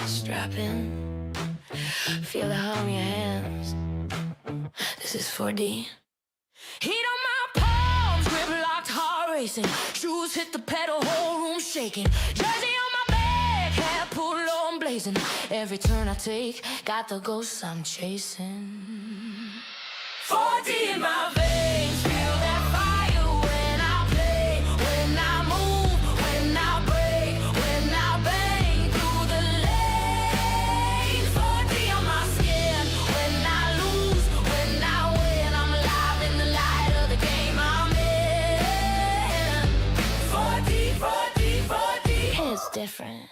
Strap in, feel the hum in your hands. This is 4D. Heat on my palms, grip locked, heart racing. Shoes hit the pedal, whole room shaking. Jersey on my back, hair pulled low and blazing. Every turn I take, got the ghosts I'm chasing. 4D in my veins, feel that fire when I play, when I move, when I break, when I bang through the lane. 4D on my skin, when I lose, when I win, I'm alive in the light of the game I'm in. 4D, 4D, 4D, it's different.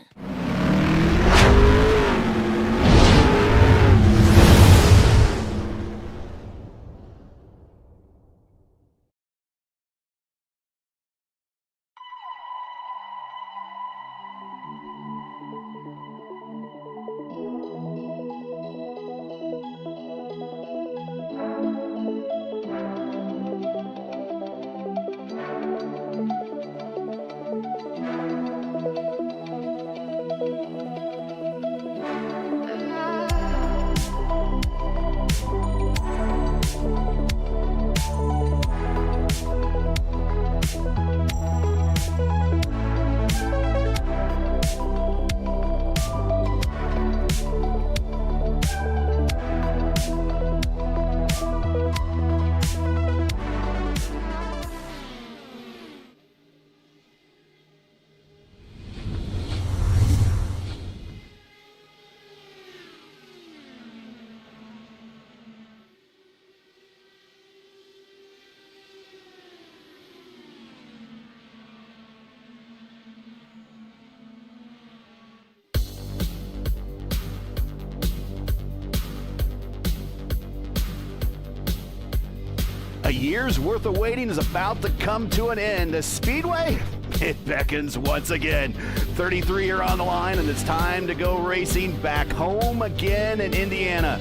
A year's worth of waiting is about to come to an end. The Speedway, it beckons once again. 33 are on the line, and it's time to go racing back home again in Indiana.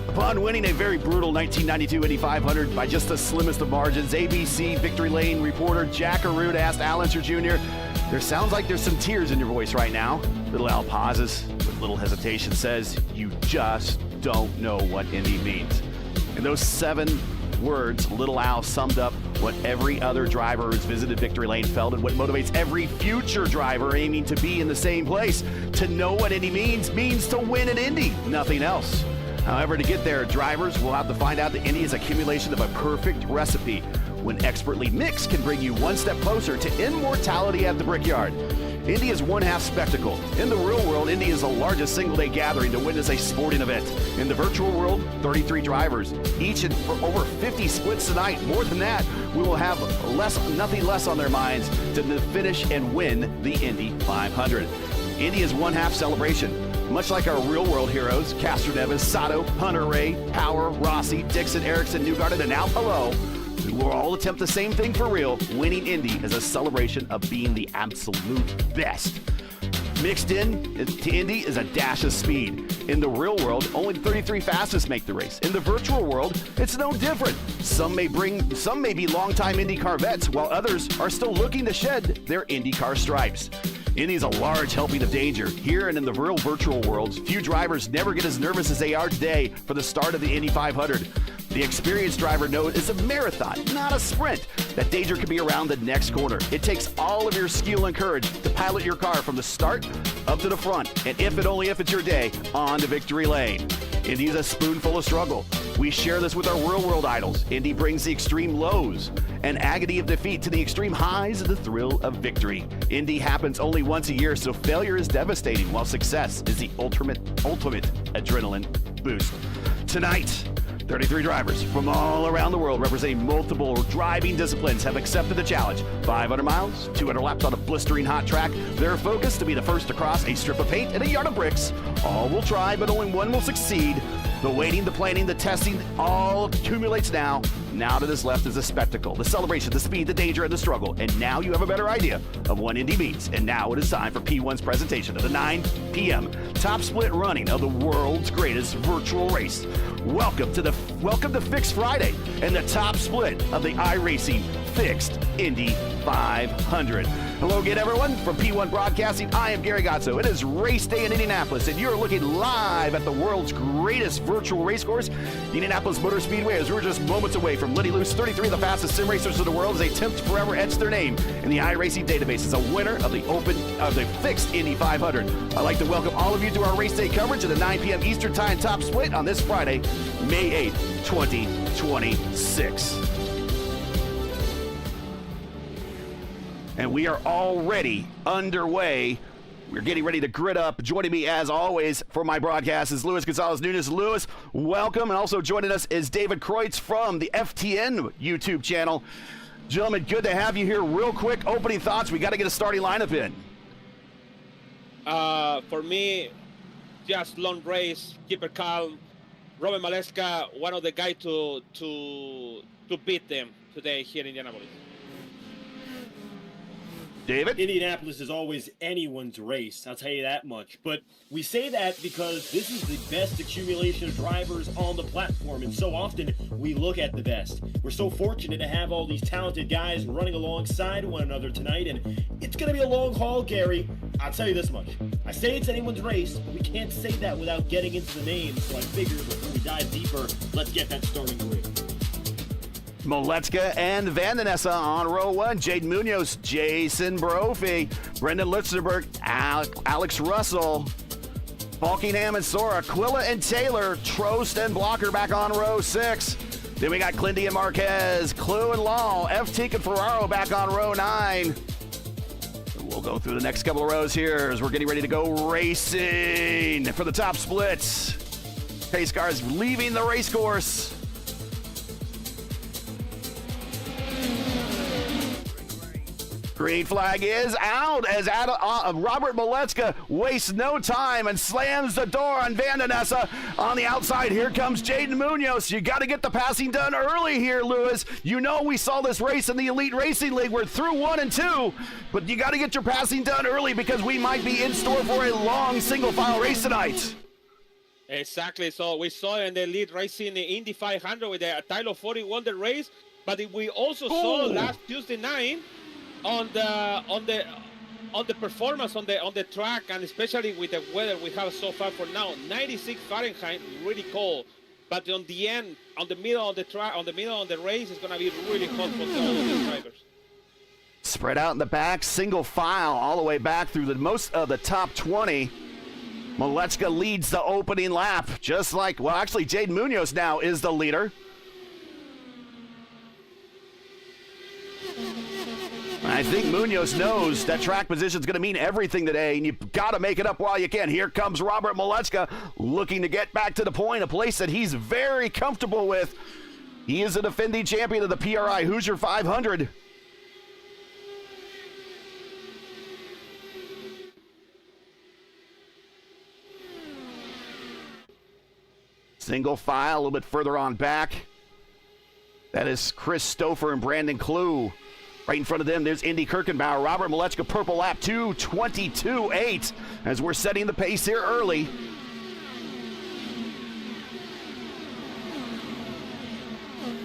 Upon winning a very brutal 1992 Indy 500 by just the slimmest of margins, ABC Victory Lane reporter Jack Arute asked Al Unser Jr., "There sounds like there's some tears in your voice right now." Little Al pauses, with little hesitation says, "You just don't know what Indy means." In those 7 words, Little Al summed up what every other driver who's visited Victory Lane felt and what motivates every future driver aiming to be in the same place. To know what Indy means to win at Indy, nothing else. However, to get there, drivers will have to find out that Indy is accumulation of a perfect recipe. When expertly mixed, can bring you one step closer to immortality at the Brickyard. Indy is one half spectacle. In the real world, Indy is the largest single-day gathering to witness a sporting event. In the virtual world, 33 drivers, each in for over 50 splits tonight. More than that, we will have nothing less on their minds to finish and win the Indy 500. Indy is one half celebration. Much like our real-world heroes, Castroneves, Sato, Hunter Ray, Power, Rossi, Dixon, Erickson, Newgarden, and now Palou, we will all attempt the same thing for real. Winning Indy is a celebration of being the absolute best. Mixed in to Indy is a dash of speed. In the real world, only the 33 fastest make the race. In the virtual world, it's no different. Some may be longtime IndyCar vets, while others are still looking to shed their IndyCar stripes. Indy is a large helping of danger. Here and in the real virtual worlds, few drivers never get as nervous as they are today for the start of the Indy 500. The experienced driver knows it's a marathon, not a sprint. That danger could be around the next corner. It takes all of your skill and courage to pilot your car from the start up to the front, and if it's your day, on to victory lane. Indy's a spoonful of struggle. We share this with our real-world idols. Indy brings the extreme lows and agony of defeat to the extreme highs and the thrill of victory. Indy happens only once a year, so failure is devastating, while success is the ultimate adrenaline boost. Tonight, 33 drivers from all around the world representing multiple driving disciplines have accepted the challenge. 500 miles, 200 laps on a blistering hot track. Their focus to be the first to cross a strip of paint and a yard of bricks. All will try, but only one will succeed. The waiting, the planning, the testing, all accumulates now. Now to this left is the spectacle, the celebration, the speed, the danger, and the struggle. And now you have a better idea of what Indy means. And now it is time for P1's presentation of the 9 p.m. top split running of the world's greatest virtual race. Welcome to Fix Friday and the top split of the iRacing fixed Indy 500. Hello again, everyone. From P1 Broadcasting, I am Gary Gazzo. It is race day in Indianapolis, and you're looking live at the world's greatest virtual race course, the Indianapolis Motor Speedway, as we're just moments away from Liddy Loose. 33 of the fastest sim racers in the world as they attempt to forever etch their name in the iRacing database as a winner of the fixed Indy 500. I'd like to welcome all of you to our race day coverage of the 9 p.m. Eastern Time top split on this Friday, May 8th, 2026. And we are already underway. We're getting ready to grid up. Joining me, as always, for my broadcast is Luis Gonzalez-Nunes. Luis, welcome. And also joining us is David Kreutz from the FTN YouTube channel. Gentlemen, good to have you here. Real quick, opening thoughts. We got to get a starting lineup in. For me, just long race, keep it calm. Robert Maleska, one of the guys to beat them today here in Indianapolis. David? Indianapolis is always anyone's race, I'll tell you that much. But we say that because this is the best accumulation of drivers on the platform, and so often we look at the best. We're so fortunate to have all these talented guys running alongside one another tonight, and it's going to be a long haul, Gary. I'll tell you this much. I say it's anyone's race, but we can't say that without getting into the names, so I figure before we dive deeper, let's get that starting grid. Moletzka and Van Den Essa on row one. Jaden Munoz, Jason Brophy, Brendan Lichtenberg, Alex Russell, Falkingham and Sora, Quilla and Taylor, Trost and Blocker back on row six. Then we got Clindy and Marquez, Clue and Law, F. and Ferraro back on row nine. We'll go through the next couple of rows here as we're getting ready to go racing for the top splits. Pace cars leaving the race course. Green flag is out as Robert Maletzka wastes no time and slams the door on Van Den Essa. On the outside, here comes Jaden Munoz. You got to get the passing done early here, Lewis. You know we saw this race in the Elite Racing League. We're through 1 and 2, but you got to get your passing done early because we might be in store for a long single-file race tonight. Exactly. So we saw in the Elite Racing the Indy 500 with the Tyler 40 won the race, but we also saw last Tuesday night on the performance on the track, and especially with the weather we have so far for now, 96 Fahrenheit, really cold. But on the end, on the middle of the track, on the middle of the race, it's going to be really hot for all of the drivers. Spread out in the back, single file all the way back through most of the top 20. Maletzka leads the opening lap, just like, well, actually, Jaden Munoz now is the leader. I think Munoz knows that track position is going to mean everything today, and you've got to make it up while you can. Here comes Robert Maletzka looking to get back to the point, a place that he's very comfortable with. He is a defending champion of the PRI Hoosier 500. Single file a little bit further on back. That is Chris Stouffer and Brandon Clue. Right in front of them, there's Indy Kirkenbauer. Robert Maletzka, purple lap, 2:22.8 as we're setting the pace here early.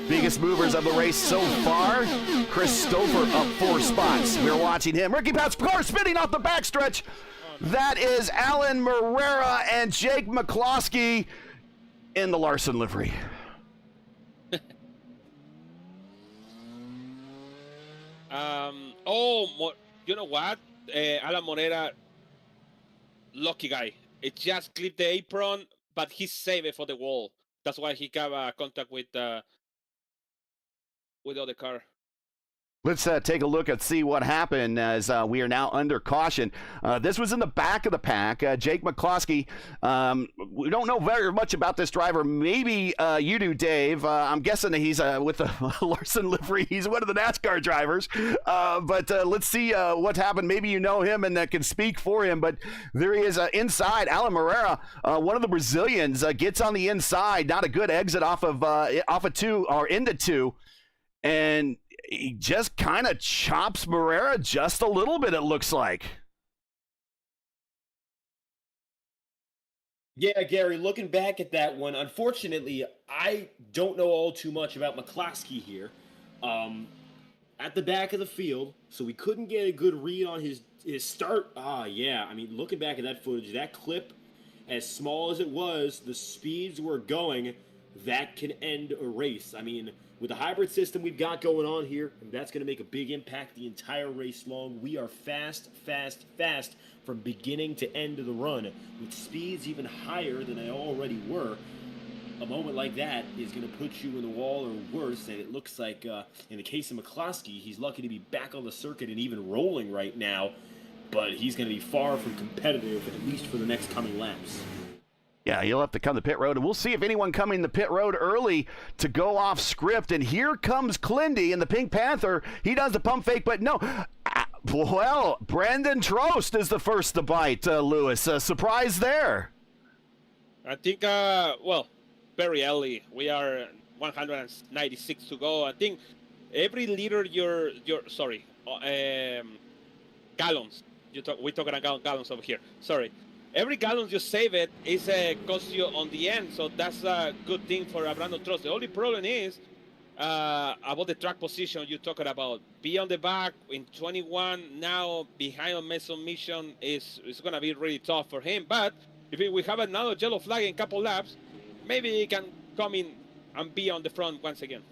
Biggest movers of the race so far. Chris Stouffer up 4 spots. We're watching him. Ricky Pat's car spinning off the backstretch. That is Alan Morera and Jake McCloskey in the Larson livery. You know what? Alan Morera, lucky guy. It just clipped the apron, but he saved it for the wall. That's why he got contact with the other car. Let's take a look and see what happened as we are now under caution. This was in the back of the pack. Jake McCloskey, we don't know very much about this driver. Maybe you do, Dave. I'm guessing that he's with the Larson livery. He's one of the NASCAR drivers. But let's see what happened. Maybe you know him and can speak for him. But there he is inside. Alan Morera, one of the Brazilians, gets on the inside. Not a good exit off of 2 or into 2. And he just kind of chops Morera just a little bit, it looks like. Yeah, Gary, looking back at that one, unfortunately, I don't know all too much about McCloskey here. at the back of the field, so we couldn't get a good read on his start. Yeah, I mean, looking back at that footage, that clip, as small as it was, the speeds we're going, that can end a race. I mean, with the hybrid system we've got going on here, that's going to make a big impact the entire race long. We are fast, fast, fast from beginning to end of the run, with speeds even higher than they already were. A moment like that is going to put you in the wall or worse, and it looks like, in the case of McCloskey, he's lucky to be back on the circuit and even rolling right now, but he's going to be far from competitive, at least for the next coming laps. Yeah, he'll have to come to pit road, and we'll see if anyone coming to pit road early to go off script. And here comes Clindy in the Pink Panther. He does the pump fake, but no. Well, Brandon Trost is the first to bite, Lewis. Surprise there. I think, well, very early. We are 196 to go. I think every liter gallons. We talking about gallons over here. Sorry. Every gallon you save it is cost you on the end, so that's a good thing for Brandon Trost. The only problem is about the track position you're talking about. Be on the back in 21 now, behind on Mason Mission is going to be really tough for him. But if we have another yellow flag in a couple laps, maybe he can come in and be on the front once again.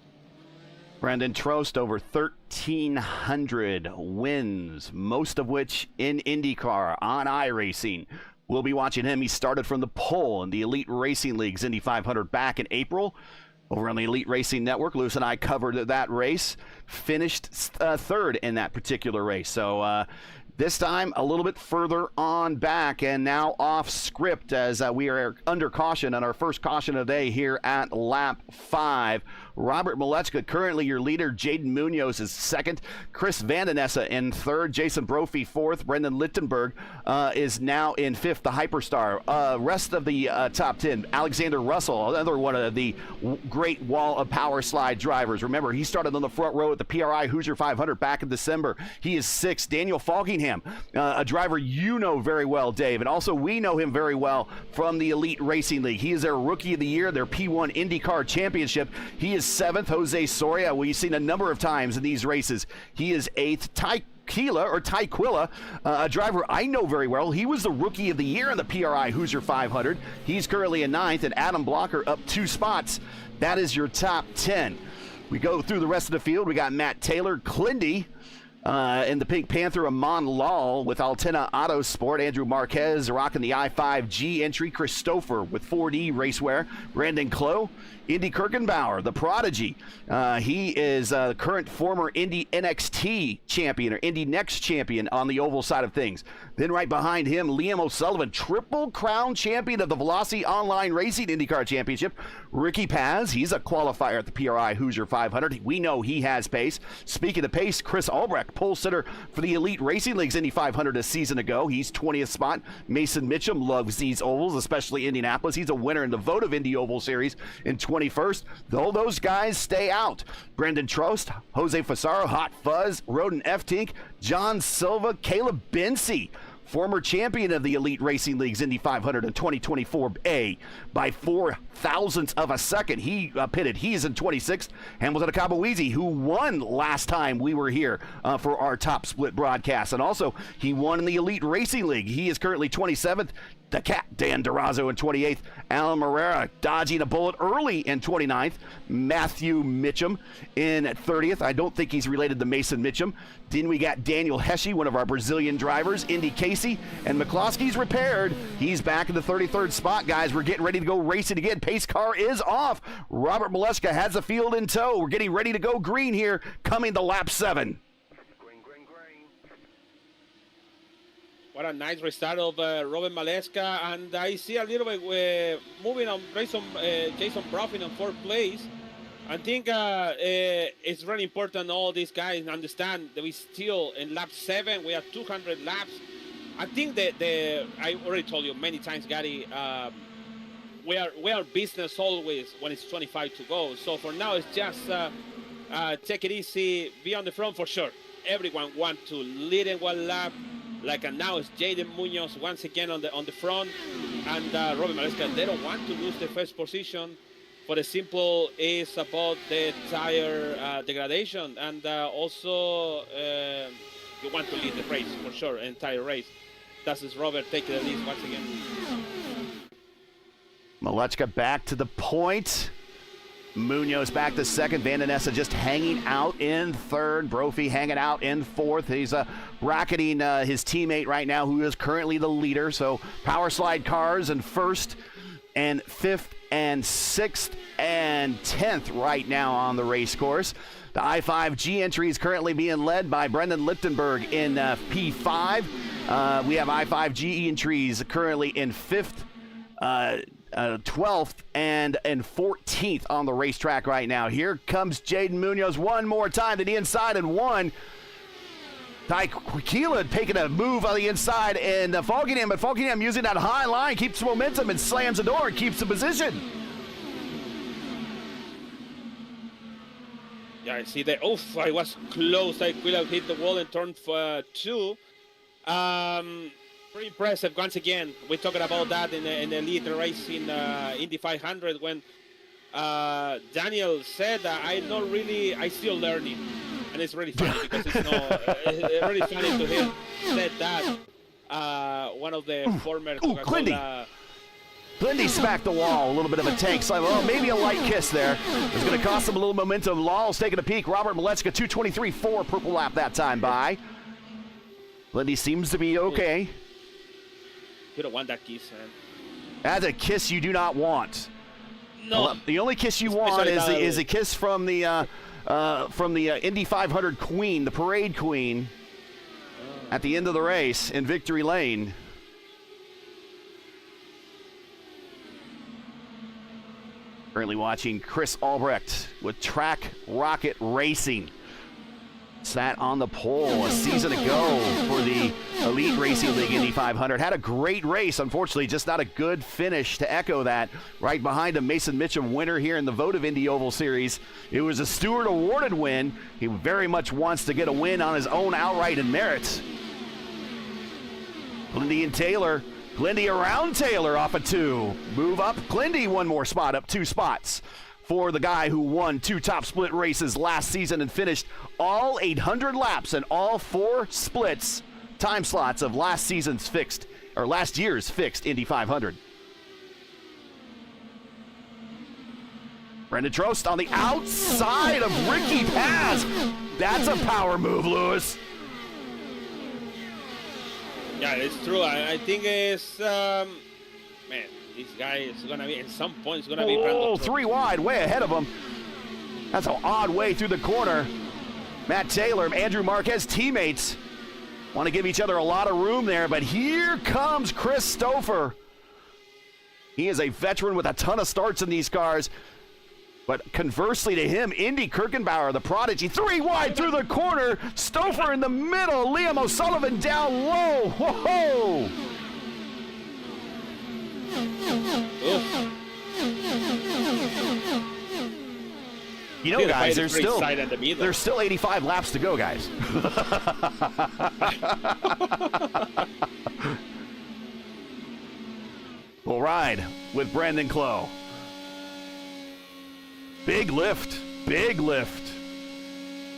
Brandon Trost, over 1,300 wins, most of which in IndyCar on iRacing. We'll be watching him. He started from the pole in the Elite Racing League's Indy 500 back in April. Over on the Elite Racing Network, Lewis and I covered that race. Finished third in that particular race. So this time a little bit further on back and now off script as we are under caution on our first caution of the day here at lap 5. Robert Malechka, currently your leader. Jaden Munoz is second. Chris Vandenessa in third. Jason Brophy fourth. Brendan Littenberg is now in fifth, the Hyperstar. Rest of the top 10, Alexander Russell, another one of the great wall of power slide drivers. Remember, he started on the front row at the PRI Hoosier 500 back in December. He is sixth. Daniel Falkingham, a driver you know very well, Dave, and also we know him very well from the Elite Racing League. He is their Rookie of the Year, their P1 IndyCar Championship. He is seventh. Jose Soria, we've seen a number of times in these races. He is eighth. Tyquilla, a driver I know very well. He was the Rookie of the Year in the PRI Hoosier 500. He's currently in ninth, and Adam Blocker up 2 spots. That is your top 10. We go through the rest of the field. We got Matt Taylor, Clindy, in the Pink Panther, Amon Lal with Altena Autosport, Andrew Marquez rocking the I-5G entry, Christopher with 4D racewear, Brandon Clough, Indy Kirkenbauer, the Prodigy. He is current former Indy NXT champion or Indy Next champion on the oval side of things. Then right behind him, Liam O'Sullivan, Triple Crown champion of the Velocity Online Racing IndyCar Championship. Ricky Paz, he's a qualifier at the PRI Hoosier 500. We know he has pace. Speaking of pace, Chris Albrecht, pole sitter for the Elite Racing League's Indy 500 a season ago. He's 20th spot. Mason Mitchum loves these ovals, especially Indianapolis. He's a winner in the Votive Indy Oval Series in 21st. Though those guys stay out. Brendan Trost, Jose Fasaro, Hot Fuzz, Roden F-Tink, John Silva, Caleb Bency, former champion of the Elite Racing League's Indy 500 in 2024A by 4 thousandths of a second. He pitted. He's in 26th. Hamilton Akabawizi, who won last time we were here for our top split broadcast. And also, he won in the Elite Racing League. He is currently 27th. The Cat, Dan Durazo in 28th. Alan Morera dodging a bullet early in 29th. Matthew Mitchum in 30th. I don't think he's related to Mason Mitchum. Then we got Daniel Hesche, one of our Brazilian drivers. Indy Casey. And McCloskey's repaired. He's back in the 33rd spot, guys. We're getting ready to go racing again. Pace car is off. Robert Malechka has the field in tow. We're getting ready to go green here, coming to lap 7. What a nice restart of Robert Malechka, and I see a little bit moving on Jason Brophy on 4th place. I think it's really important all these guys understand that we still in lap 7, we have 200 laps. I think that I already told you many times, Gary, we are business always when it's 25 to go. So for now, it's just take it easy, be on the front for sure. Everyone wants to lead in one lap. Like now it's Jaden Munoz once again on the front, and Robert Malechka, they don't want to lose the first position. for the simple is about the tire degradation, and also you want to lead the race for sure, entire race. That is Robert taking the lead once again. Mokkka back to the point. Munoz back to second. Van Den Esse just hanging out in third. Brophy hanging out in fourth. He's rocketing his teammate right now, who is currently the leader. So Power Slide cars in first and fifth and sixth and 10th right now on the race course. The I-5G entry is currently being led by Brendan Lichtenberg in P5. We have I-5G entries currently in fifth, 12th, and 14th on the racetrack right now. Here comes Jaden Munoz one more time to the inside and one. Ty Quikila taking a move on the inside and Falkingham, but Falkingham using that high line, keeps momentum and slams the door and keeps the position. Yeah, I see that. Oof, I was close. Ty Quikila hit the wall in turn 2. Pretty impressive once again. We're talking about that in the lead race in Indy 500 when Daniel said that I'm still learning. And it's really funny because it's really funny to hear said that one of the former Coca-Cola. Glindy smacked the wall, a little bit of a tank. So, well, maybe a light kiss there. It's going to cost him a little momentum. Lawl's taking a peek. Robert Mokkka, 2:23.4 purple lap that time by. Glindy seems to be okay. You don't want that kiss, man. That's a kiss you do not want. No. Well, the only kiss you want is a kiss from the Indy 500 queen, the parade queen, at the end of the race in Victory Lane. Currently watching Chris Albrecht with Track Rocket Racing. Sat on the pole a season ago for the Elite Racing League Indy 500. Had a great race, unfortunately, just not a good finish to echo that. Right behind him, Mason Mitchum, winner here in the Votive Indy Oval Series. It was a Stewart awarded win. He very much wants to get a win on his own outright in merit. Glindy and Taylor. Glindy around Taylor off a 2. Move up. Glindy one more spot, up 2 spots. For the guy who won 2 top split races last season and finished all 800 laps and all 4 splits time slots of last year's fixed Indy 500. Brendan Trost on the outside of Ricky Paz. That's a power move, Lewis. Yeah, it's true. I think it's man. This guy is going to be, at some point, it's going to be Brandon. Oh, 3 wide, way ahead of him. That's an odd way through the corner. Matt Taylor, Andrew Marquez teammates want to give each other a lot of room there, but here comes Chris Stouffer. He is a veteran with a ton of starts in these cars. But conversely to him, Indy Kirkenbauer, the prodigy, 3 wide through the corner. Stouffer in the middle. Liam O'Sullivan down low. Whoa! You know, guys, there's still 85 laps to go, guys. We'll ride with Brandon Clough. Big lift, big lift.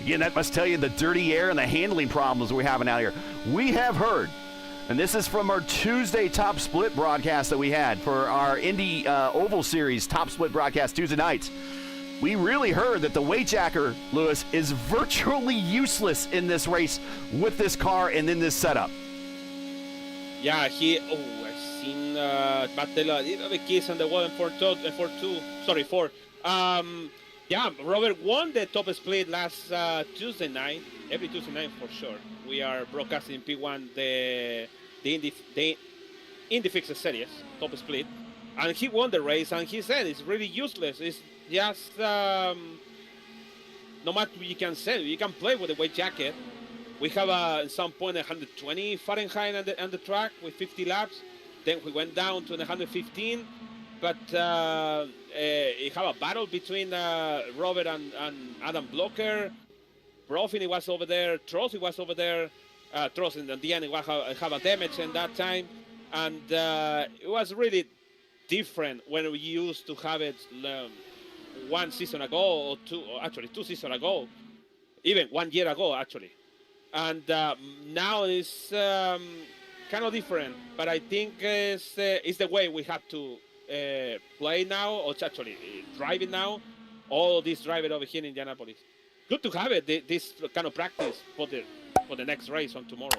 Again, that must tell you the dirty air and the handling problems we're having out here. We have heard, and this is from our Tuesday Top Split broadcast that we had for our Indy Oval Series Top Split broadcast Tuesday nights. We really heard that the weight jacker, Lewis, is virtually useless in this race with this car and in this setup. Yeah, I've seen Mattela did have a kiss on the wall in 4. Yeah, Robert won the top split last Tuesday night. Every Tuesday night for sure. We are broadcasting P1 the Indy Fixed Series top split, and he won the race. And he said it's really useless. It's just no matter what you can say, you can play with the weight jacket. We have at some point 120 Fahrenheit on the track with 50 laps. Then we went down to 115. But you have a battle between Robert and Adam Blocker. Brofin was over there. Trost was over there. Trost in the end have a damage in that time. And it was really different when we used to have it one season ago, or actually 2 seasons ago, even 1 year ago, actually. And now it's kind of different, but I think it's the way we have to play now, or actually driving now. All this driving over here in Indianapolis. Good to have it, this kind of practice for the next race on tomorrow.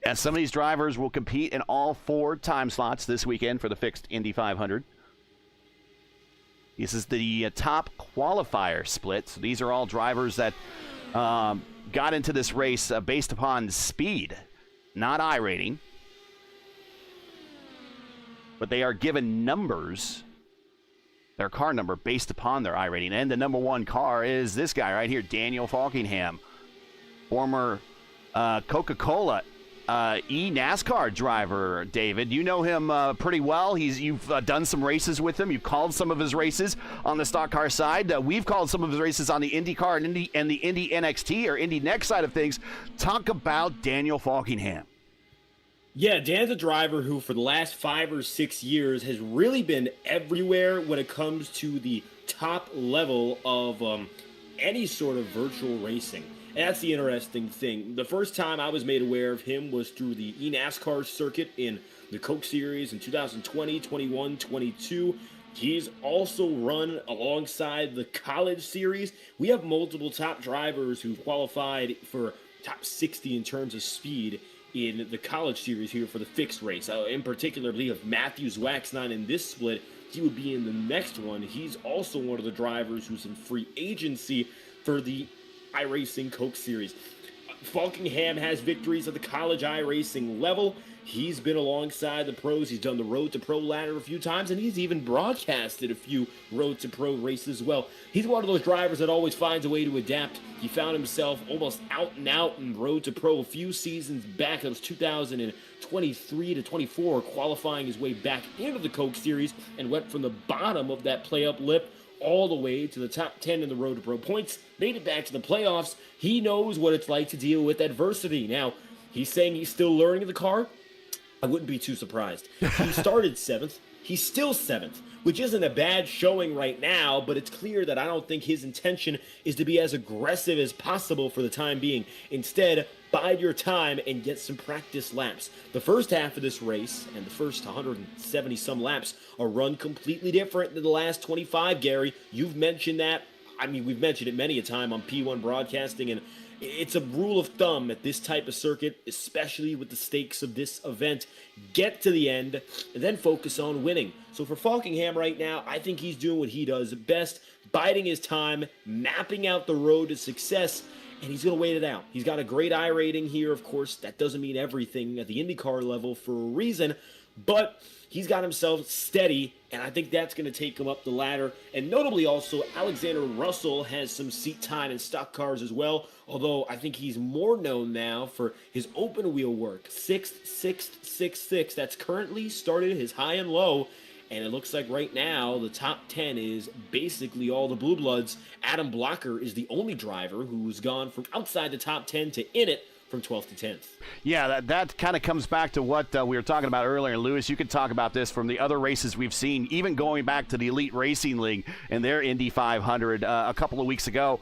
And some of these drivers will compete in all 4 time slots this weekend for the fixed Indy 500. This is the top qualifier split. So these are all drivers that got into this race based upon speed, not iRating. But they are given numbers, their car number, based upon their iRating. And the number 1 car is this guy right here, Daniel Falkingham, former Coca-Cola NASCAR driver. David, you know him pretty well. You've done some races with him. You've called some of his races on the stock car side. We've called some of his races on the IndyCar and the Indy NXT or Indy Next side of things. Talk about Daniel Falkingham. Yeah, Dan's a driver who for the last 5 or 6 years has really been everywhere when it comes to the top level of any sort of virtual racing. And that's the interesting thing. The first time I was made aware of him was through the eNASCAR circuit in the Coke Series in 2020, 21, 22. He's also run alongside the College Series. We have multiple top drivers who qualified for top 60 in terms of speed in the College Series here for the fixed race. In particular, I believe if Matthew Zwack's not in this split, he would be in the next one. He's also one of the drivers who's in free agency for the iRacing Coke Series. Falkingham has victories at the college iRacing level. He's been alongside the pros. He's done the Road to Pro ladder a few times, and he's even broadcasted a few Road to Pro races as well. He's one of those drivers that always finds a way to adapt. He found himself almost out and out in Road to Pro a few seasons back. It was 2023 to 24, qualifying his way back into the Coke Series and went from the bottom of that play-up lip all the way to the top 10 in the Road to Pro points, made it back to the playoffs. He knows what it's like to deal with adversity. Now, he's saying he's still learning the car. I wouldn't be too surprised. He started 7th. He's still 7th, which isn't a bad showing right now, but it's clear that I don't think his intention is to be as aggressive as possible for the time being. Instead, bide your time and get some practice laps. The first half of this race and the first 170-some laps are run completely different than the last 25, Gary. You've mentioned that. I mean, we've mentioned it many a time on P1 Broadcasting, and it's a rule of thumb at this type of circuit, especially with the stakes of this event. Get to the end and then focus on winning. So for Falkingham right now, I think he's doing what he does best, biding his time, mapping out the road to success, and he's going to wait it out. He's got a great iRating here, of course. That doesn't mean everything at the IndyCar level for a reason, but he's got himself steady, and I think that's going to take him up the ladder. And notably also, Alexander Russell has some seat time in stock cars as well, although I think he's more known now for his open wheel work. 6th, 6th, 6th, 6th. That's currently started his high and low, and it looks like right now the top 10 is basically all the Blue Bloods. Adam Blocker is the only driver who's gone from outside the top 10 to in it, from 12th to 10th. Yeah, that kind of comes back to what we were talking about earlier. Lewis, you could talk about this from the other races we've seen, even going back to the Elite Racing League and their Indy 500 a couple of weeks ago.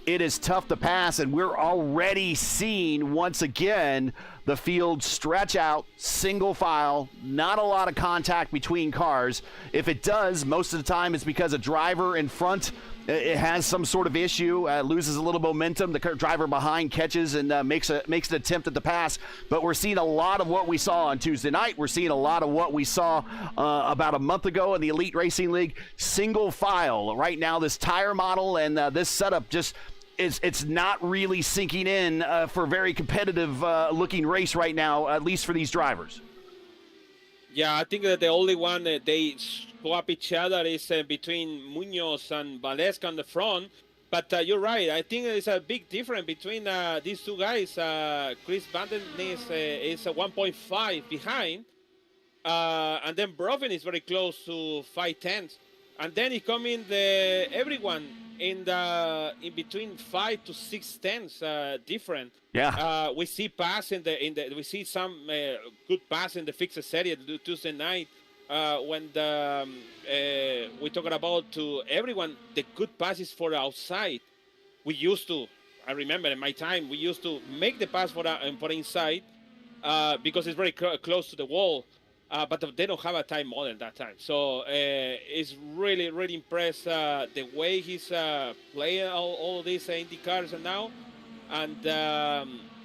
It is tough to pass, and we're already seeing, once again, the field stretch out, single file, not a lot of contact between cars. If it does, most of the time it's because a driver in front it has some sort of issue, loses a little momentum. The driver behind catches and makes an attempt at the pass. But we're seeing a lot of what we saw on Tuesday night. We're seeing a lot of what we saw about a month ago in the Elite Racing League. Single file. Right now, this tire model and this setup just it's not really sinking in for a very competitive looking race right now, at least for these drivers. Yeah, I think that the only one that they swap each other is between Munoz and Valesca on the front. But you're right. I think there's a big difference between these two guys. Chris Vandennis is 1.5 behind. And then Brovin is very close to 5/10. And then he come in everyone in between 5 to 6/10 different. Yeah. We see pass we see some good pass in the fixed series Tuesday night. when we talking about to everyone the good passes for outside. We used to, I remember in my time, we used to make the pass for inside because it's very close to the wall. But they don't have a time model at that time. So it's really, really impressed the way he's playing all these Indy cars now. And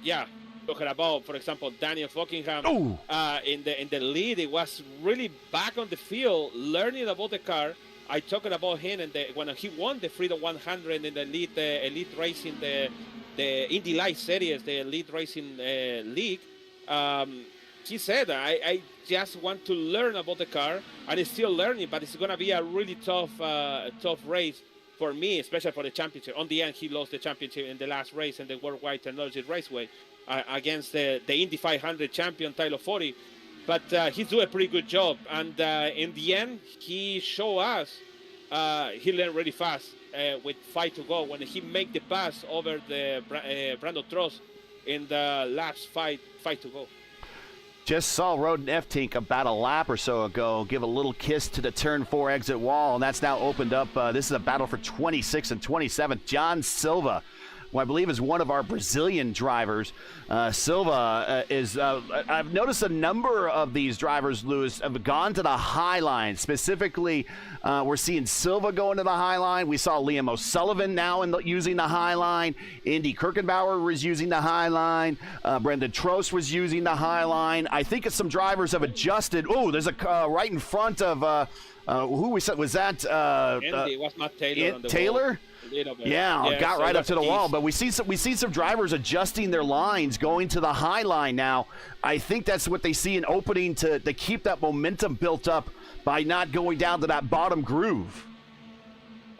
yeah, talking about, for example, Daniel Buckingham in the lead, it was really back on the field, learning about the car. I talked about him and when he won the Freedom 100 in the elite racing, the Indy Light Series, the elite racing league. He said, I just want to learn about the car, and he's still learning, but it's going to be a really tough race for me, especially for the championship. On the end, he lost the championship in the last race in the Worldwide Technology Raceway against the Indy 500 champion, Tyler 40. But he's doing a pretty good job. And in the end, he showed us he learned really fast with 5 to go when he made the pass over the Brandon Trost in the last 5 to go. Just saw Roden F-Tink about a lap or so ago give a little kiss to the turn 4 exit wall, and that's now opened up. This is a battle for 26th and 27th. John Silva, who I believe is one of our Brazilian drivers. Silva is, I've noticed a number of these drivers, Lewis, have gone to the high line. Specifically, we're seeing Silva going to the high line. We saw Liam O'Sullivan now using the high line. Indy Kirkenbauer was using the high line. Brendan Trost was using the high line. I think some drivers have adjusted. Oh, there's a right in front of who we said was that? Andy, was not Taylor. Taylor? Yeah, got right up to the wall. But we see some drivers adjusting their lines, going to the high line now. I think that's what they see in opening to keep that momentum built up by not going down to that bottom groove.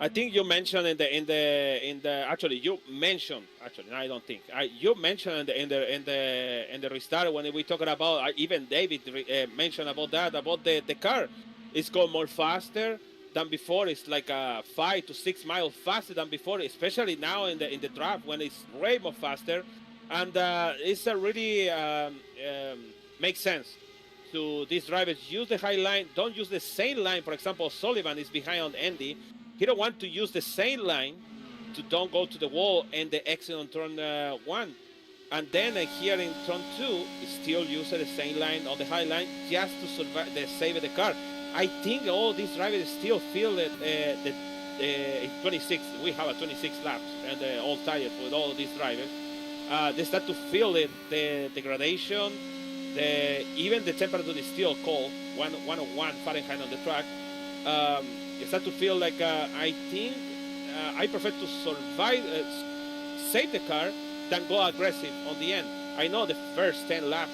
I think you mentioned in the actually you mentioned I don't think you mentioned in the restart when we talking about even David mentioned about that about the car. It's going more faster than before. It's like 5 to 6 miles faster than before, especially now in the draft when it's way more faster. And it's a really makes sense to these drivers use the high line. Don't use the same line. For example, Sullivan is behind on Andy. He don't want to use the same line to don't go to the wall and the exit on turn 1. And then here in turn 2, he still uses the same line on the high line just to survive, save the car. I think all these drivers still feel that in 26, we have a 26 laps and all tires with all these drivers. They start to feel it, the degradation, even the temperature is still cold, 101 Fahrenheit on the track. You start to feel like, I think I prefer to survive, save the car than go aggressive on the end. I know the first 10 laps,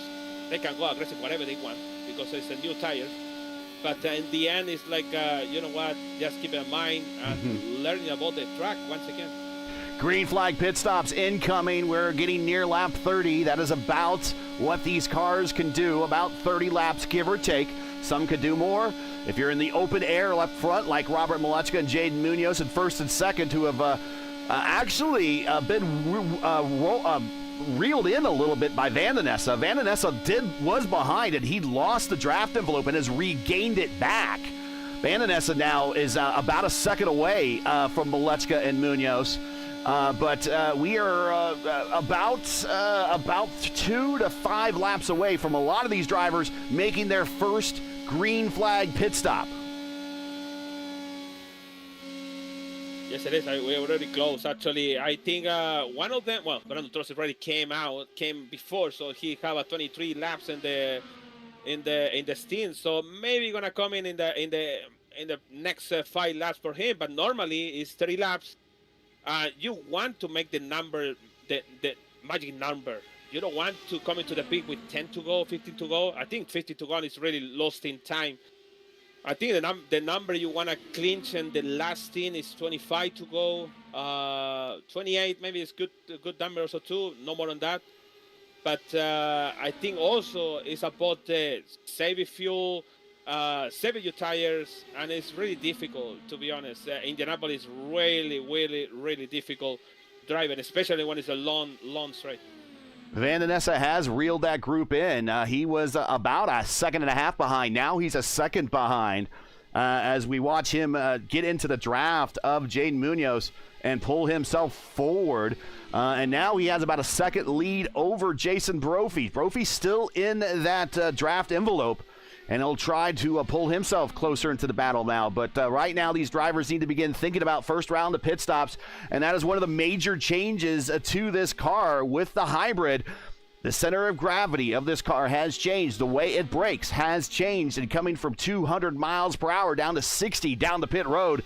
they can go aggressive whatever they want because it's a new tires. But in the end, it's like, you know what, just keep in mind and learning about the track once again. Green flag pit stops incoming. We're getting near lap 30. That is about what these cars can do, about 30 laps, give or take. Some could do more. If you're in the open air left front, like Robert Malechka and Jaden Munoz in first and second, who have actually been reeled in a little bit by Van Nessa. Van Nessa was behind, and he lost the draft envelope and has regained it back. Van Nessa now is about a second away from Malechka and Munoz. But we are about 2 to 5 laps away from a lot of these drivers making their first green flag pit stop. Yes, it is. We're already close. Actually, I think one of them, well, Brandon Trost already came before, so he have a 23 laps in the stint. So maybe gonna come in the next 5 laps for him. But normally it's 30 laps. You want to make the number, the magic number. You don't want to come into the peak with 10 to go, 15 to go. I think 50 to go is really lost in time. I think the number you want to clinch in the last stint is 25 to go. 28 maybe is a good number also too. No more than that. But I think also it's about saving fuel, saving your tires, and it's really difficult, to be honest. Indianapolis is really, really, really difficult driving, especially when it's a long straight. Van Nessa has reeled that group in. He was about a second and a half behind. Now he's a second behind as we watch him get into the draft of Jaden Munoz and pull himself forward. And now he has about a second lead over Jason Brophy. Brophy's still in that draft envelope, and he'll try to pull himself closer into the battle now. But right now, these drivers need to begin thinking about first round of pit stops, and that is one of the major changes to this car with the hybrid. The center of gravity of this car has changed. The way it brakes has changed, and coming from 200 miles per hour down to 60 down the pit road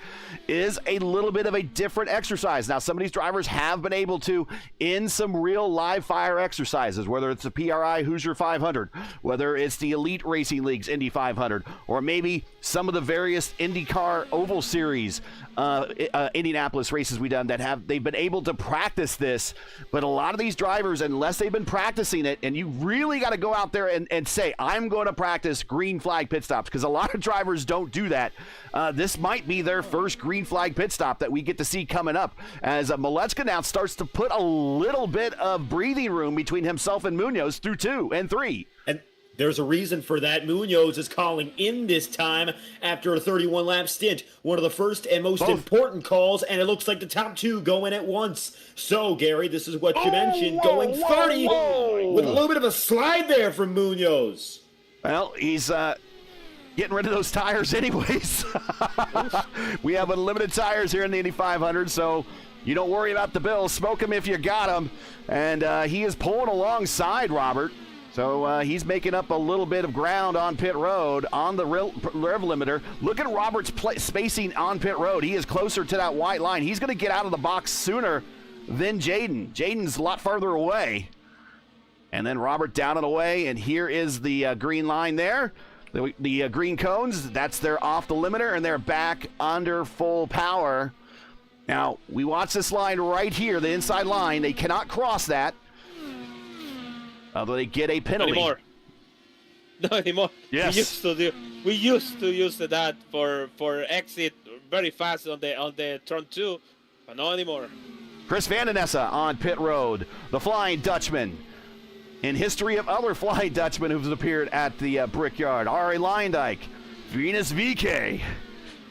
is a little bit of a different exercise. Now, some of these drivers have been able to in some real live fire exercises, whether it's the PRI Hoosier 500, whether it's the Elite Racing League's Indy 500, or maybe some of the various IndyCar Oval Series Indianapolis races we've done they've been able to practice this. But a lot of these drivers, unless they've been practicing it, and you really got to go out there and say, I'm going to practice green flag pit stops, because a lot of drivers don't do that. This might be their first green flag pit stop that we get to see coming up, as Malecka now starts to put a little bit of breathing room between himself and Munoz through 2 and 3. And there's a reason for that. Munoz is calling in this time after a 31-lap stint. One of the first and most important calls, and it looks like the top 2 go in at once. So, Gary, this is what you mentioned, going 30 with a little bit of a slide there from Munoz. Well, he's getting rid of those tires anyways. We have unlimited tires here in the Indy 500, so you don't worry about the bill. Smoke them if you got them. And he is pulling alongside Robert. So he's making up a little bit of ground on pit road on the rev limiter. Look at Robert's spacing on pit road. He is closer to that white line. He's going to get out of the box sooner than Jaden. Jaden's a lot farther away. And then Robert down and away, and here is the green line there. The green cones, that's their off the limiter, and they're back under full power. Now, we watch this line right here, the inside line. They cannot cross that. Although they get a penalty. Not anymore. Yes. We used to use that for exit very fast on the turn 2, but not anymore. Chris Van Nessa on pit road, the Flying Dutchman. In history of other Flying Dutchmen who've appeared at the Brickyard, Ari Leindijk, Venus VK.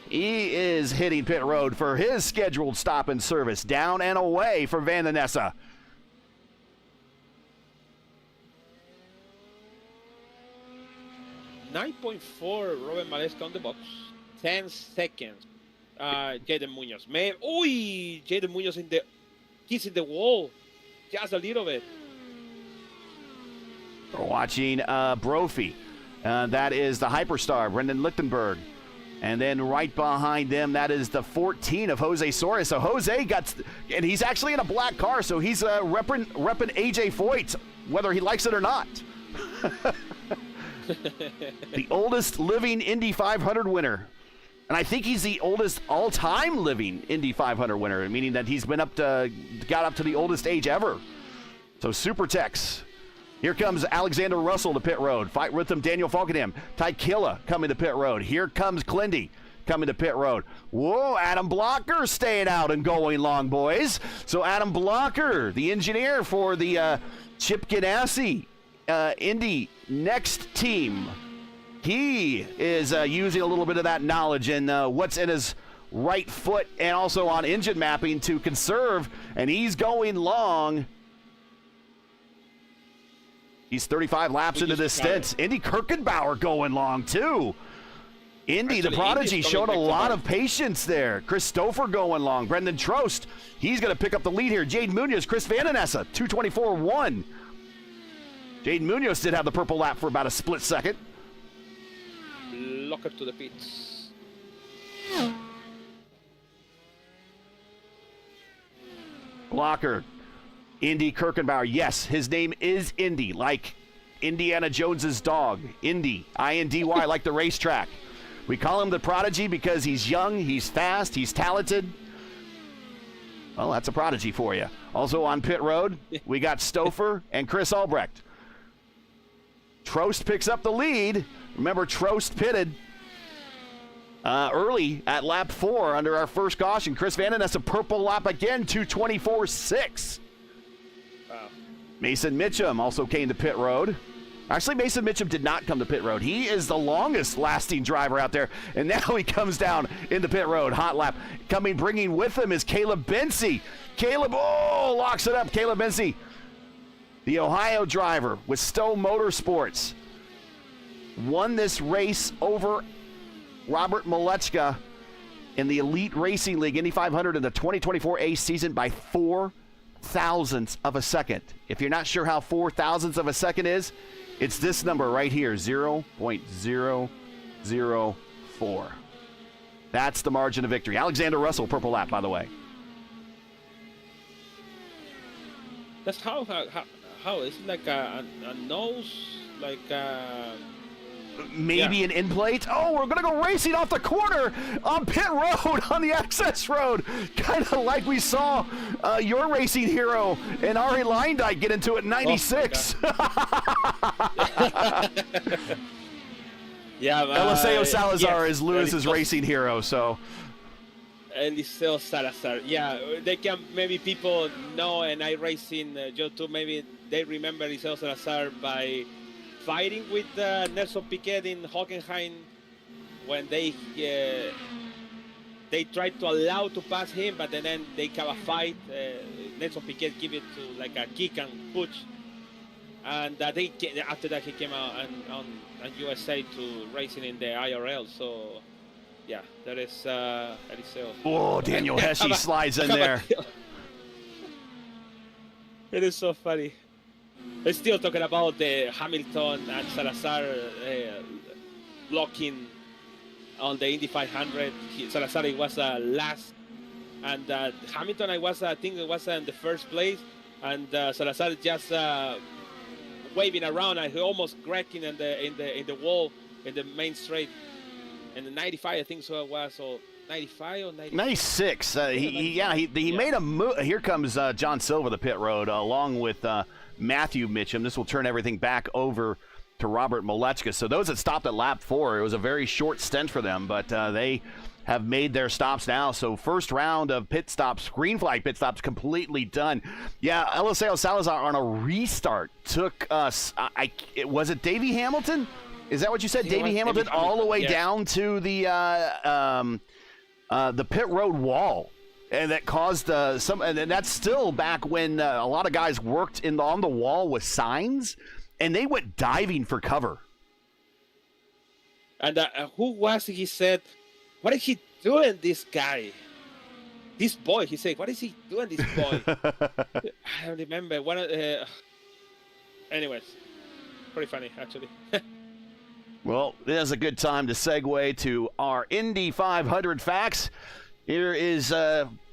He is hitting pit road for his scheduled stop and service. Down and away for Van Nessa. 9.4 Robert Malecka on the box. 10 seconds. Jaden Munoz. Man, Jaden Munoz he's in the wall. Just a little bit. We're watching Brophy. That is the Hyperstar, Brendan Lichtenberg. And then right behind them, that is the 14 of Jose Soares. So Jose and he's actually in a black car, so he's repping AJ Foyt, whether he likes it or not. The oldest living Indy 500 winner. And I think he's the oldest all-time living Indy 500 winner, meaning that he's been got up to the oldest age ever. So Super Tex. Here comes Alexander Russell to pit road. Fight with him, Daniel Falkenham. Ty Killa coming to pit road. Here comes Clindy coming to pit road. Whoa, Adam Blocker staying out and going long, boys. So Adam Blocker, the engineer for the Chip Ganassi Indy Next team. He is using a little bit of that knowledge and what's in his right foot and also on engine mapping to conserve, and he's going long. He's 35 laps into this stint. Indy Kirkenbauer going long, too. Indy, the prodigy, showed a lot of patience there. Christopher going long. Brendan Trost, he's going to pick up the lead here. Jaden Munoz, Chris Van Nessa, 2:24.1. Jaden Munoz did have the purple lap for about a split second. Locker to the pits. Blocker. Indy Kirkenbauer. Yes, his name is Indy, like Indiana Jones's dog. Indy, I-N-D-Y, like the racetrack. We call him the prodigy because he's young, he's fast, he's talented. Well, that's a prodigy for you. Also on pit road, we got Stouffer and Chris Albrecht. Trost picks up the lead. Remember, Trost pitted early at lap 4 under our first caution. Chris Van Ness, a purple lap again, 2:24.6. Wow. Mason Mitchum also came to pit road. Actually, Mason Mitchum did not come to pit road. He is the longest lasting driver out there, and now he comes down into pit road. Hot lap. Bringing with him is Caleb Bency. Caleb, locks it up. Caleb Bency, the Ohio driver with Stowe Motorsports, won this race over Robert Malechka in the Elite Racing League Indy 500 in the 2024 A season by 4 thousandths of a second. If you're not sure how 4 thousandths of a second is, it's this number right here, 0.004. That's the margin of victory. Alexander Russell, purple lap, by the way. That's how is it like a nose, like maybe an in plate. Oh, we're gonna go racing off the corner on pit road on the access road, kind of like we saw your racing hero and Ari Leindijk get into it in '96. Yeah, Eliseo Salazar yes, is Lewis's racing hero, so. Eliseo Salazar, yeah, they can, maybe people know, and iRacing YouTube, maybe they remember Eliseo Salazar by fighting with Nelson Piquet in Hockenheim when they tried to allow to pass him, but then they have a fight. Nelson Piquet give it to like a kick and push, and after that he came out on USA to racing in the IRL. So yeah, that is Eliseo. Oh, Daniel Hesse slides in there. It is so funny. They're still talking about the Hamilton and Salazar blocking on the Indy 500. Salazar was last, and Hamilton I think it was in the first place, and Salazar just waving around, and he almost cracking in the wall in the main straight. In the 95, I think so it was, or 95 or 96. He made a move. Here comes John Silva, the pit road, along with Matthew Mitchum. This will turn everything back over to Robert Malechka. So those that stopped at lap 4, it was a very short stint for them, but they have made their stops now. So first round of pit stops, green flag pit stops, completely done. Yeah, Eliseo Salazar on a restart took us, was it Davey Hamilton? Is that what you said? Davey Hamilton all the way down to the pit road wall. And that caused and that's still back when a lot of guys worked on the wall with signs, and they went diving for cover. And who was it? He said, "What is he doing, this guy? This boy?" He said, "What is he doing, this boy?" I don't remember. Anyways, pretty funny, actually. Well, this is a good time to segue to our Indy 500 facts. Here is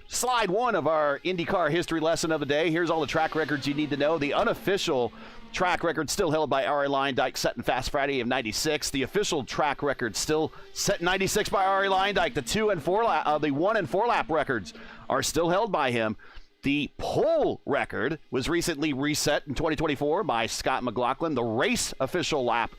slide 1 of our IndyCar history lesson of the day. Here's all the track records you need to know. The unofficial track record still held by Ari Leindijk, set in Fast Friday of '96. The official track record still set in '96 by Ari Leindijk. The 1 and 4 lap records are still held by him. The pole record was recently reset in 2024 by Scott McLaughlin. The race official lap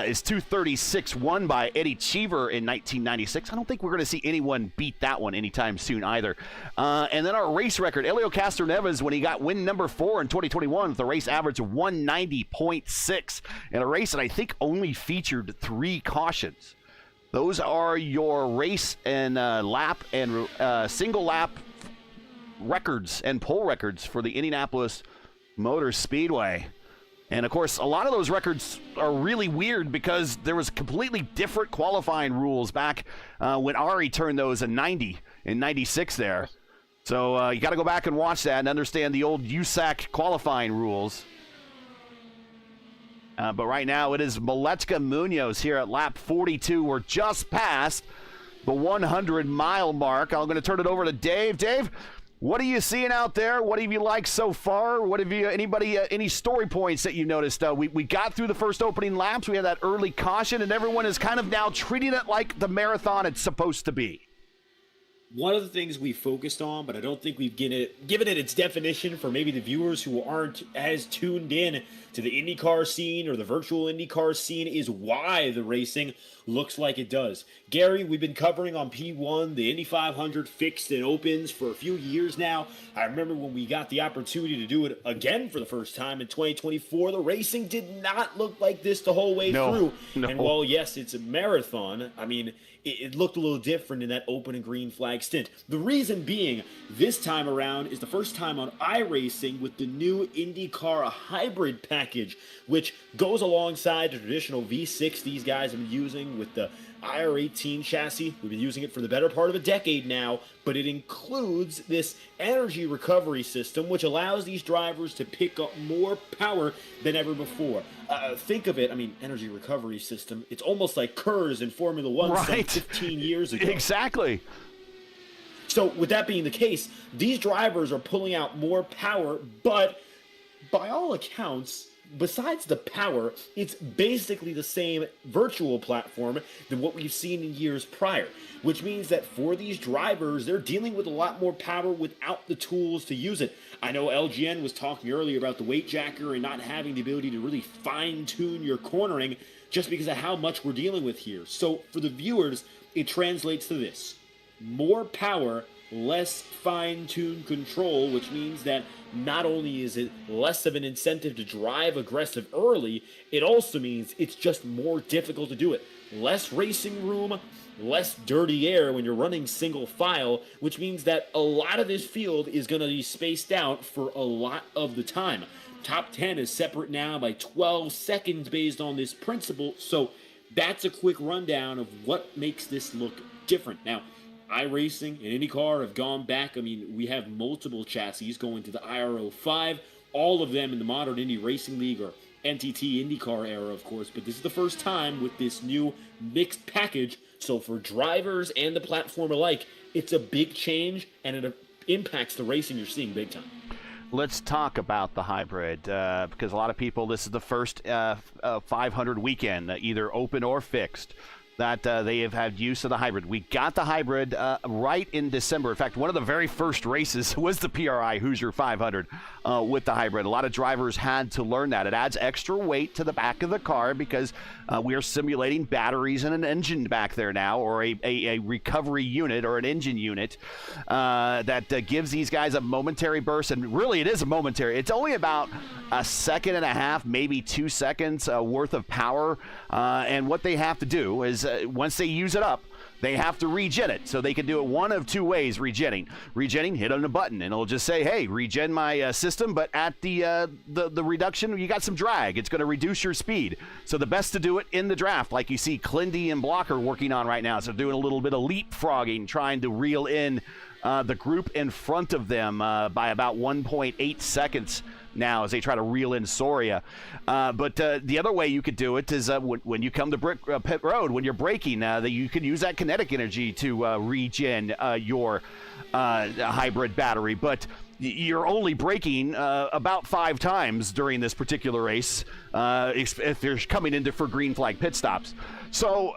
is 2:36, won by Eddie Cheever in 1996. I don't think we're going to see anyone beat that one anytime soon either. And then our race record, Helio Castroneves, when he got win number 4 in 2021 with the race average of 190.6 in a race that I think only featured 3 cautions. Those are your race and lap and single lap records and pole records for the Indianapolis Motor Speedway. And of course, a lot of those records are really weird because there was completely different qualifying rules back when Ari turned those in 96 there. So you got to go back and watch that and understand the old USAC qualifying rules. But right now it is Malechka Munoz here at lap 42. We're just past the 100-mile mark. I'm going to turn it over to Dave. Dave, what are you seeing out there? What have you liked so far? What have you, any story points that you noticed? We got through the first opening laps. We had that early caution, and everyone is kind of now treating it like the marathon it's supposed to be. one of the things we focused on, but I don't think we've given it its definition for maybe the viewers who aren't as tuned in to the IndyCar scene or the virtual IndyCar scene, is why the racing looks like it does. Gary, we've been covering on P1 the Indy 500 fixed and opens for a few years now. I remember when we got the opportunity to do it again for the first time in 2024, the racing did not look like this the whole way through. No. And while, yes, it's a marathon, I mean, it looked a little different in that open and green flag stint. The reason being, this time around is the first time on iRacing with the new IndyCar hybrid package, which goes alongside the traditional V6 these guys have been using with the IR18 chassis. We've been using it for the better part of a decade now, but it includes this energy recovery system, which allows these drivers to pick up more power than ever before. Think of it, I mean, energy recovery system, it's almost like KERS in Formula One some 15 years ago. Exactly. So with that being the case, these drivers are pulling out more power, but by all accounts, besides the power, it's basically the same virtual platform than what we've seen in years prior, which means that for these drivers, they're dealing with a lot more power without the tools to use it. I know LGN was talking earlier about the weight jacker and not having the ability to really fine-tune your cornering just because of how much we're dealing with here. So for the viewers, it translates to this: more power, less fine-tuned control, which means that not only is it less of an incentive to drive aggressive early, it also means it's just more difficult to do it. Less racing room, less dirty air when you're running single file, which means that a lot of this field is going to be spaced out for a lot of the time. Top 10 is separate now by 12 seconds based on this principle, so that's a quick rundown of what makes this look different. Now, iRacing and IndyCar have gone back. I mean, we have multiple chassis going to the IR05, all of them in the modern Indy Racing League or NTT IndyCar era, of course, but this is the first time with this new mixed package. So for drivers and the platform alike, it's a big change, and it impacts the racing you're seeing big time. Let's talk about the hybrid, because a lot of people, this is the first 500 weekend, either open or fixed, that they have had use of the hybrid. We got the hybrid right in December. In fact, one of the very first races was the PRI Hoosier 500 with the hybrid. A lot of drivers had to learn that. It adds extra weight to the back of the car because we are simulating batteries and an engine back there now, or a recovery unit or an engine unit that gives these guys a momentary burst. And really, it is a momentary. It's only about a second and a half, maybe 2 seconds worth of power. And what they have to do is once they use it up, they have to regen it. So they can do it one of two ways: regenning, hit on a button, and it'll just say, hey, regen my system, but at the reduction, you got some drag. It's going to reduce your speed. So the best to do it in the draft, like you see Clindy and Blocker working on right now. So doing a little bit of leapfrogging, trying to reel in the group in front of them by about 1.8 seconds now as they try to reel in Soria. But the other way you could do it is when you come to pit road, when you're braking, that you can use that kinetic energy to regen your hybrid battery. But you're only braking about 5 times during this particular race if you're coming into for green flag pit stops. So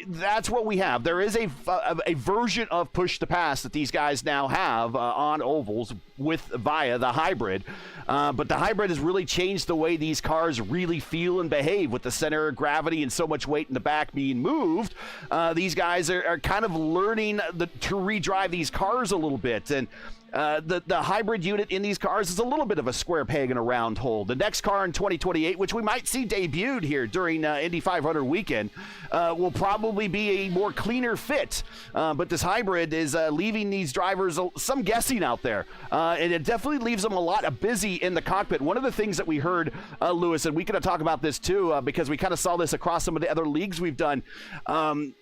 that's what we have. There is a version of push to pass that these guys now have on ovals via the hybrid. But the hybrid has really changed the way these cars really feel and behave with the center of gravity and so much weight in the back being moved. These guys are kind of learning to redrive these cars a little bit. And the hybrid unit in these cars is a little bit of a square peg in a round hole. The next car in 2028, which we might see debuted here during Indy 500 weekend, will probably be a more cleaner fit. But this hybrid is leaving these drivers some guessing out there. And it definitely leaves them a lot of busy in the cockpit. One of the things that we heard, Lewis, and we could talk about this too, because we kind of saw this across some of the other leagues we've done,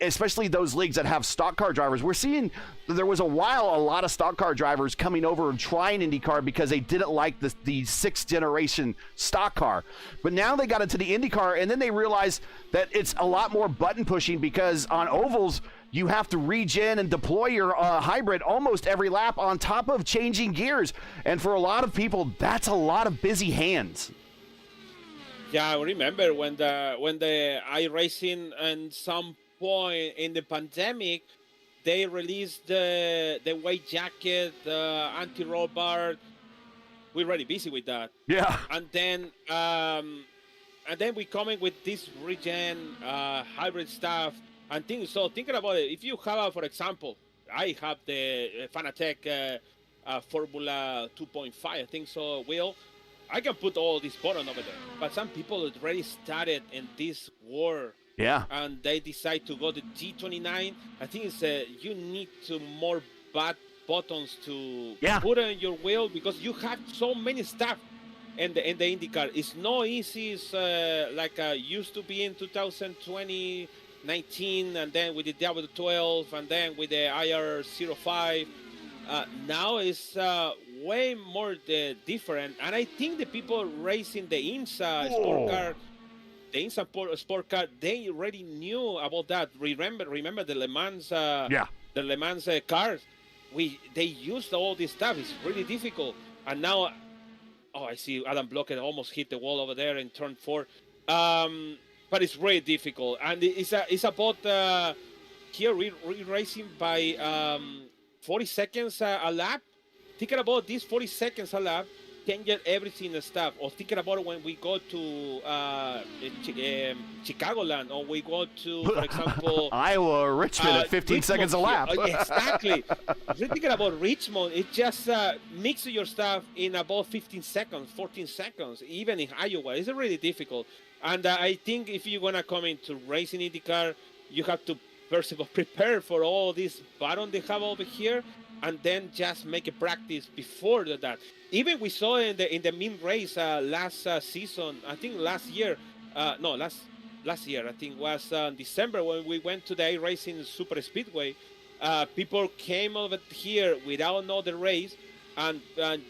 especially those leagues that have stock car drivers. We're seeing there was a lot of stock car drivers coming over and trying IndyCar because they didn't like the 6th generation stock car. But now they got into the IndyCar, and then they realized that it's a lot more button pushing because on ovals, you have to regen and deploy your hybrid almost every lap on top of changing gears. And for a lot of people, that's a lot of busy hands. Yeah, I remember when the iRacing at some point in the pandemic, they released the white jacket, anti-roll bar. We're already busy with that. Yeah. And then we coming with this regen hybrid stuff and things. So thinking about it, if you have, for example, I have the Fanatec Formula 2.5, I think so, wheel. I can put all this button over there. But some people already started in this war. Yeah. And they decide to go to G29. I think it's you need to more buttons to put on your wheel because you have so many stuff in the IndyCar. It's not easy. It's like used to be in 2020, 19, and then with the W12, and then with the IR05. Now it's way more different, and I think the people racing the IMSA sport car, the IMSA sport car, they already knew about that. Remember the Le Mans, the Le Mans cars. They used all this stuff. It's really difficult, and now, I see Adam Blockett almost hit the wall over there in turn 4. But it's really difficult, and it's about here racing by 40 seconds a lap. Thinking about these 40 seconds a lap, can get everything and stuff. Or thinking about when we go to Chicagoland, or we go to, for example, Iowa or Richmond at 15 seconds a lap. Exactly. Thinking about Richmond, it just mixes your stuff in about 15 seconds, 14 seconds, even in Iowa. It's really difficult. And I think if you're going to come into racing IndyCar, you have to, first of all, prepare for all this button they have over here, and then just make a practice before that. Even we saw in the main race last season, I think last year, last year, I think was December, when we went to the iRacing Super Speedway. People came over here without know the race, and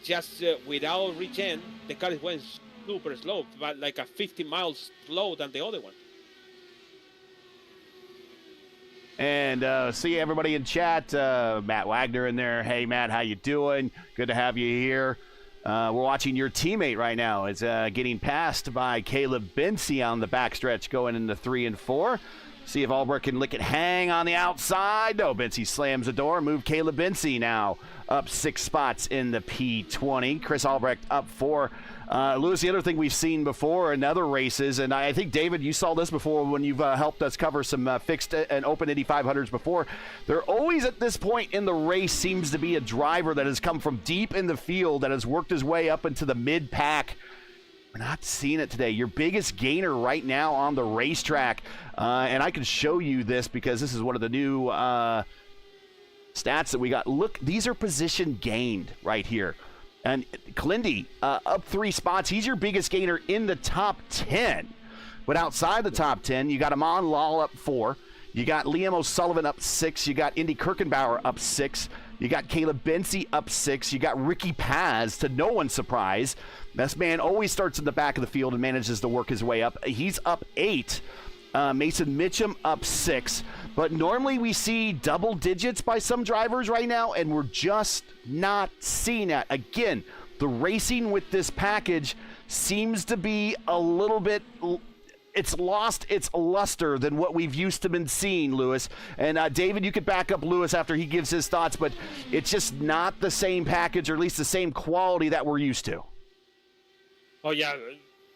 just without regen, the car went super slow, but like a 50 miles slow than the other one. And see everybody in chat. Matt Wagner in there. Hey, Matt, how you doing? Good to have you here. We're watching your teammate right now. It's getting passed by Caleb Binsey on the backstretch going into 3 and 4. See if Albrecht can lick it hang on the outside. No, Binsey slams the door. Move Caleb Binsey now up 6 spots in the P20. Chris Albrecht up 4. Lewis, the other thing we've seen before in other races, and I think, David, you saw this before when you've helped us cover some fixed and open Indy 500s before. There always at this point in the race seems to be a driver that has come from deep in the field that has worked his way up into the mid-pack. We're not seeing it today. Your biggest gainer right now on the racetrack, and I can show you this because this is one of the new stats that we got. Look, these are position gained right here. And Clindy, up 3 spots. He's your biggest gainer in the top 10. But outside the top 10, you got Amon Lal up 4. You got Liam O'Sullivan up 6. You got Indy Kirkenbauer up 6. You got Caleb Binsey up 6. You got Ricky Paz, to no one's surprise. This man always starts in the back of the field and manages to work his way up. He's up 8. Mason Mitchum up 6. But normally we see double digits by some drivers right now, and we're just not seeing that. Again, the racing with this package seems to be a little bit, it's lost its luster than what we've used to been seeing, Lewis. And David, you could back up Lewis after he gives his thoughts, but it's just not the same package, or at least the same quality that we're used to. Oh, yeah.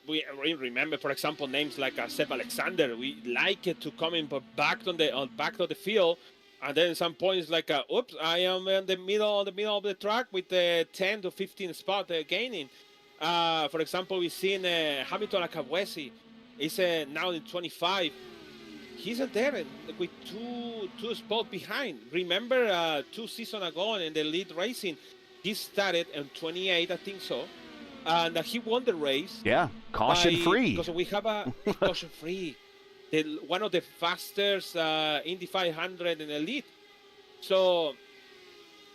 We remember, for example, names like Seb Alexander. We like it to come in back on the field, and then some points like, oops, I am in the middle of the track with the 10 to 15 spot gaining. For example, we've seen Hamilton Akawesi. He's now in 25. He's there with two spots behind. Remember, 2 seasons ago in the lead racing, he started in 28, I think so. And he won the race. Yeah, caution-free. Because we have a caution-free. One of the fastest Indy 500 in elite. So,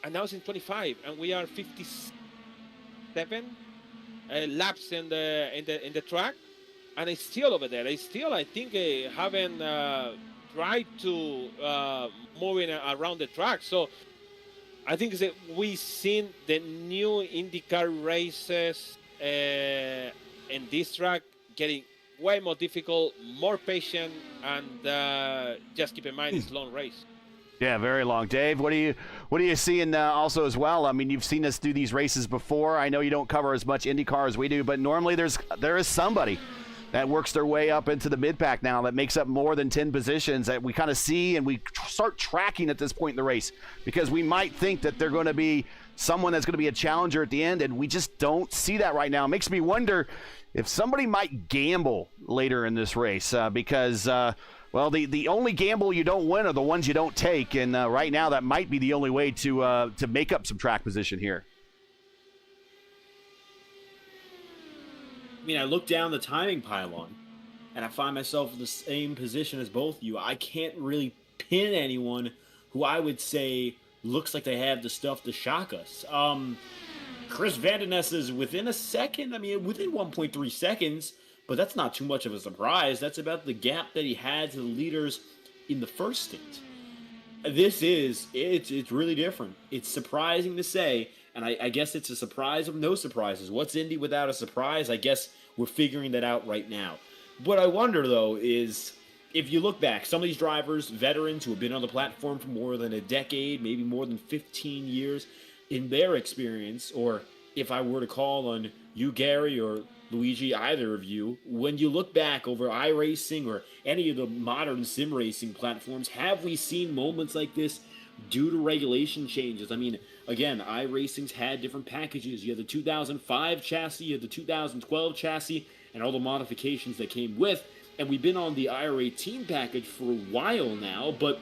and now it's in 25, and we are 57 laps in the track, and it's still over there. It's still, I think, haven't tried to moving around the track. So, I think that we've seen the new IndyCar races in this track getting way more difficult, more patient, and just keep in mind it's long race. Yeah, very long. Dave, what are you seeing also as well? I mean, you've seen us do these races before. I know you don't cover as much IndyCar as we do, but normally there is somebody that works their way up into the mid-pack now that makes up more than 10 positions that we kind of see and we start tracking at this point in the race because we might think that they're going to be someone that's going to be a challenger at the end, and we just don't see that right now. It makes me wonder if somebody might gamble later in this race because well, the only gamble you don't win are the ones you don't take, and right now that might be the only way to make up some track position here. I mean, I look down the timing pylon, and I find myself in the same position as both of you. I can't really pin anyone who I would say looks like they have the stuff to shock us. Chris Van Den Ness is within a second. I mean, within 1.3 seconds. But that's not too much of a surprise. That's about the gap that he had to the leaders in the first stint. It's really different. It's surprising to say, and I guess it's a surprise of no surprises. What's Indy without a surprise? I guess we're figuring that out right now. What I wonder, though, is if you look back, some of these drivers, veterans who have been on the platform for more than a decade, maybe more than 15 years, in their experience, or if I were to call on you, Gary, or Luigi, either of you, when you look back over iRacing or any of the modern sim racing platforms, have we seen moments like this due to regulation changes? I mean, again, iRacing's had different packages. You had the 2005 chassis, you had the 2012 chassis, and all the modifications that came with. And we've been on the IR18 package for a while now, but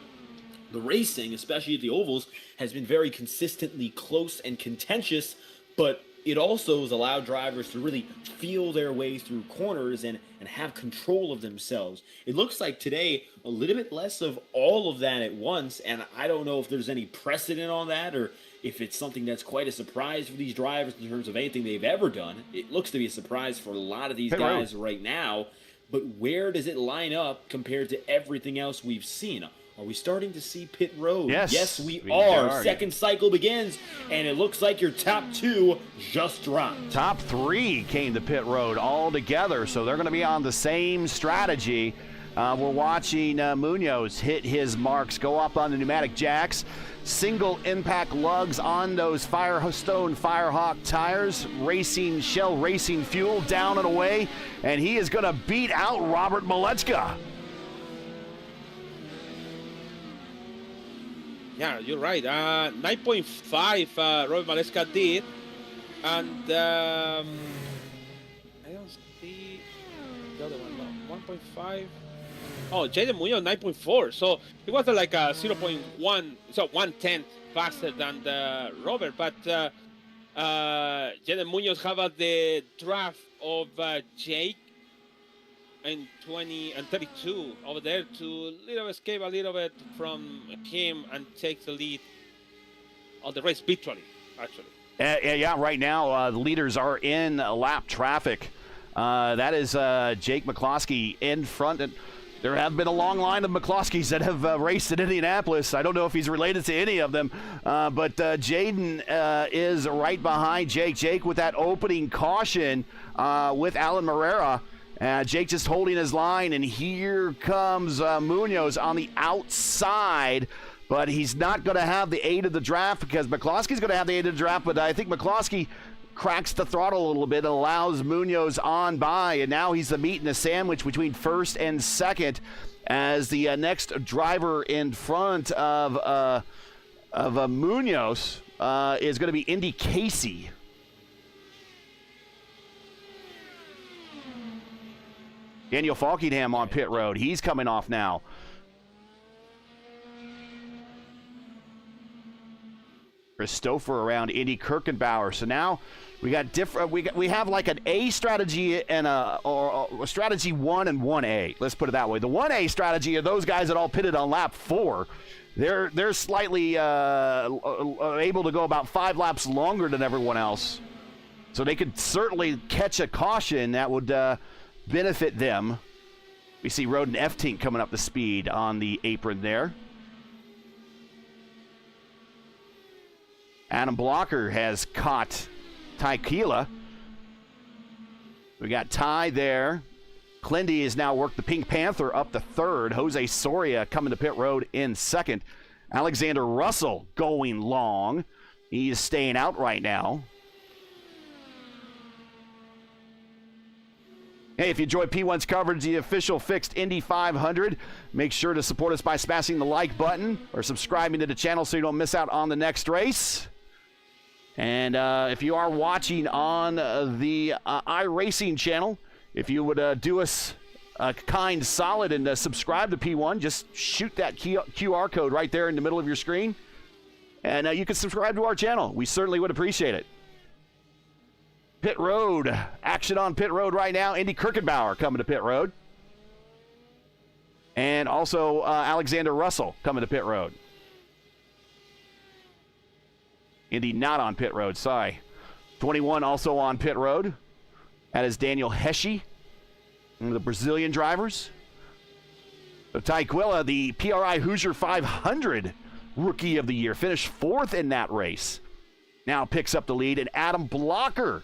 the racing, especially at the ovals, has been very consistently close and contentious, but it also has allowed drivers to really feel their way through corners and have control of themselves. It looks like today a little bit less of all of that at once, and I don't know if there's any precedent on that or if it's something that's quite a surprise for these drivers in terms of anything they've ever done. It looks to be a surprise for a lot of these guys right now, but where does it line up compared to everything else we've seen? Are we starting to see pit road? Yes, we are. Second cycle begins, and it looks like your top two just dropped. Top three came to pit road all together, so they're going to be on the same strategy. We're watching Munoz hit his marks, go up on the pneumatic jacks, single impact lugs on those Firestone Firehawk tires, racing Shell Racing Fuel down and away, and he is going to beat out Robert Malechka. Yeah, you're right. 9.5 Robert Malechka did. And I don't see the other one. No, 1.5. Oh, Jaden Munoz 9.4. So it was like a 0.1, so 1/10 faster than the Robert. But Jaden Munoz have the draft of Jake in 20 and 32 over there to escape a little bit from him and take the lead on the race virtually, actually. Yeah, right now the leaders are in lap traffic. That is Jake McCloskey in front. And there have been a long line of McCloskeys that have raced at Indianapolis. I don't know if he's related to any of them, but Jaden is right behind Jake. Jake with that opening caution with Alan Morera. Jake just holding his line, and here comes Munoz on the outside, but he's not going to have the aid of the draft because McCloskey's going to have the aid of the draft, but I think McCloskey cracks the throttle a little bit and allows Munoz on by, and now he's the meat and the sandwich between first and second as the next driver in front of Munoz is going to be Indy Casey. Daniel Falkingham on pit road. He's coming off now. Christopher around Indy Kirkenbauer. So now we got different. We have like an A strategy and a strategy 1 and 1A. Let's put it that way. The 1A strategy are those guys that all pitted on lap 4. They're slightly able to go about 5 laps longer than everyone else, so they could certainly catch a caution that would benefit them. We see Roden Eftink coming up the speed on the apron there. Adam Blocker has caught Ty Keela. We got Ty there. Clindy has now worked the Pink Panther up to third. Jose Soria coming to pit road in second. Alexander Russell going long. He is staying out right now. Hey, if you enjoy P1's coverage, the official fixed Indy 500, make sure to support us by smashing the like button or subscribing to the channel so you don't miss out on the next race. And if you are watching on the iRacing channel, if you would do us a kind solid and subscribe to P1, just shoot that QR code right there in the middle of your screen. And you can subscribe to our channel. We certainly would appreciate it. Pit road. Action on pit road right now. Indy Kirkenbauer coming to pit road. And also Alexander Russell coming to pit road. Indy not on pit road, sorry. 21 also on pit road. That is Daniel Hesje, one of the Brazilian drivers. So Taikila, the PRI Hoosier 500 Rookie of the Year, finished 4th in that race. Now picks up the lead, and Adam Blocker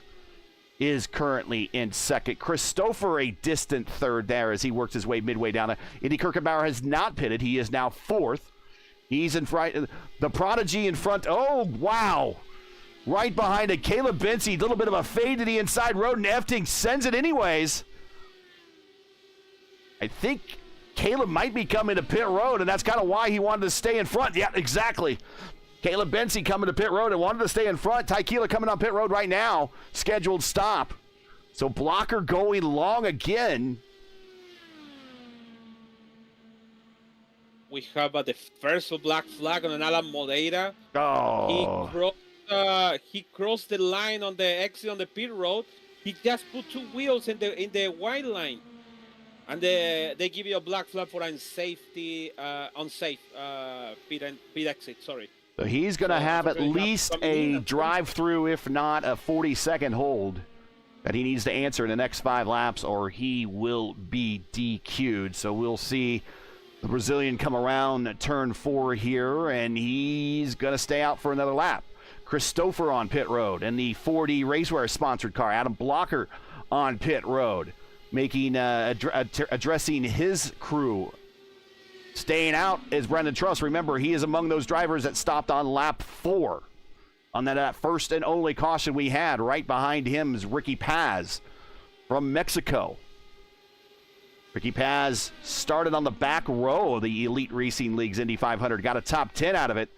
is currently in 2nd. Christopher, a distant 3rd there as he works his way midway down. Indy Kirkenbauer has not pitted. He is now 4th. He's in front. The Prodigy in front. Oh, wow. Right behind it. Caleb Benzie, a little bit of a fade to the inside road, and Efting sends it anyways. I think Caleb might be coming to pit road, and that's kind of why he wanted to stay in front. Yeah, exactly. Caleb Benzie coming to pit road and wanted to stay in front. Taikila coming on pit road right now. Scheduled stop. So Blocker going long again. We have the first black flag on an Alan Moreira. Oh. He crossed the line on the exit on the pit road. He just put 2 wheels in the white line. And they give you a black flag for unsafe pit exit, sorry. So he's going to have at least a drive-through, if not a 40-second hold that he needs to answer in the next 5 laps, or he will be DQ'd. So we'll see the Brazilian come around turn 4 here, and he's going to stay out for another lap. Christopher on pit road, and the 4D Racewear-sponsored car, Adam Blocker on pit road, making addressing his crew. Staying out is Brendan Truss. Remember, he is among those drivers that stopped on lap 4 on that first and only caution we had. Right behind him is Ricky Paz from Mexico. Ricky Paz started on the back row of the Elite Racing League's Indy 500. Got a top 10 out of it.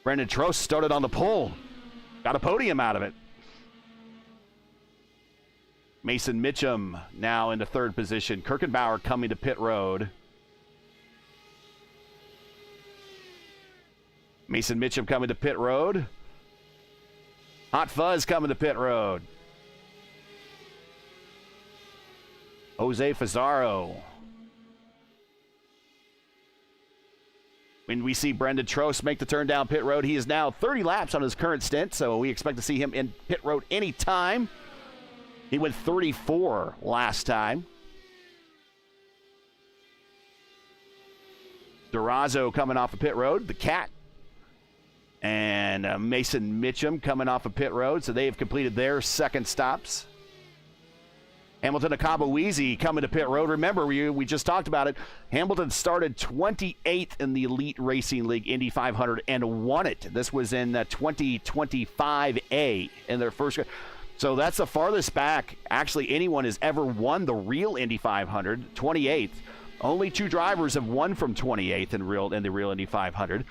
Brendan Truss started on the pole. Got a podium out of it. Mason Mitchum now into 3rd position. Kirkenbauer coming to pit road. Mason Mitchum coming to pit road. Hot Fuzz coming to pit road. Jose Fazaro. When we see Brendan Trost make the turn down pit road, he is now 30 laps on his current stint, so we expect to see him in pit road anytime. He went 34 last time. Durazo coming off of pit road, the Cat. And Mason Mitchum coming off of pit road, so they have completed their 2nd stops. Hamilton Akabuwizi coming to pit road. Remember, we just talked about it. Hamilton started 28th in the Elite Racing League Indy 500 and won it. This was in 2025A in their first. So that's the farthest back actually anyone has ever won the real Indy 500, 28th. Only 2 drivers have won from 28th in the real Indy 500.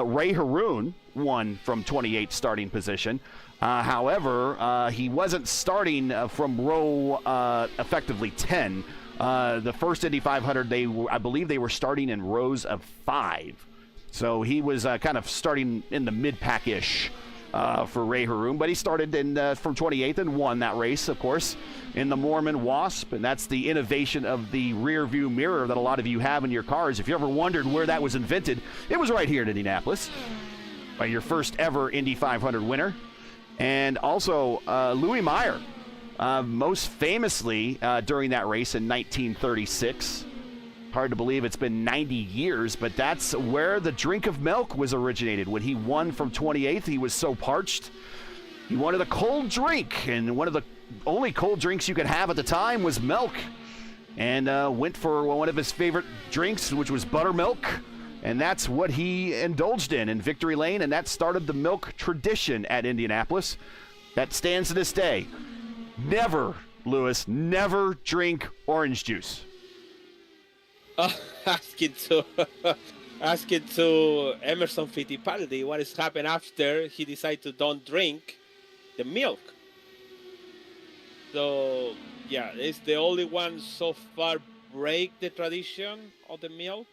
Ray Haroon won from 28th starting position. However, he wasn't starting from row effectively 10. The first Indy 500, I believe they were starting in rows of 5. So he was kind of starting in the mid-pack-ish for Ray Haroon. But he started from 28th and won that race, of course, in the Mormon Wasp. And that's the innovation of the rear view mirror that a lot of you have in your cars. If you ever wondered where that was invented, it was right here in Indianapolis by your first ever Indy 500 winner. And also Louis Meyer, most famously during that race in 1936. Hard to believe it's been 90 years, but that's where the drink of milk was originated. When he won from 28th, he was so parched. He wanted a cold drink, and one of the only cold drinks you could have at the time was milk. And went for one of his favorite drinks, which was buttermilk. And that's what he indulged in Victory Lane, and that started the milk tradition at Indianapolis. That stands to this day. Never, Lewis, never drink orange juice. Asking to Emerson Fittipaldi what has happened after he decided to don't drink the milk. So, yeah, it's the only one so far break the tradition of the milk,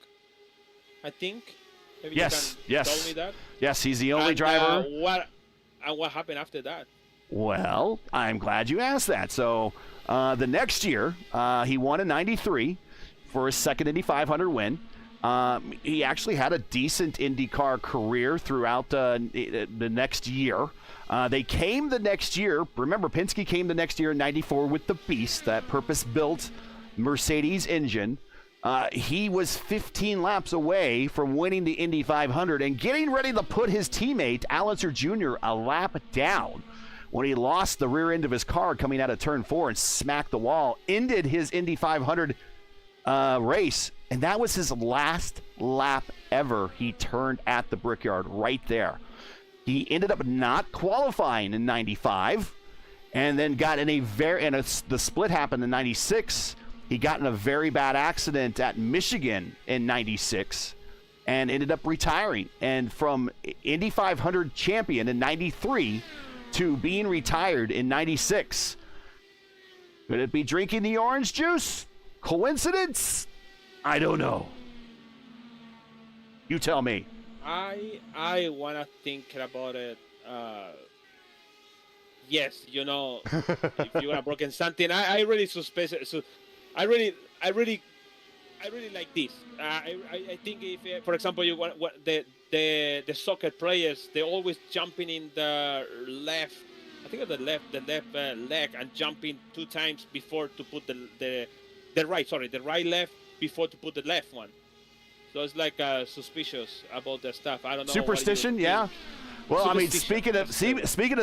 I think. Maybe Yes, you can tell me that. Yes, he's the only driver. What happened after that? Well, I'm glad you asked that. So the next year, he won in 93 for his second Indy 500 win. He actually had a decent IndyCar career throughout the next year. They came the next year. Remember, Penske came the next year in 94 with the Beast, that purpose-built Mercedes engine. He was 15 laps away from winning the Indy 500 and getting ready to put his teammate, Allister Jr., a lap down when he lost the rear end of his car coming out of turn 4 and smacked the wall, ended his Indy 500 race, and that was his last lap ever. He turned at the Brickyard right there. He ended up not qualifying in 95 and then got in the split happened in 96. He got in a very bad accident at Michigan in 96 and ended up retiring. And from Indy 500 champion in 93 to being retired in 96. Could it be drinking the orange juice? Coincidence? I don't know. You tell me. I wanna think about it. Yes, you know, if you wanna broken something, I really suspect. So, I really like this. I think if, for example, you want the soccer players, they're always jumping in the left. I think of the left leg and jumping 2 times before to put the right left before to put the left one. So it's like suspicious about that stuff. I don't know. Superstition, yeah. Well, I mean, speaking of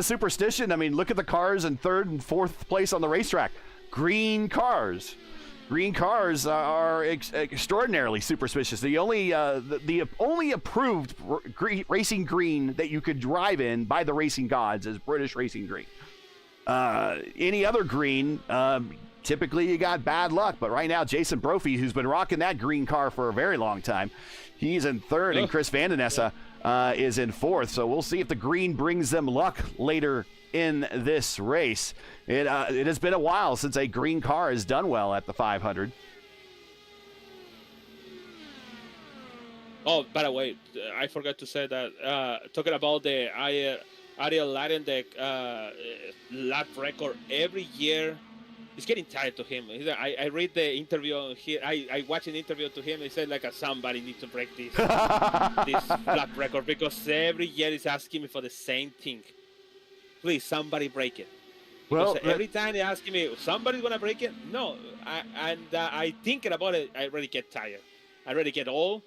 superstition, I mean, look at the cars in 3rd and 4th place on the racetrack. Green cars. Green cars are extraordinarily superstitious. The only approved racing green that you could drive in by the racing gods is British racing green. Any other green, typically you got bad luck. But right now, Jason Brophy, who's been rocking that green car for a very long time, he's in 3rd, and Chris Van Den Esse is in 4th. So we'll see if the green brings them luck later in this race. It has been a while since a green car has done well at the 500. Oh, by the way, I forgot to say that talking about the Ariel Laden, the lap record every year, it's getting tired to him. I read the interview here. I watched an interview to him. He said like somebody needs to break this this lap record because every year he's asking me for the same thing. Please, somebody break it. Well, every time they ask me, somebody's gonna break it? No, I thinking about it. I really get tired. I really get old,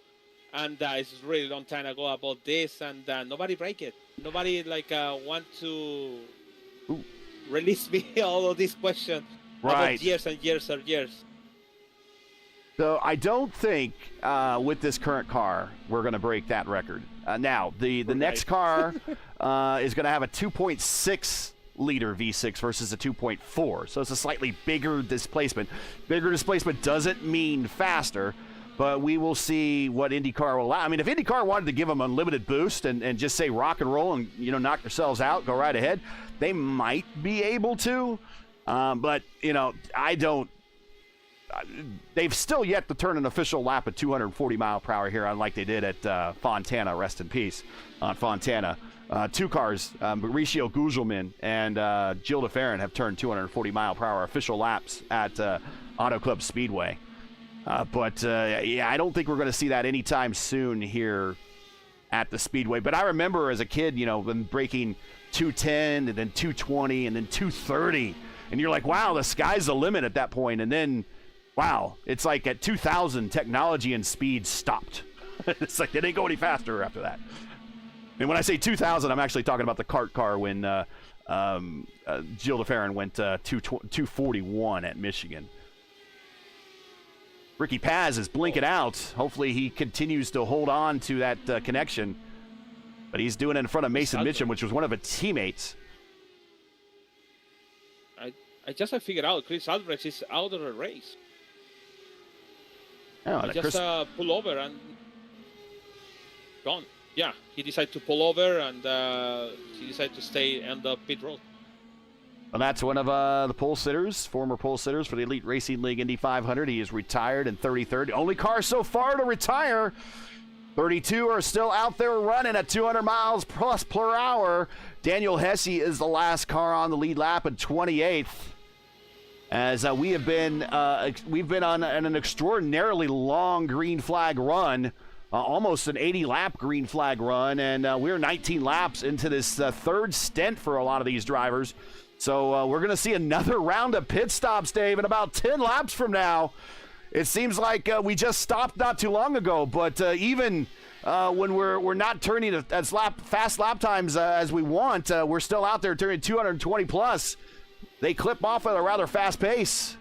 and it's really long time ago about this, and nobody break it. Nobody want to release me all of these questions about years and years and years. So I don't think with this current car we're going to break that record. Now the next car is going to have a 2.6 liter V6 versus a 2.4, so it's a slightly bigger displacement. Bigger displacement doesn't mean faster, but we will see what IndyCar will allow. I mean, if IndyCar wanted to give them unlimited boost and just say rock and roll and knock yourselves out, go right ahead, they might be able to. But I don't. They've still yet to turn an official lap at 240 mile per hour here, unlike they did at Fontana. Rest in peace on Fontana. 2 cars, Mauricio Gugelmin and Gilles de Ferran, have turned 240 mile per hour official laps at Auto Club Speedway. But I don't think we're going to see that anytime soon here at the Speedway. But I remember as a kid, when breaking 210 and then 220 and then 230, and you're like, wow, the sky's the limit at that point. And then, wow, it's like at 2000, technology and speed stopped. It's like they didn't go any faster after that. And when I say 2000, I'm actually talking about the kart car when Gilles de Ferran went 241 at Michigan. Ricky Paz is blinking out. Hopefully he continues to hold on to that connection. But he's doing it in front of Mason Mitchum, which was one of his teammates. I figured out Chris Albrecht is out of the race. Oh, he just pull over and gone. Yeah, he decided to pull over and he decided to stay on the pit road. Well, that's one of the pole sitters, former pole sitters for the Elite Racing League Indy 500. He is retired in 33rd. Only car so far to retire. 32 are still out there running at 200 miles plus per hour. Daniel Hesse is the last car on the lead lap at 28th. As we've been on an extraordinarily long green flag run, almost an 80-lap green flag run, and we're 19 laps into this third stint for a lot of these drivers. So we're going to see another round of pit stops, Dave, in about 10 laps from now. It seems like we just stopped not too long ago, but even when we're not turning as fast lap times as we want, we're still out there turning 220 plus. They clip off at a rather fast pace.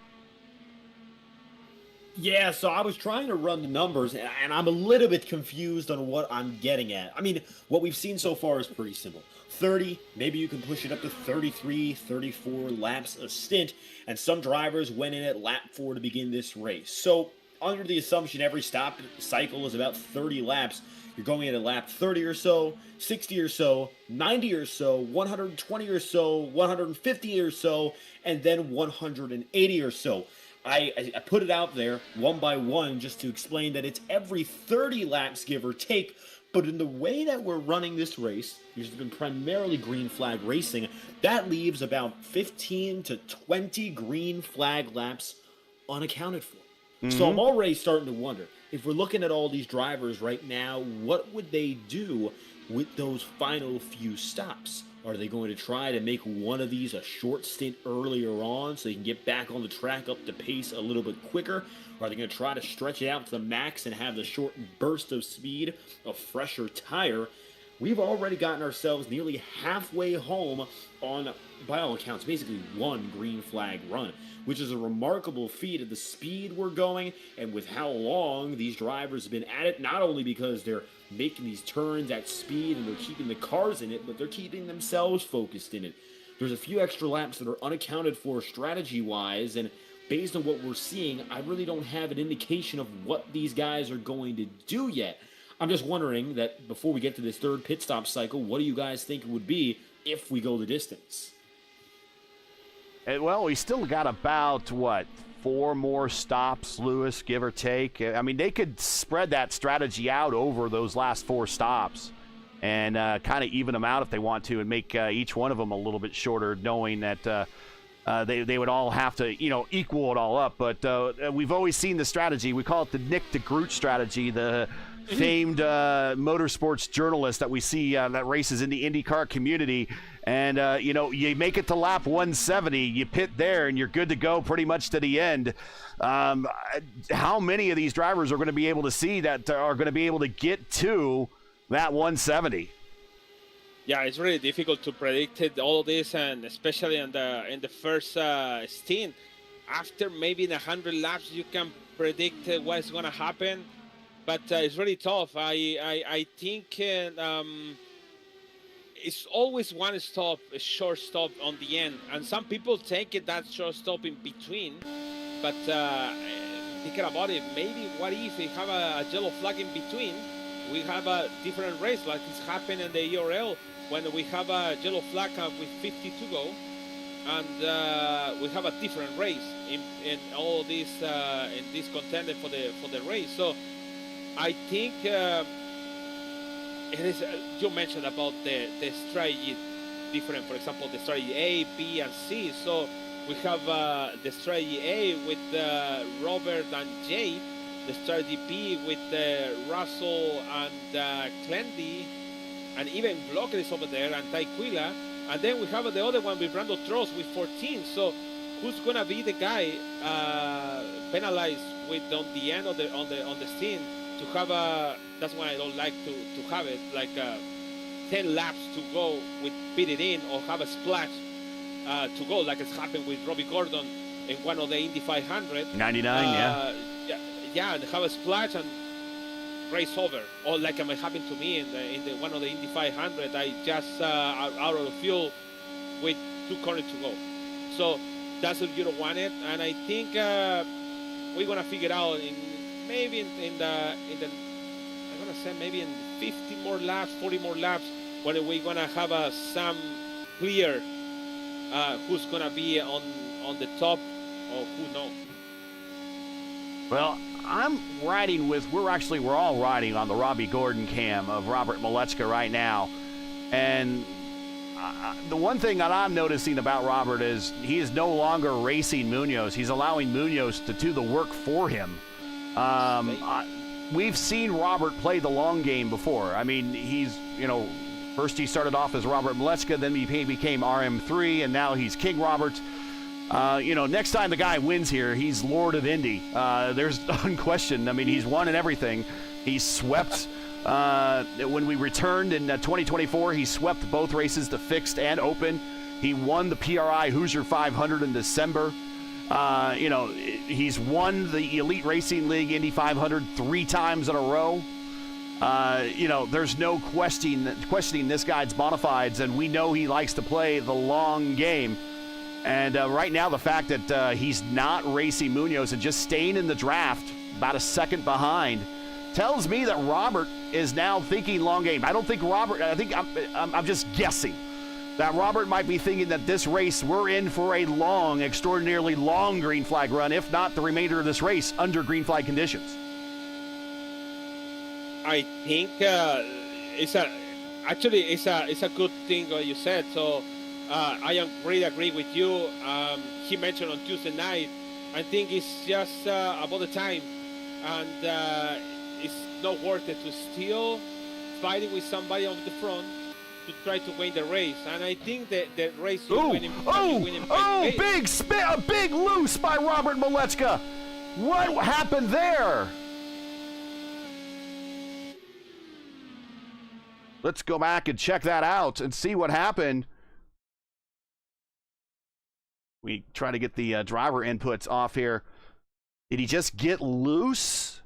Yeah, so I was trying to run the numbers, and I'm a little bit confused on what I'm getting at. I mean, what we've seen so far is pretty simple. 30, maybe you can push it up to 33, 34 laps a stint, and some drivers went in at lap 4 to begin this race. So, under the assumption every stop cycle is about 30 laps, you're going in at lap 30 or so, 60 or so, 90 or so, 120 or so, 150 or so, and then 180 or so. I put it out there one by one just to explain that it's every 30 laps, give or take, but in the way that we're running this race, which has been primarily green flag racing, that leaves about 15 to 20 green flag laps unaccounted for. So I'm already starting to wonder, if we're looking at all these drivers right now, what would they do with those final few stops? Are they going to try to make one of these a short stint earlier on so they can get back on the track up to pace a little bit quicker? Or are they going to try to stretch it out to the max and have the short burst of speed, a fresher tire? We've already gotten ourselves nearly halfway home on, by all accounts, basically one green flag run, which is a remarkable feat at the speed we're going and with how long these drivers have been at it, not only because they're making these turns at speed and they're keeping the cars in it, but they're keeping themselves focused in it. There's a few extra laps that are unaccounted for strategy-wise, and based on what we're seeing, I really don't have an indication of what these guys are going to do yet. I'm just wondering that before we get to this third pit stop cycle, what do you guys think it would be if we go the distance? Well, we still got about, 4 more stops, Lewis, give or take. I mean, they could spread that strategy out over those last 4 stops and kind of even them out if they want to and make each one of them a little bit shorter, knowing that they would all have to, equal it all up. But we've always seen the strategy. We call it the Nick DeGroot strategy, the famed motorsports journalist that we see that races in the IndyCar community. And, you make it to lap 170, you pit there, and you're good to go pretty much to the end. How many of these drivers are going to be able to see that are going to be able to get to that 170? Yeah, it's really difficult to predict all of this, and especially in the first stint. After maybe 100 laps, you can predict what's going to happen, but it's really tough. I think it's always one stop, a short stop on the end, and some people take it that short stop in between. But thinking about it, maybe what if we have a yellow flag in between? We have a different race, like it's happened in the ERL when we have a yellow flag with 50 to go, and we have a different race in all this in this contender for the race. So I think. It is, you mentioned about the strategy different, for example, the strategy A, B, and C. So we have the strategy A with Robert and Jay, the strategy B with Russell and Clendy, and even Blocker is over there, and Taquila. And then we have the other one with Brando Trost with 14. So who's going to be the guy penalized with on the end of on the stint? To have that's why I don't like to have it like 10 laps to go with pitted in, or have a splash to go like it's happened with Robbie Gordon in one of the Indy 500. 99, yeah. Yeah, yeah, and have a splash and race over, or like it might happen to me in the one of the Indy 500. I just out of the fuel with 2 corners to go. So that's what you don't want it, and I think we're gonna figure out maybe in the I'm gonna say maybe in 50 more laps, 40 more laps, when we're gonna have some clear who's gonna be on the top, or who knows. Well, we're all riding on the Robbie Gordon cam of Robert Malechka right now. And the one thing that I'm noticing about Robert is he is no longer racing Munoz. He's allowing Munoz to do the work for him. We've seen Robert play the long game before. I mean, first he started off as Robert Malechka, then he became RM3, and now he's King Robert. Next time the guy wins here, he's Lord of Indy. There's unquestioned. I mean, he's won in everything. He swept when we returned in 2024. He swept both races, the fixed and open. He won the PRI Hoosier 500 in December. He's won the Elite Racing League Indy 500 3 times in a row. There's no questioning this guy's bona fides, and we know he likes to play the long game. And right now, the fact that he's not racing Munoz and just staying in the draft about a second behind tells me that Robert is now thinking long game. I think I'm just guessing that Robert might be thinking that this race, we're in for a long, extraordinarily long green flag run, if not the remainder of this race under green flag conditions. I think it's a good thing what you said. So I really agree with you. He mentioned on Tuesday night, I think it's just about the time, and it's not worth it to still fighting with somebody on the front to try to win the race. And I think that the race you win a big loose by Robert Malechka. What happened there? Let's go back and check that out and see what happened. We try to get the driver inputs off here. Did he just get loose?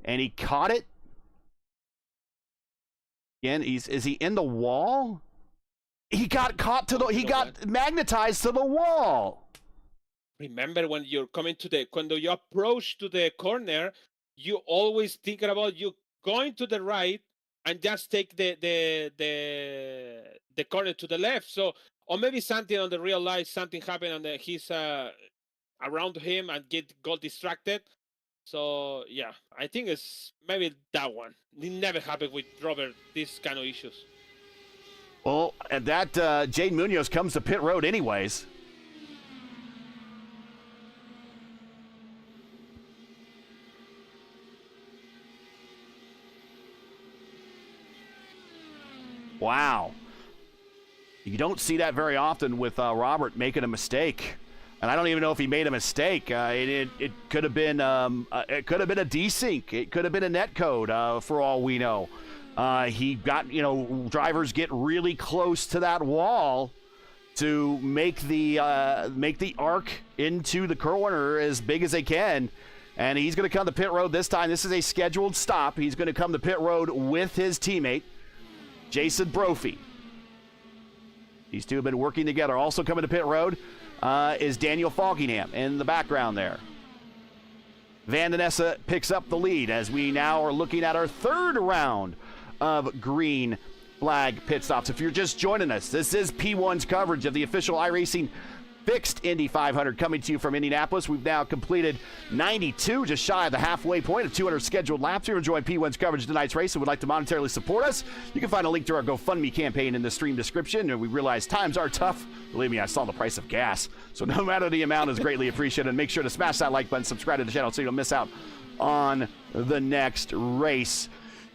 And he caught it? Again, is he in the wall? He got caught he got magnetized to the wall. Remember, when you're coming when you approach to the corner, you always thinking about you going to the right and just take the corner to the left. So, or maybe something on the real life, something happened and he's around him and got distracted. So yeah, I think it's maybe that one. It never happened with Robert, these kind of issues. Well, and that Jade Munoz comes to pit road anyways. Wow. You don't see that very often with Robert making a mistake. And I don't even know if he made a mistake. It could have been a desync. It could have been a netcode for all we know. He got, drivers get really close to that wall to make the arc into the corner as big as they can. And he's going to come to pit road this time. This is a scheduled stop. He's going to come to pit road with his teammate, Jason Brophy. These two have been working together. Also coming to pit road is Daniel Foggingham in the background there. Van Den Esse picks up the lead as we now are looking at our third round of green flag pit stops. If you're just joining us, this is P1's coverage of the official iRacing fixed Indy 500 coming to you from Indianapolis. We've now completed 92, just shy of the halfway point of 200 scheduled laps. If you're enjoying P1's coverage of tonight's race and would like to monetarily support us, you can find a link to our GoFundMe campaign in the stream description. And we realize times are tough. Believe me, I saw the price of gas. So no matter the amount is greatly appreciated. And make sure to smash that like button, subscribe to the channel so you don't miss out on the next race.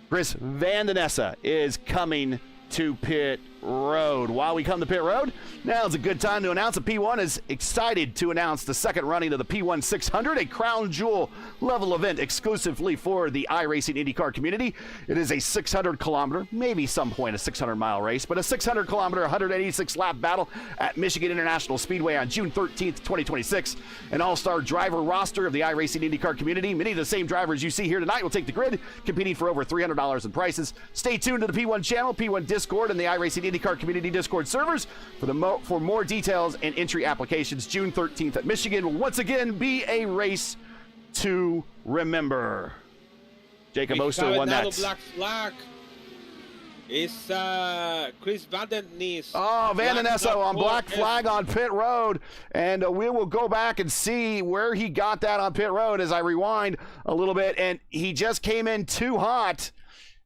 Chris Van Den Esse is coming to pit road. While we come to pit road, now is a good time to announce that P1 is excited to announce the second running of the P1 600, a crown jewel level event exclusively for the iRacing IndyCar community. It is a 600 kilometer, maybe some point a 600 mile race, but a 600 kilometer, 186 lap battle at Michigan International Speedway on June 13th, 2026. An all-star driver roster of the iRacing IndyCar community. Many of the same drivers you see here tonight will take the grid, competing for over $300 in prizes. Stay tuned to the P1 channel, P1 Discord, and the iRacing IndyCar community Discord servers for more details and entry applications. June 13th at Michigan will once again be a race to remember. Jacob Oster won that. Black flag. It's Chris Valen. Oh, Van Nessa on black flag on pit road. And we will go back and see where he got that on pit road as I rewind a little bit. And he just came in too hot.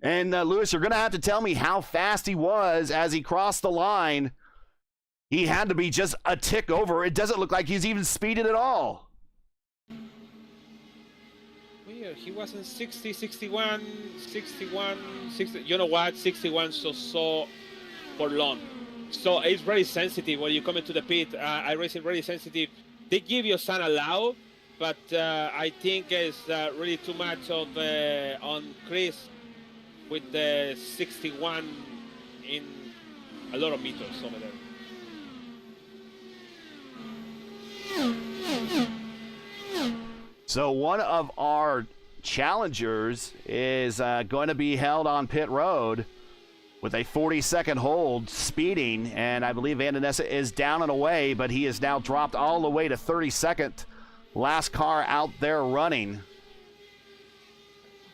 And Lewis, you're going to have to tell me how fast he was as he crossed the line. He had to be just a tick over. It doesn't look like he's even speeded at all. Weird. He wasn't 60, 61, 61, 60. You know what? 61 so for long. So it's very sensitive when you come into the pit. iRacing really sensitive. They give you sun allow, but I think it's really too much of on Chris with the 61 in a lot of meters over there. So one of our challengers is going to be held on pit road with a 40-second hold speeding, and I believe Van Nessa is down and away, but he is now dropped all the way to 32nd. Last car out there running.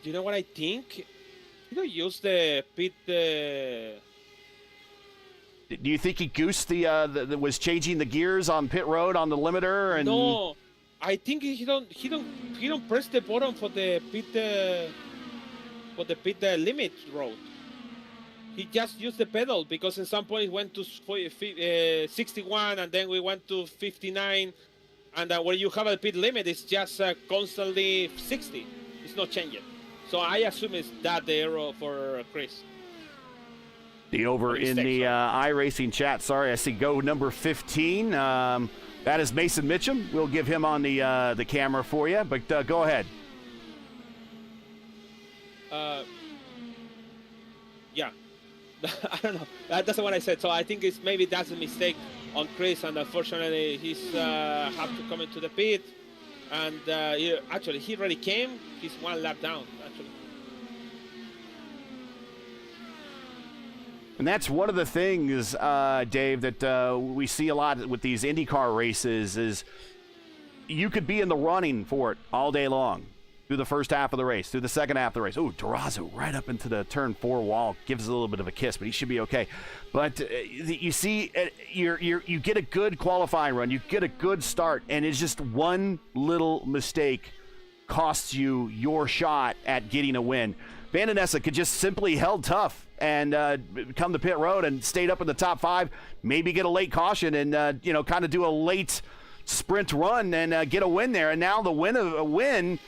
Do you know what I think? You don't use the pit. Do you think he goosed was changing the gears on pit road on the limiter? And no, I think he don't press the button for the pit limit road. He just used the pedal because at some point it went to 61 and then we went to 59, and when you have a pit limit, it's just constantly 60. It's not changing. So I assume it's that the error for Chris. Over in the iRacing chat, sorry, I see go number 15. That is Mason Mitchum. We'll give him on the camera for you, but go ahead. Yeah, I don't know. That's what I said. So I think maybe that's a mistake on Chris, and unfortunately he's have to come into the pit. And actually, he already came. He's one lap down, actually. And that's one of the things, Dave, that we see a lot with these IndyCar races is you could be in the running for it all day long through the first half of the race, through the second half of the race. Oh, Durazo right up into the turn 4 wall, gives a little bit of a kiss, but he should be okay. But you see, you get a good qualifying run, you get a good start, and it's just one little mistake costs you your shot at getting a win. Van Nessa could just simply held tough and come to pit road and stayed up in the top 5, maybe get a late caution and kind of do a late sprint run and get a win there. And now the win,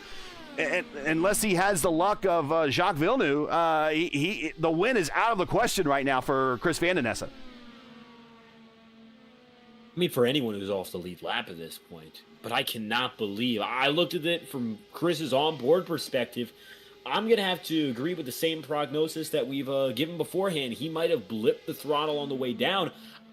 unless he has the luck of Jacques Villeneuve, the win is out of the question right now for Chris Van Nessa. I mean, for anyone who's off the lead lap at this point, but I cannot believe. I looked at it from Chris's on-board perspective. I'm going to have to agree with the same prognosis that we've given beforehand. He might have blipped the throttle on the way down.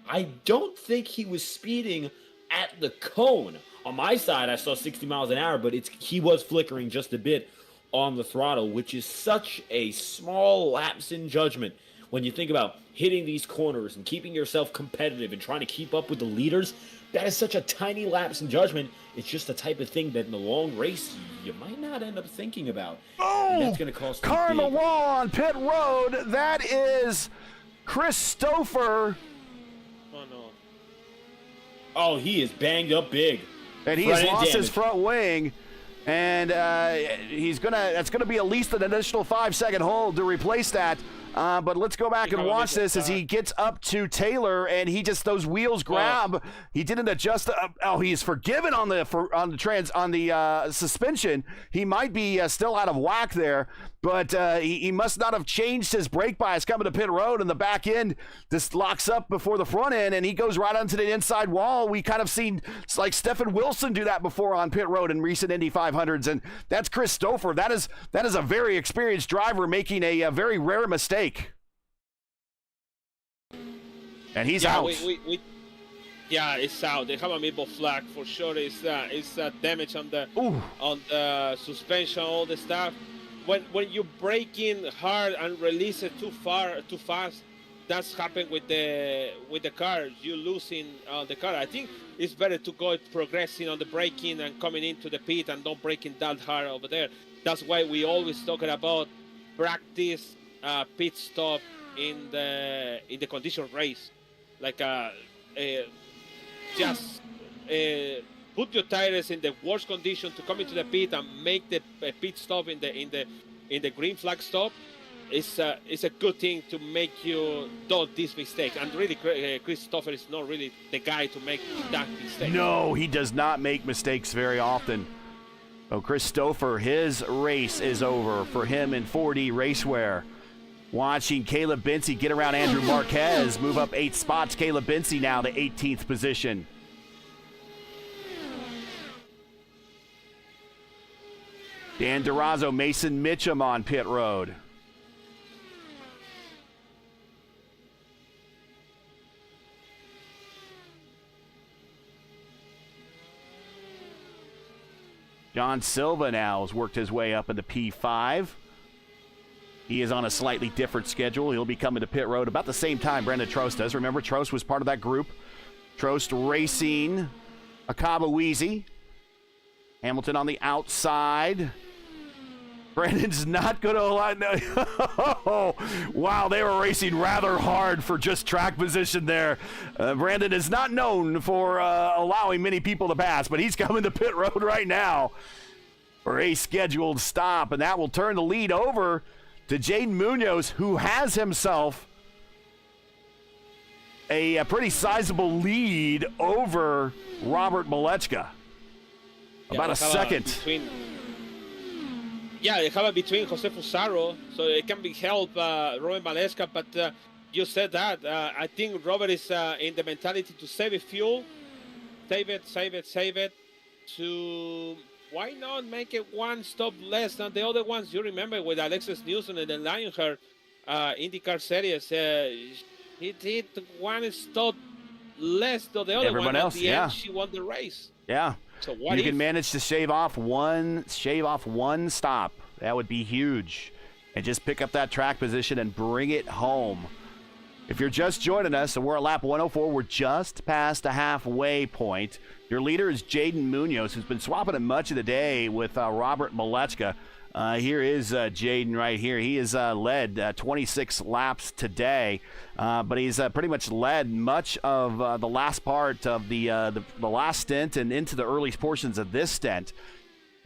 I don't think he was speeding at the cone. On my side, I saw 60 miles an hour, but he was flickering just a bit on the throttle, which is such a small lapse in judgment when you think about hitting these corners and keeping yourself competitive and trying to keep up with the leaders. That is such a tiny lapse in judgment. It's just the type of thing that in the long race you might not end up thinking about. Oh, and that's going to cost car on the big. wall on pit road. That is Christopher. Oh no. Oh, he is banged up big. And he has lost his front wing. And that's gonna be at least an additional 5-second hold to replace that. But let's go back and watch this as he gets up to Taylor, and he just, those wheels grab. He didn't adjust. He's forgiven on the suspension. He might be still out of whack there, but he must not have changed his brake bias coming to pit road, and the back end just locks up before the front end, and he goes right onto the inside wall. We kind of seen like Stephen Wilson do that before on pit road in recent Indy 500s, and that's Chris Stouffer. That is a very experienced driver making a very rare mistake. And he's out. Yeah, it's out. They have a mid-ball flag for sure. It's damage on the suspension, all the stuff. When you break in hard and release it too fast, that's happened with the car. You losing the car. I think it's better to go progressing on the braking and coming into the pit and don't breaking that hard over there. That's why we always talking about practice pit stop in the condition race. Like just put your tires in the worst condition to come into the pit and make the pit stop in the green flag stop. It's a good thing to make you do this mistake. And really, Chris Stouffer is not really the guy to make that mistake. No, he does not make mistakes very often. Oh, Chris Stouffer, his race is over for him in 4D racewear. Watching Caleb Binsey get around Andrew Marquez, move up 8 spots. Caleb Binsey now to 18th position. Dan Durazo, Mason Mitchum on pit road. John Silva now has worked his way up into P5. He is on a slightly different schedule. He'll be coming to pit road about the same time Brendan Trost does. Remember, Trost was part of that group. Trost racing Akaba Weezy. Hamilton on the outside. Brendan's not going to allow... Oh, wow, they were racing rather hard for just track position there. Brandon is not known for allowing many people to pass, but he's coming to pit road right now for a scheduled stop, and that will turn the lead over to Jaden Munoz, who has himself a pretty sizable lead over Robert Malechka. About a second. They have it between Jose Fusaro, so it can be helped Robert Malechka, but you said that. I think Robert is in the mentality to save it fuel, save it, to why not make it one stop less than the other ones? You remember with Alexis Newson and the Lionheart IndyCar series, he did one stop less than the other Everyone one. else, At the end, she won the race. Yeah. So what you can manage to shave off one stop. That would be huge. And just pick up that track position and bring it home. If you're just joining us, and we're at lap 104, we're just past the halfway point. Your leader is Jaden Munoz, who's been swapping it much of the day with Robert Malechka. Here is Jaden right here. He has led 26 laps today, but he's pretty much led much of the last part of the last stint and into the early portions of this stint.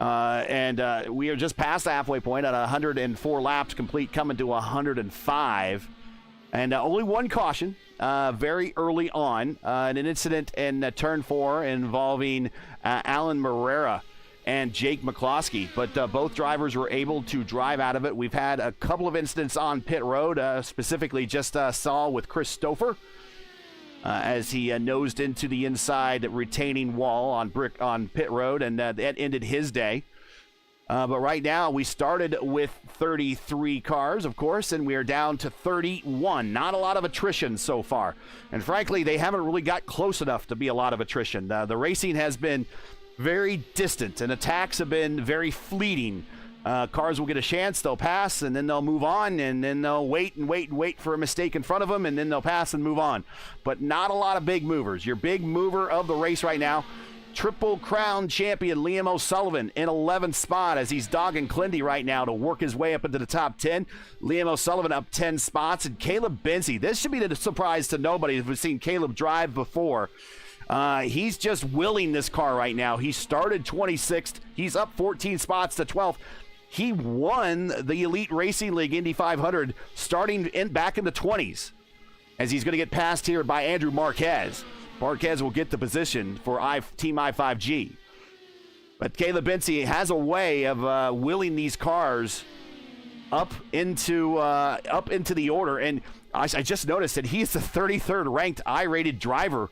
And we are just past the halfway point at 104 laps complete, coming to 105. And only one caution very early on, an incident in turn 4 involving Alan Morera and Jake McCloskey, but both drivers were able to drive out of it. We've had a couple of incidents on pit road, specifically just saw with Chris Stouffer as he nosed into the inside retaining wall on pit road, and that ended his day. But right now, we started with 33 cars, of course, and we are down to 31. Not a lot of attrition so far. And frankly, they haven't really got close enough to be a lot of attrition. The racing has been very distant, and attacks have been very fleeting. Cars will get a chance, they'll pass, and then they'll move on, and then they'll wait for a mistake in front of them, and then they'll pass and move on. But not a lot of big movers. Your big mover of the race right now, Triple Crown champion Liam O'Sullivan in 11th spot as he's dogging Clindy right now to work his way up into the top 10. Liam O'Sullivan up 10 spots. And Caleb Binsey, this should be a surprise to nobody if we've seen Caleb drive before. He's just willing this car right now. He started 26th. He's up 14 spots to 12th. He won the Elite Racing League Indy 500 starting back in the 20s, as he's going to get passed here by Andrew Marquez. Marquez will get the position for Team I5G. But Caleb Benzie has a way of wheeling these cars up into the order. And I just noticed that he's the 33rd ranked I-rated driver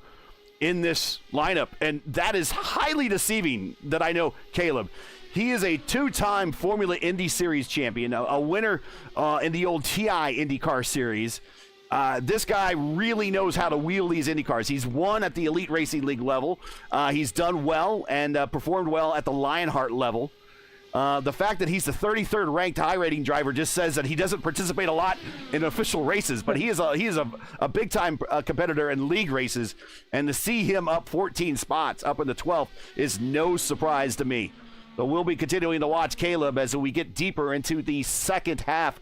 in this lineup. And that is highly deceiving that I know Caleb. He is a two-time Formula Indy Series champion, a winner in the old TI IndyCar Series. This guy really knows how to wheel these Indy cars. He's won at the Elite Racing League level. He's done well and performed well at the Lionheart level. The fact that he's the 33rd ranked high-rating driver just says that he doesn't participate a lot in official races, but he is a big-time competitor in league races, and to see him up 14 spots, up in the 12th, is no surprise to me. So we'll be continuing to watch Caleb as we get deeper into the second half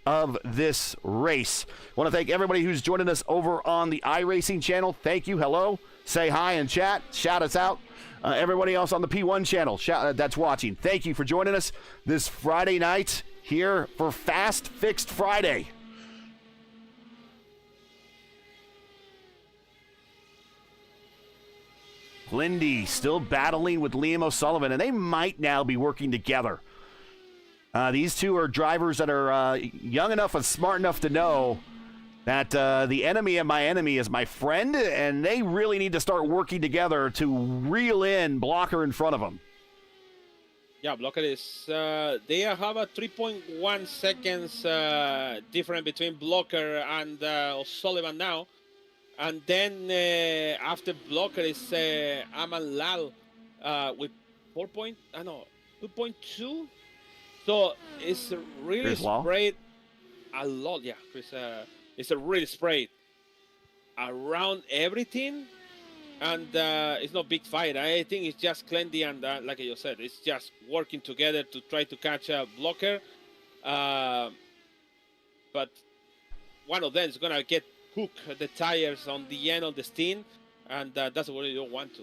of this race. I want to thank everybody who's joining us over on the iRacing channel. Thank you. Hello. Say hi in chat. Shout us out. Everybody else on the P1 channel that's watching, thank you for joining us this Friday night here for Fast Fixed Friday. Lindy still battling with Liam O'Sullivan, and they might now be working together. These two are drivers that are young enough and smart enough to know that the enemy of my enemy is my friend, and they really need to start working together to reel in Blocker in front of them. Yeah, Blocker is, they have a 3.1 seconds difference between Blocker and O'Sullivan now. And then after Blocker is Aman Lal with 2.2. So it's really sprayed a lot. Yeah, Chris, it's a really sprayed around everything. And it's not big fight. I think it's just Clendy and, like you said, it's just working together to try to catch a Blocker. But one of them is going to get hook the tires on the end of the stint, and that's what you don't want to.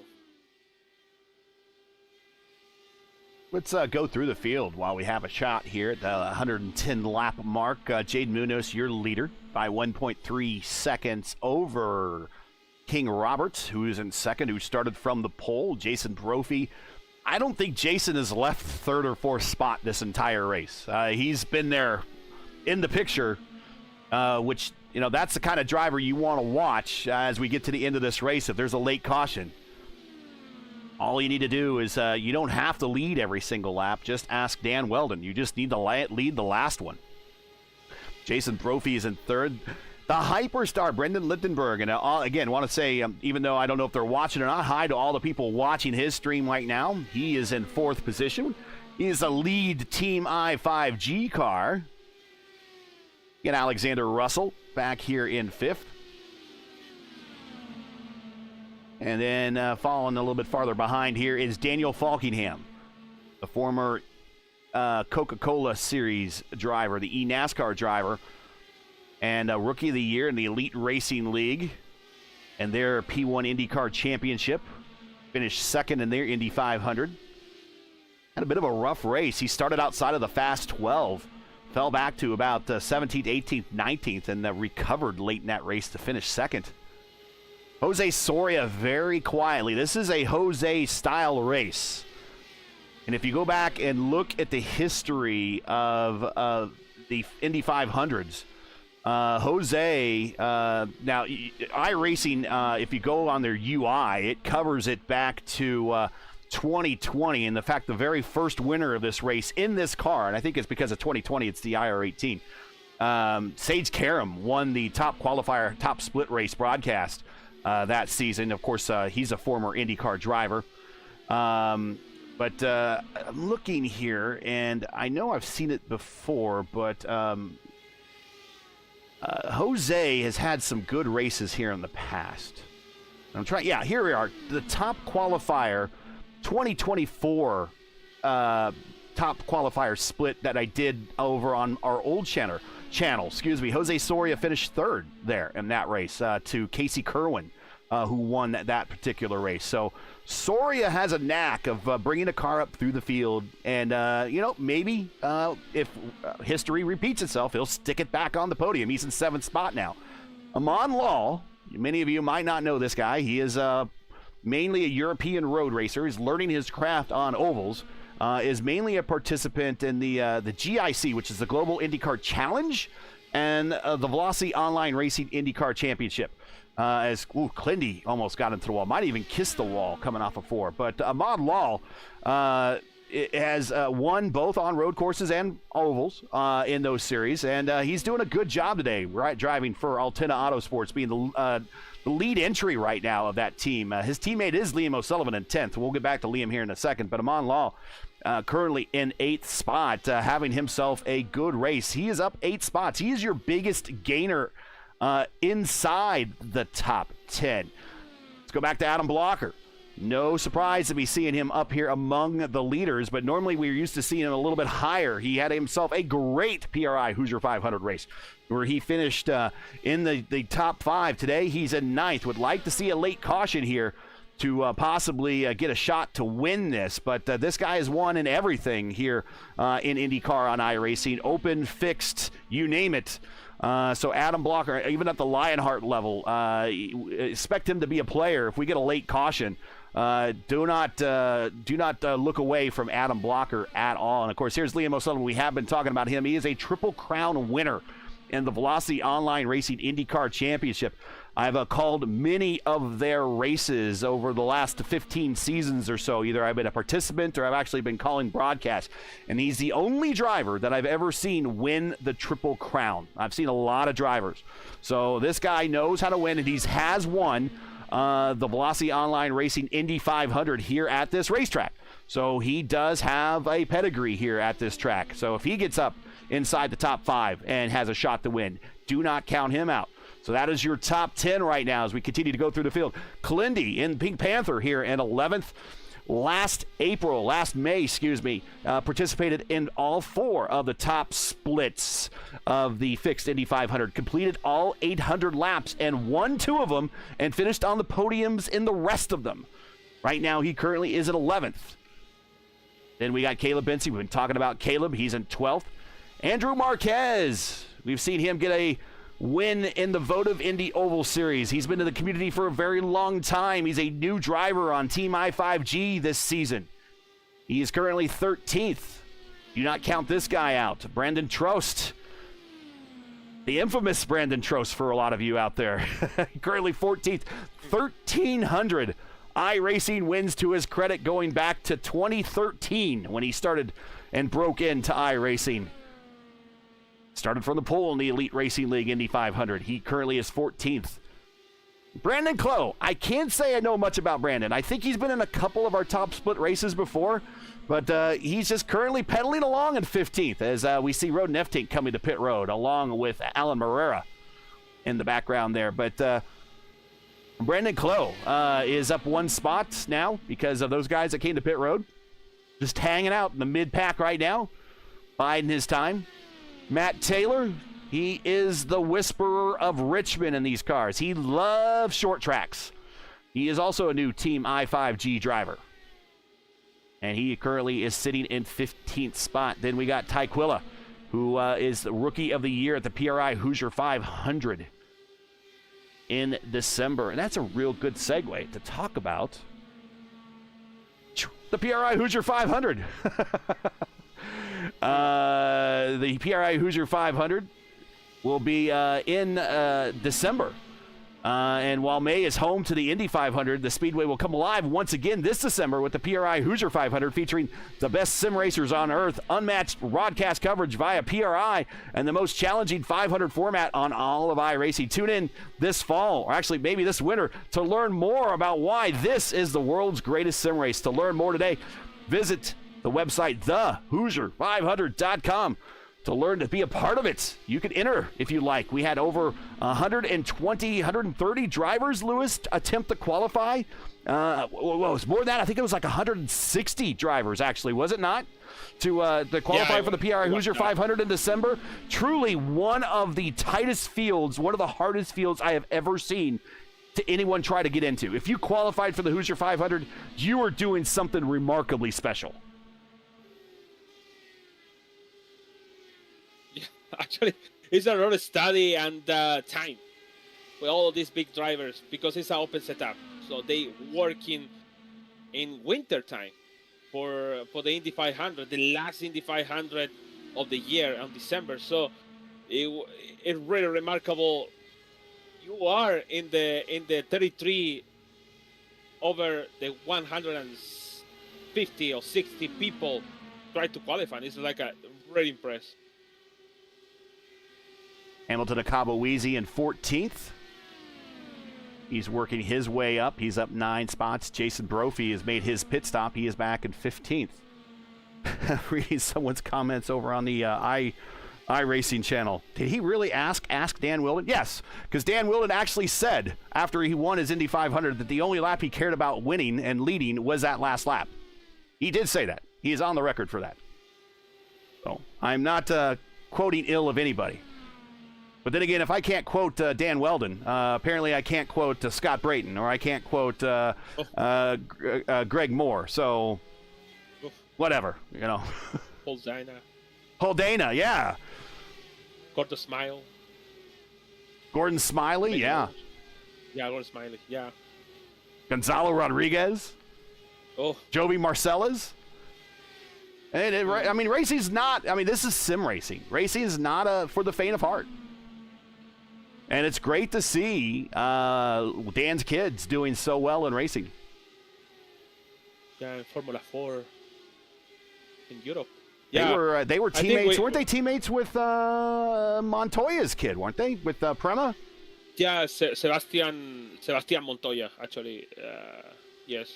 Let's go through the field while we have a shot here at the 110 lap mark. Jade Munoz, your leader, by 1.3 seconds over King Roberts, who is in second, who started from the pole. Jason Brophy. I don't think Jason has left third or fourth spot this entire race. He's been there in the picture, which, you know, that's the kind of driver you want to watch as we get to the end of this race if there's a late caution. All you need to do is you don't have to lead every single lap. Just ask Dan Weldon. You just need to lead the last one. Jason Brophy is in third. The hyperstar, Brendan Littenberg. And again, want to say, even though I don't know if they're watching or not, hi to all the people watching his stream right now. He is in fourth position. He is a lead Team I5G car. Get Alexander Russell back here in fifth. And then following a little bit farther behind here is Daniel Falkingham, the former Coca-Cola Series driver, the eNASCAR driver, and Rookie of the Year in the Elite Racing League and their P1 IndyCar Championship. Finished second in their Indy 500. Had a bit of a rough race. He started outside of the Fast 12, fell back to about 17th, 18th, 19th, and recovered late in that race to finish second. Jose Soria very quietly. This is a Jose-style race. And if you go back and look at the history of the Indy 500s, Jose, now iRacing, if you go on their UI, it covers it back to 2020. And the fact the very first winner of this race in this car, and I think it's because of 2020, it's the IR18, Sage Karam won the top qualifier, top split race broadcast that season. Of course, he's a former IndyCar driver. But I'm looking here, and I know I've seen it before, but Jose has had some good races here in the past. I'm trying, yeah, here we are. The top qualifier, 2024 top qualifier split that I did over on our old channel. Jose Soria finished third there in that race to Casey Kerwin, who won that particular race. So Soria has a knack of bringing a car up through the field, and, maybe if history repeats itself, he'll stick it back on the podium. He's in 7th spot now. Amon Law, many of you might not know this guy. He is mainly a European road racer. He's learning his craft on ovals. Is mainly a participant in the GIC, which is the Global IndyCar Challenge, and the Velocity Online Racing IndyCar Championship. Clindy almost got into the wall. Might even kiss the wall coming off of 4. But Ahmad Lal has won both on road courses and ovals in those series. And he's doing a good job today, right, driving for Altina Autosports, being the lead entry right now of that team. His teammate is Liam O'Sullivan in 10th. We'll get back to Liam here in a second. But Ahmad Lal currently in 8th spot, having himself a good race. He is up 8 spots. He is your biggest gainer inside the top 10. Let's go back to Adam Blocker. No surprise to be seeing him up here among the leaders, but normally we're used to seeing him a little bit higher. He had himself a great PRI Hoosier 500 race where he finished in the top 5. Today he's in 9th. Would like to see a late caution here to possibly get a shot to win this, but this guy has won in everything here in IndyCar on iRacing. Open, fixed, you name it. So Adam Blocker, even at the Lionheart level, expect him to be a player. If we get a late caution, do not look away from Adam Blocker at all. And of course, here's Liam O'Sullivan. We have been talking about him. He is a Triple Crown winner in the Velocity Online Racing IndyCar Championship. I've called many of their races over the last 15 seasons or so. Either I've been a participant or I've actually been calling broadcasts. And he's the only driver that I've ever seen win the Triple Crown. I've seen a lot of drivers. So this guy knows how to win, and he has won the Velocity Online Racing Indy 500 here at this racetrack. So he does have a pedigree here at this track. So if he gets up inside the top 5 and has a shot to win, do not count him out. So that is your top 10 right now as we continue to go through the field. Clindy in Pink Panther here in 11th. Last May, participated in all 4 of the top splits of the fixed Indy 500. Completed all 800 laps and won 2 of them and finished on the podiums in the rest of them. Right now, he currently is at 11th. Then we got Caleb Benson. We've been talking about Caleb. He's in 12th. Andrew Marquez. We've seen him get a win in the Votive Indy Oval Series. He's been in the community for a very long time. He's a new driver on Team I5G this season. He is currently 13th. Do not count this guy out. Brandon Trost. The infamous Brandon Trost for a lot of you out there. Currently 14th. 1,300 iRacing wins to his credit going back to 2013 when he started and broke into iRacing. Started from the pole in the Elite Racing League Indy 500. He currently is 14th. Brandon Clough. I can't say I know much about Brandon. I think he's been in a couple of our top split races before, but he's just currently pedaling along in 15th as we see Road Neftink coming to pit road along with Alan Marrera in the background there. But Brandon Clough is up 1 spot now because of those guys that came to pit road. Just hanging out in the mid-pack right now, biding his time. Matt Taylor, he is the whisperer of Richmond in these cars. He loves short tracks. He is also a new Team I5G driver. And he currently is sitting in 15th spot. Then we got Ty Quilla, who is the Rookie of the Year at the PRI Hoosier 500 in December. And that's a real good segue to talk about the PRI Hoosier 500. The PRI Hoosier 500 will be in December. And while May is home to the Indy 500, the Speedway will come alive once again this December with the PRI Hoosier 500 featuring the best sim racers on Earth, unmatched broadcast coverage via PRI, and the most challenging 500 format on all of iRacing. Tune in this fall, or actually maybe this winter, to learn more about why this is the world's greatest sim race. To learn more today, visit the website, thehoosier500.com, to learn to be a part of it. You can enter if you like. We had over 130 drivers, Lewis, attempt to qualify. It was more than that. I think it was like 160 drivers, actually, was it not? To qualify for the PRI Hoosier 500 in December. Truly one of the tightest fields, one of the hardest fields I have ever seen to anyone try to get into. If you qualified for the Hoosier 500, you are doing something remarkably special. Yeah, actually, it's a lot of study and time with all of these big drivers because it's an open setup. So they work in winter time for the Indy 500, the last Indy 500 of the year on December. So it's really remarkable. You are in the 33 over the 150 or 60 people try to qualify. It's like a really impressed. Hamilton Akabowiezi in 14th. He's working his way up. He's up 9 spots. Jason Brophy has made his pit stop. He is back in 15th. Reading someone's comments over on the iRacing channel. Did he really ask Dan Wilden? Yes, because Dan Wilden actually said after he won his Indy 500 that the only lap he cared about winning and leading was that last lap. He did say that. He is on the record for that. So I'm not quoting ill of anybody. But then again, if I can't quote Dan Weldon, apparently I can't quote Scott Brayton, or I can't quote Greg Moore. So whatever, you know. Holdana, yeah. Gordon Smile. Gordon Smiley, yeah. Yeah, Gordon Smiley, yeah. Gonzalo Rodriguez. Oh. Jovi Marcellus. And I mean, racing's not. I mean, this is sim racing. Racing is not for the faint of heart. And it's great to see Dan's kids doing so well in racing. Yeah, in Formula 4 in Europe. Yeah, they were teammates. Weren't they teammates with Montoya's kid? Weren't they with Prema? Yeah, Sebastian Montoya actually. Yes.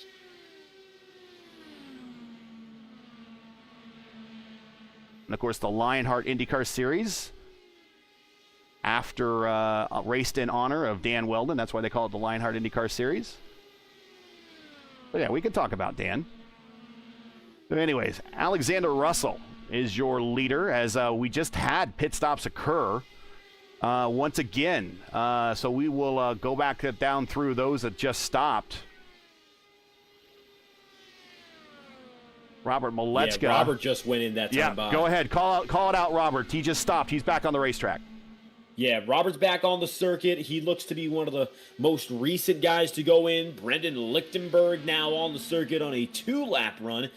And of course, the Lionheart IndyCar Series. After raced in honor of Dan Weldon. That's why they call it the Lionheart IndyCar Series. But yeah, we could talk about Dan. But anyways, Alexander Russell is your leader as we just had pit stops occur once again. So we will go back down through those that just stopped. Robert Malechka. Yeah, Robert just went in that time by. Go ahead. Call it out, Robert. He just stopped. He's back on the racetrack. Yeah, Robert's back on the circuit. He looks to be one of the most recent guys to go in. Brendan Lichtenberg now on the circuit on a 2-lap run.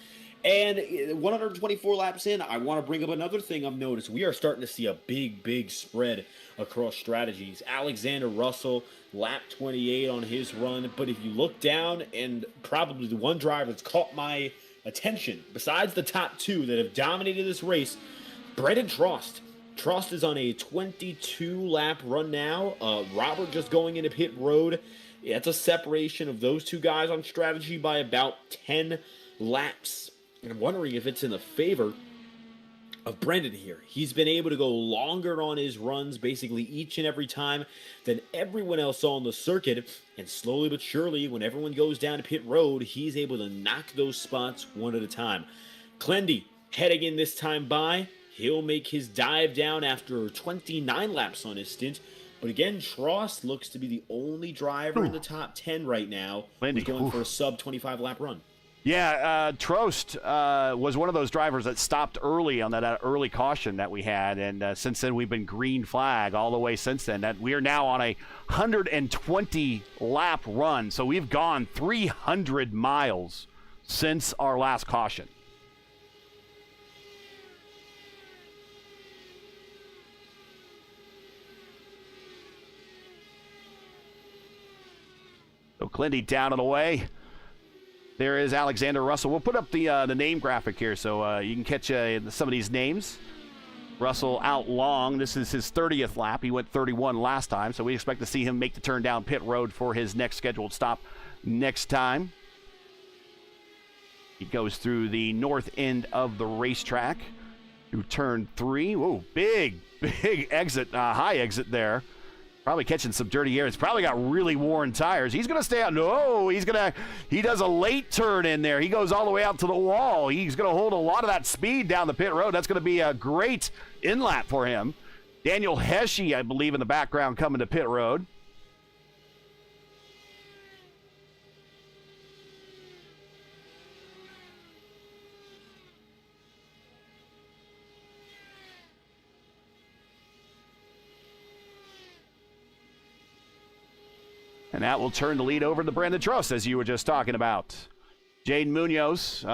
And 124 laps in, I want to bring up another thing I've noticed. We are starting to see a big spread across strategies. Alexander Russell, lap 28 on his run. But if you look down, and probably the one driver that's caught my attention, besides the top 2 that have dominated this race, Brendan Trost. Trost is on a 22-lap run now. Robert just going into pit road. That's a separation of those 2 guys on strategy by about 10 laps. And I'm wondering if it's in the favor of Brendan here. He's been able to go longer on his runs basically each and every time than everyone else on the circuit. And slowly but surely, when everyone goes down to pit road, he's able to knock those spots one at a time. Clendy heading in this time by. He'll make his dive down after 29 laps on his stint. But again, Trost looks to be the only driver in the top 10 right now who's going for a sub-25 lap run. Yeah, Trost was one of those drivers that stopped early on that early caution that we had. And since then, we've been green flag all the way since then. That we are now on a 120-lap run. So we've gone 300 miles since our last caution. So Clindy down and away. There is Alexander Russell. We'll put up the name graphic here so you can catch some of these names. Russell out long. This is his 30th lap. He went 31 last time, so we expect to see him make the turn down pit road for his next scheduled stop next time. He goes through the north end of the racetrack through turn 3. Whoa, big exit, high exit there. Probably catching some dirty air. It's probably got really worn tires. He's going to stay out. No, he does a late turn in there. He goes all the way out to the wall. He's going to hold a lot of that speed down the pit road. That's going to be a great in-lap for him. Daniel Hesje, I believe, in the background coming to pit road. And that will turn the lead over to Brandon Trost, as you were just talking about. Jaden Munoz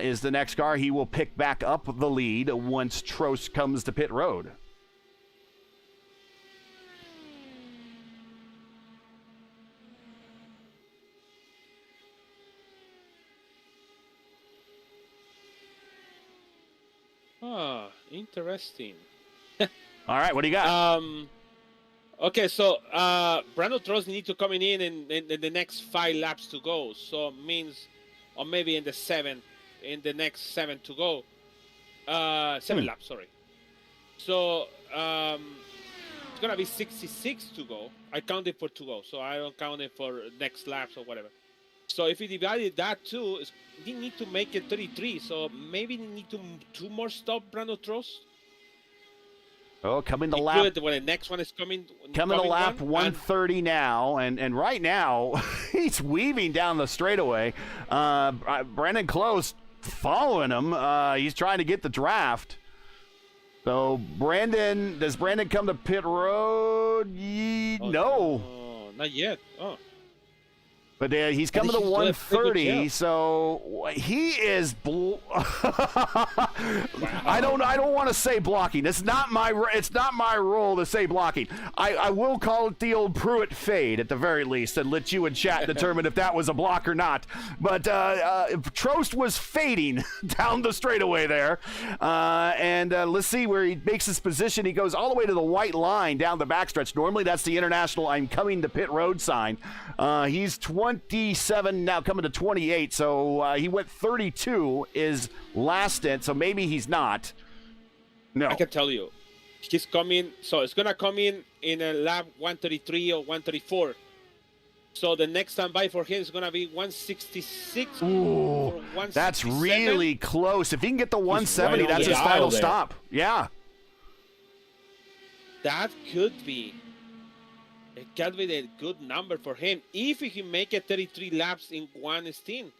is the next car. He will pick back up the lead once Trost comes to pit road. Interesting. All right, what do you got? Okay, so Brandon Trost need to coming in the next 5 laps to go. So means, or maybe in the next 7 to go. 7 laps, sorry. So it's gonna be 66 to go. I counted for to go, so I don't count it for next laps or whatever. So if we divided that too, we need to make it 33. So maybe we need to 2 more stop Brandon Trost. Oh, coming to lap. Good when the next one is coming To lap 130 now, and right now he's weaving down the straightaway. Brandon Close following him. He's trying to get the draft. So does Brandon come to pit road? No. Not yet. Oh. But he's coming to 130, so he is. I don't want to say blocking. It's not my role to say blocking. I will call it the old Pruitt fade at the very least, and let you in chat determine if that was a block or not. But Trost was fading down the straightaway there, and let's see where he makes his position. He goes all the way to the white line down the backstretch. Normally that's the international "I'm coming to pit road" sign. He's 27 now, coming to 28, so he went 32 is last stint, so maybe he's not. No. I can tell you. He's coming, so it's going to come in a lap 133 or 134. So the next time by for him is going to be 166 or 167. That's really close. If he can get the 170, right that's his the final aisle there. stop. Yeah. That could be. It could be a good number for him if he can make it 33 laps in one stint.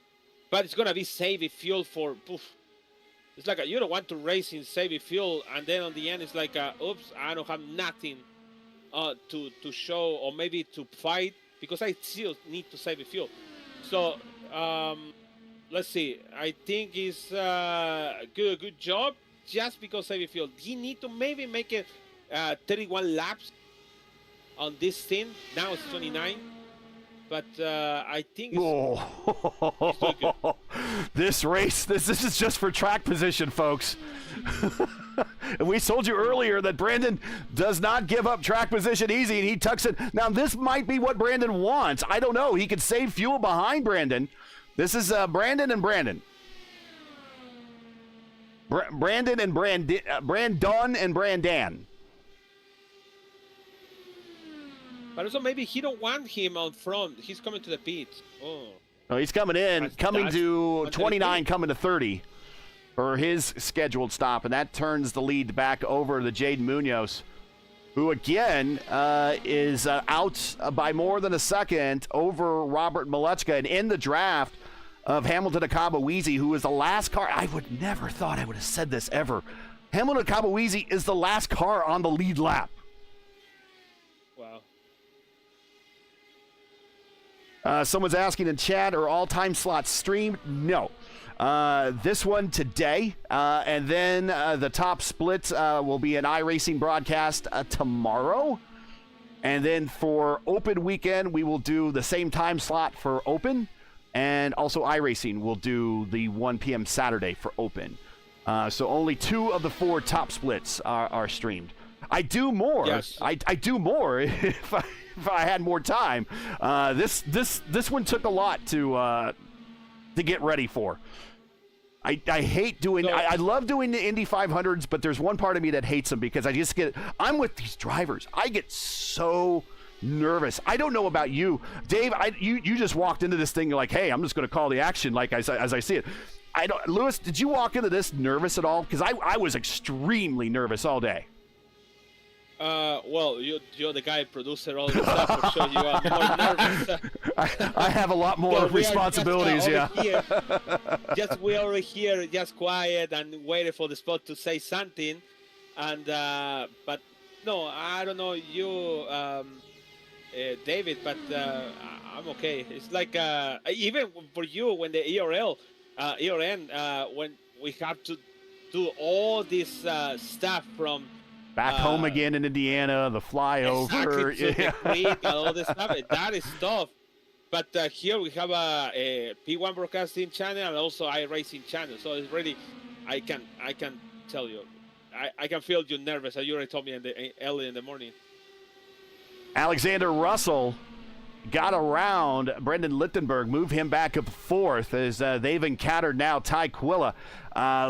But it's going to be saving fuel for poof. It's like you don't want to race in saving fuel, and then on the end it's like, oops, I don't have nothing to show or maybe to fight because I still need to save fuel. So let's see. I think it's a good job just because saving fuel. He need to maybe make it 31 laps on this thing. Now it's 29, but I think it's doing good. This race, this is just for track position, folks. And we told you earlier that Brandon does not give up track position easy, and he tucks it. Now, this might be what Brandon wants. I don't know. He could save fuel behind Brandon. This is Brandon and Brandon. Brandon and Brandon and Brandan. But also maybe he don't want him on front. He's coming to the pits. Oh, he's coming in, That's to 29, 30. coming to 30 for his scheduled stop, and that turns the lead back over to Jaden Munoz, who again is out by more than a second over Robert Malechka, and in the draft of Hamilton Akabawizi, who is the last car. I would never thought I would have said this ever. Hamilton Akabawizi is the last car on the lead lap. Wow. Someone's asking in chat, are all time slots streamed? No. This one today, and then the top split will be an iRacing broadcast tomorrow. And then for Open weekend, we will do the same time slot for Open. And also iRacing will do the 1 p.m. Saturday for Open. So only 2 of the 4 top splits are streamed. I do more. Yes. I do more if I had more time. This one took a lot to get ready for. I hate doing. I love doing the Indy 500s, but there's one part of me that hates them because I'm with these drivers. I get so nervous. I don't know about you, Dave. You just walked into this thing. You're like, hey, I'm just going to call the action like as I see it. Lewis, did you walk into this nervous at all? Because I was extremely nervous all day. Well, you're the guy producer all the stuff, for sure you are more nervous. I have a lot more responsibilities, We're over here, just quiet and waiting for the spot to say something. And but no, I don't know. David, but I'm okay. It's like even for you when the ERN, when we have to do all this stuff from Back home again in Indiana, the flyover. exactly to the creek and all this stuff. That is tough. But here we have a P1 broadcasting channel and also iRacing channel. So it's really, I can tell you, I can feel you nervous. You already told me early in the morning. Alexander Russell got around Brendan Lichtenberg, move him back up fourth as they've encountered now Ty Quilla,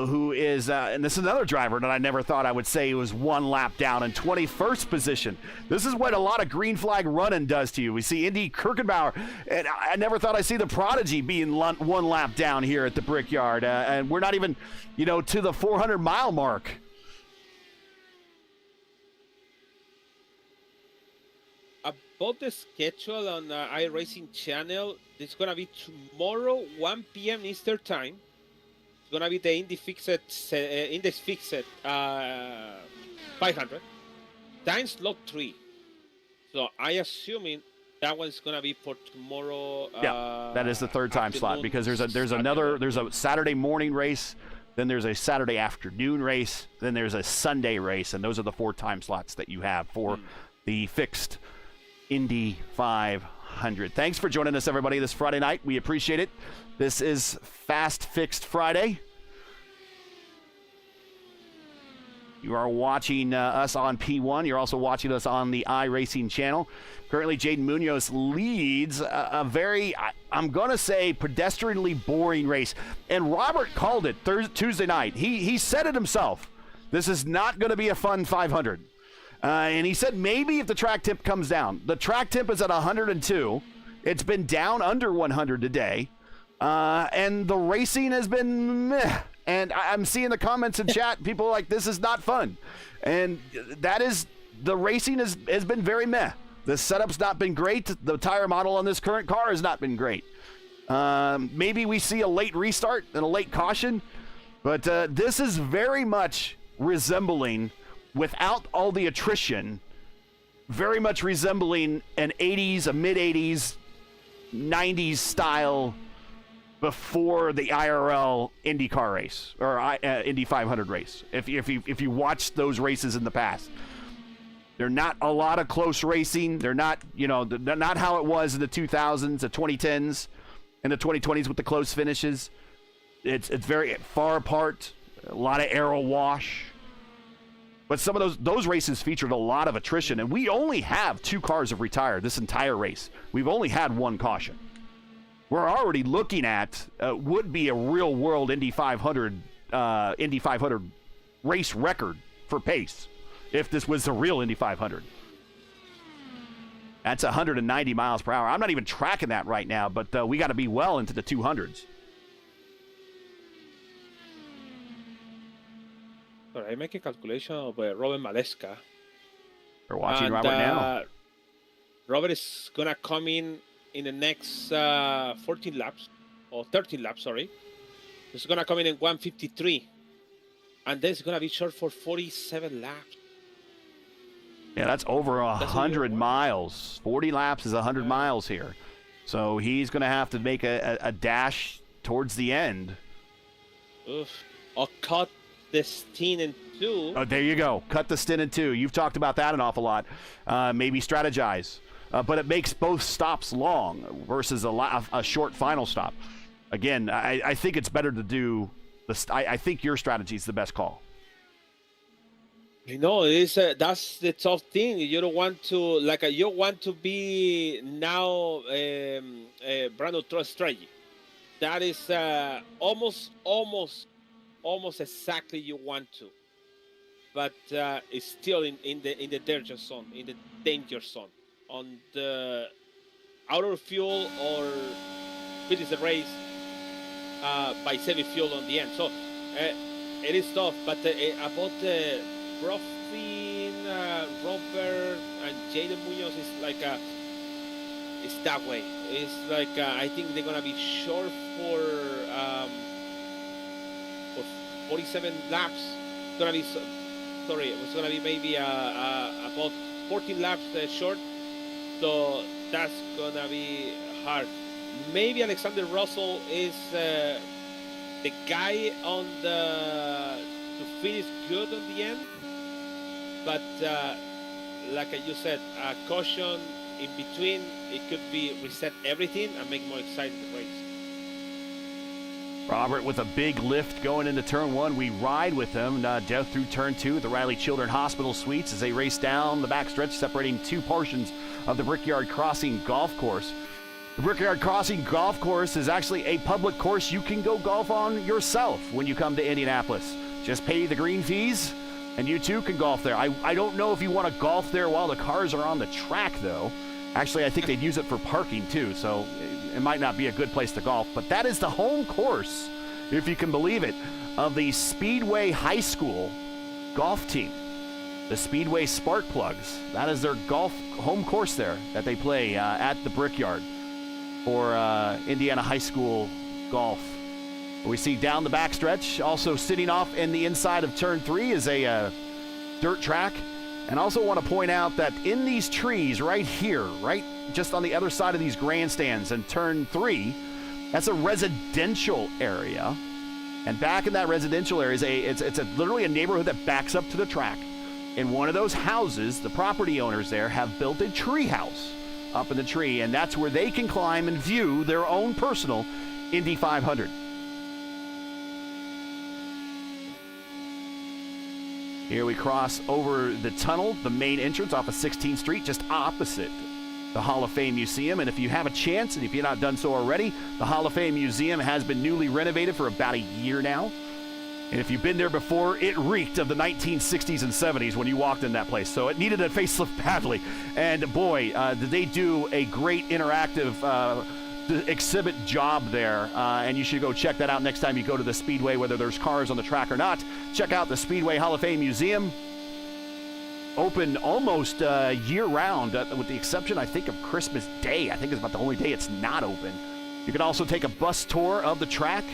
who is, and this is another driver that I never thought I would say was one lap down in 21st position. This is what a lot of green flag running does to you. We see Indy Kirkenbauer, and I never thought I'd see the Prodigy being one lap down here at the Brickyard, and we're not even, to the 400-mile mark. About the schedule on iRacing channel, it's going to be tomorrow, 1 p.m. Eastern Time. It's going to be the Index Fixed 500. Time slot 3. So I assuming that one's going to be for tomorrow. Yeah, that is the third time slot because there's a Saturday morning race, then there's a Saturday afternoon race, then there's a Sunday race, and those are the 4 time slots that you have for the fixed Indy 500. Thanks for joining us, everybody, this Friday night. We appreciate it. This is Fast Fixed Friday. You are watching us on P1. You're also watching us on the iRacing channel. Currently, Jaden Munoz leads a very, I'm going to say, pedestrianly boring race. And Robert called it Tuesday night. He said it himself. This is not going to be a fun 500. And he said maybe if the track temp comes down. The track temp is at 102. It's been down under 100 today. And the racing has been meh. And I'm seeing the comments in chat. People are like, this is not fun. And the racing has been very meh. The setup's not been great. The tire model on this current car has not been great. Maybe we see a late restart and a late caution. But this is very much resembling, without all the attrition, very much resembling a mid-'80s, 90s style before the IRL IndyCar race or Indy 500 race. If you watch those races in the past, they're not a lot of close racing. They're not, they're not how it was in the 2000s, the 2010s, and the 2020s with the close finishes. It's very far apart, a lot of aero wash. But some of those races featured a lot of attrition, and we only have 2 cars have retired this entire race. We've only had 1 caution. We're already looking at would be a real-world Indy 500 race record for pace if this was a real Indy 500. That's 190 miles per hour. I'm not even tracking that right now, but we got to be well into the 200s. I make a calculation of Robert Maleska. We're watching Robert now. Robert is going to come in the next 14 laps, or 13 laps, sorry. He's going to come in 153. And then it's going to be short for 47 laps. Yeah, that's over 100 miles. 40 laps is 100 miles here. So he's going to have to make a dash towards the end. Oof. Or cut the stint in 2. Oh, there you go. Cut the stint in 2. You've talked about that an awful lot. Maybe strategize. But it makes both stops long versus a short final stop. Again, I think it's better to do I think your strategy is the best call. That's the tough thing. You don't want to you want to be now brand new strategy. That is almost exactly you want to, but it's still in the danger zone, in the danger zone, on the out of fuel or finish the race by saving fuel on the end. So it is tough, but about the Profin, Robert, and Jaden Munoz is it's that way. It's I think they're gonna be short for 47 laps. It's gonna be it was gonna be maybe about 14 laps short So that's gonna be hard. Maybe Alexander Russell is the guy on the to finish good on the end, but like you said, a caution in between, it could be reset everything and make more exciting the race. Robert with a big lift going into turn 1. We ride with them down through turn 2 at the Riley Children Hospital Suites as they race down the backstretch, separating 2 portions of the Brickyard Crossing Golf Course. The Brickyard Crossing Golf Course is actually a public course you can go golf on yourself when you come to Indianapolis. Just pay the green fees, and you too can golf there. I don't know if you want to golf there while the cars are on the track, though. Actually, I think they'd use it for parking, too, so it might not be a good place to golf. But that is the home course, if you can believe it, of the Speedway High School golf team. The Speedway Sparkplugs. That is their golf home course there that they play at the Brickyard for Indiana High School golf. We see down the backstretch, also sitting off in the inside of turn 3 is a dirt track. And also want to point out that in these trees right here, right just on the other side of these grandstands in turn 3, that's a residential area. And back in that residential area is it's literally a neighborhood that backs up to the track. In one of those houses, the property owners there have built a tree house up in the tree, and that's where they can climb and view their own personal Indy 500. Here we cross over the tunnel, the main entrance off of 16th Street, just opposite the Hall of Fame Museum. And if you have a chance, and if you've not done so already, the Hall of Fame Museum has been newly renovated for about a year now. And if you've been there before, it reeked of the 1960s and 70s when you walked in that place. So it needed a facelift badly. And boy, did they do a great interactive exhibit job there, and you should go check that out next time you go to the Speedway, whether there's cars on the track or not. Check out the Speedway Hall of Fame Museum. Open almost year-round, with the exception, I think, of Christmas Day. I think it's about the only day it's not open. You can also take a bus tour of the track.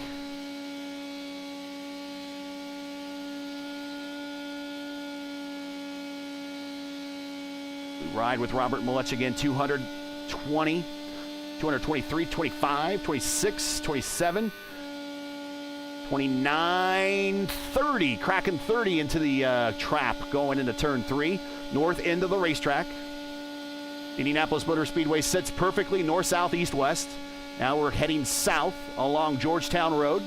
We ride with Robert Malech again, 220. 223, 25, 26, 27, 29, 30. Cracking 30 into the trap going into turn 3. North end of the racetrack. Indianapolis Motor Speedway sits perfectly north, south, east, west. Now we're heading south along Georgetown Road.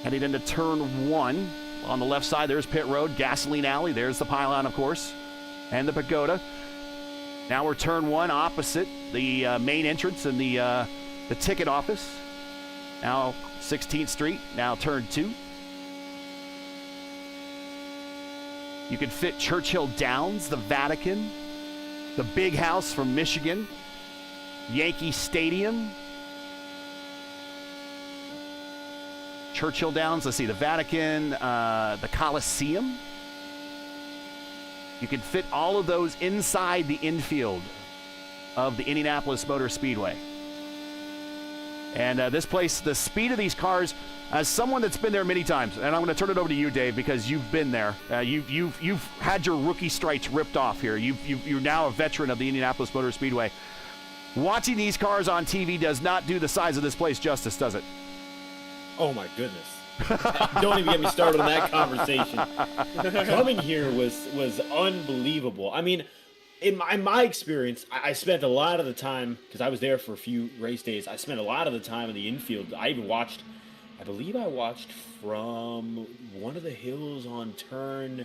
Heading into turn 1. On the left side, there's Pit Road, Gasoline Alley. There's the pylon, of course, and the pagoda. Now we're turn 1 opposite the main entrance and the ticket office. Now 16th Street, now turn 2. You can fit Churchill Downs, the Vatican, the Big House from Michigan, Yankee Stadium, Churchill Downs, let's see, the Vatican, the Coliseum. You can fit all of those inside the infield of the Indianapolis Motor Speedway. And this place, the speed of these cars, as someone that's been there many times, and I'm going to turn it over to you, Dave, because you've been there. You've had your rookie stripes ripped off here. You're now a veteran of the Indianapolis Motor Speedway. Watching these cars on TV does not do the size of this place justice, does it? Oh, my goodness. Don't even get me started on that conversation. Coming here was unbelievable. I mean, in my experience, I spent a lot of the time, because I was there for a few race days, I spent a lot of the time in the infield. I believe I watched from one of the hills on turn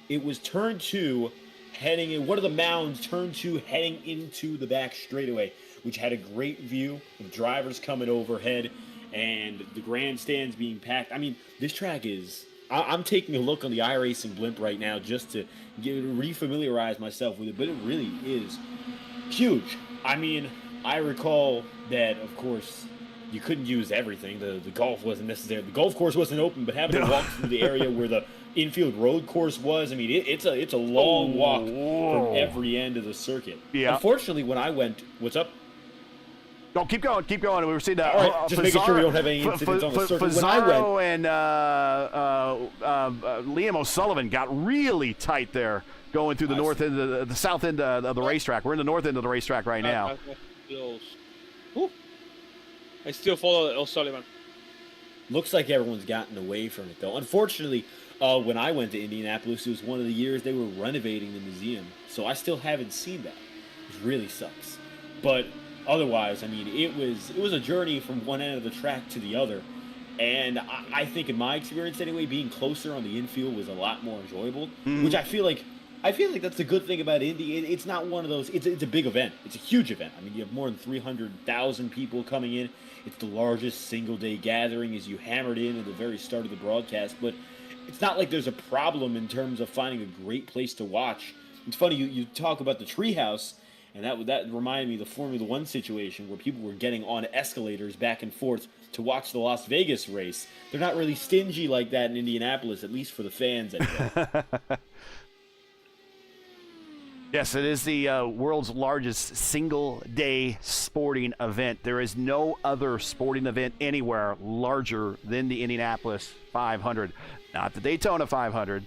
2, heading in, one of the mounds, turn 2, heading into the back straightaway, which had a great view of drivers coming overhead and the grandstands being packed. I mean, this track is... I'm taking a look on the iRacing blimp right now just to refamiliarize myself with it, but it really is huge. I mean, I recall that, of course, you couldn't use everything. The golf wasn't necessary. The golf course wasn't open, but having to walk through the area where the infield road course was, I mean, it's a long walk from every end of the circuit. Yeah. Unfortunately, when I went... What's up? No, keep going. We were seeing that. All right, just making sure we don't have any incidents on the circuit. Fazaro and Liam O'Sullivan got really tight there going through the north end, of the south end of the racetrack. We're in the north end of the racetrack right now. Close. Whew. I still follow O'Sullivan. Looks like everyone's gotten away from it, though. Unfortunately, when I went to Indianapolis, it was one of the years they were renovating the museum, so I still haven't seen that, which really sucks. But otherwise, I mean, it was a journey from one end of the track to the other, and I think in my experience anyway, being closer on the infield was a lot more enjoyable, which I feel like that's the good thing about Indy. It's not one of those. It's a big event. It's a huge event. I mean, you have more than 300,000 people coming in. It's the largest single-day gathering, as you hammered in at the very start of the broadcast. But it's not like there's a problem in terms of finding a great place to watch. It's funny you talk about the treehouse, and that reminded me of the Formula One situation where people were getting on escalators back and forth to watch the Las Vegas race. They're not really stingy like that in Indianapolis, at least for the fans anyway. Yes, it is the world's largest single-day sporting event. There is no other sporting event anywhere larger than the Indianapolis 500. Not the Daytona 500,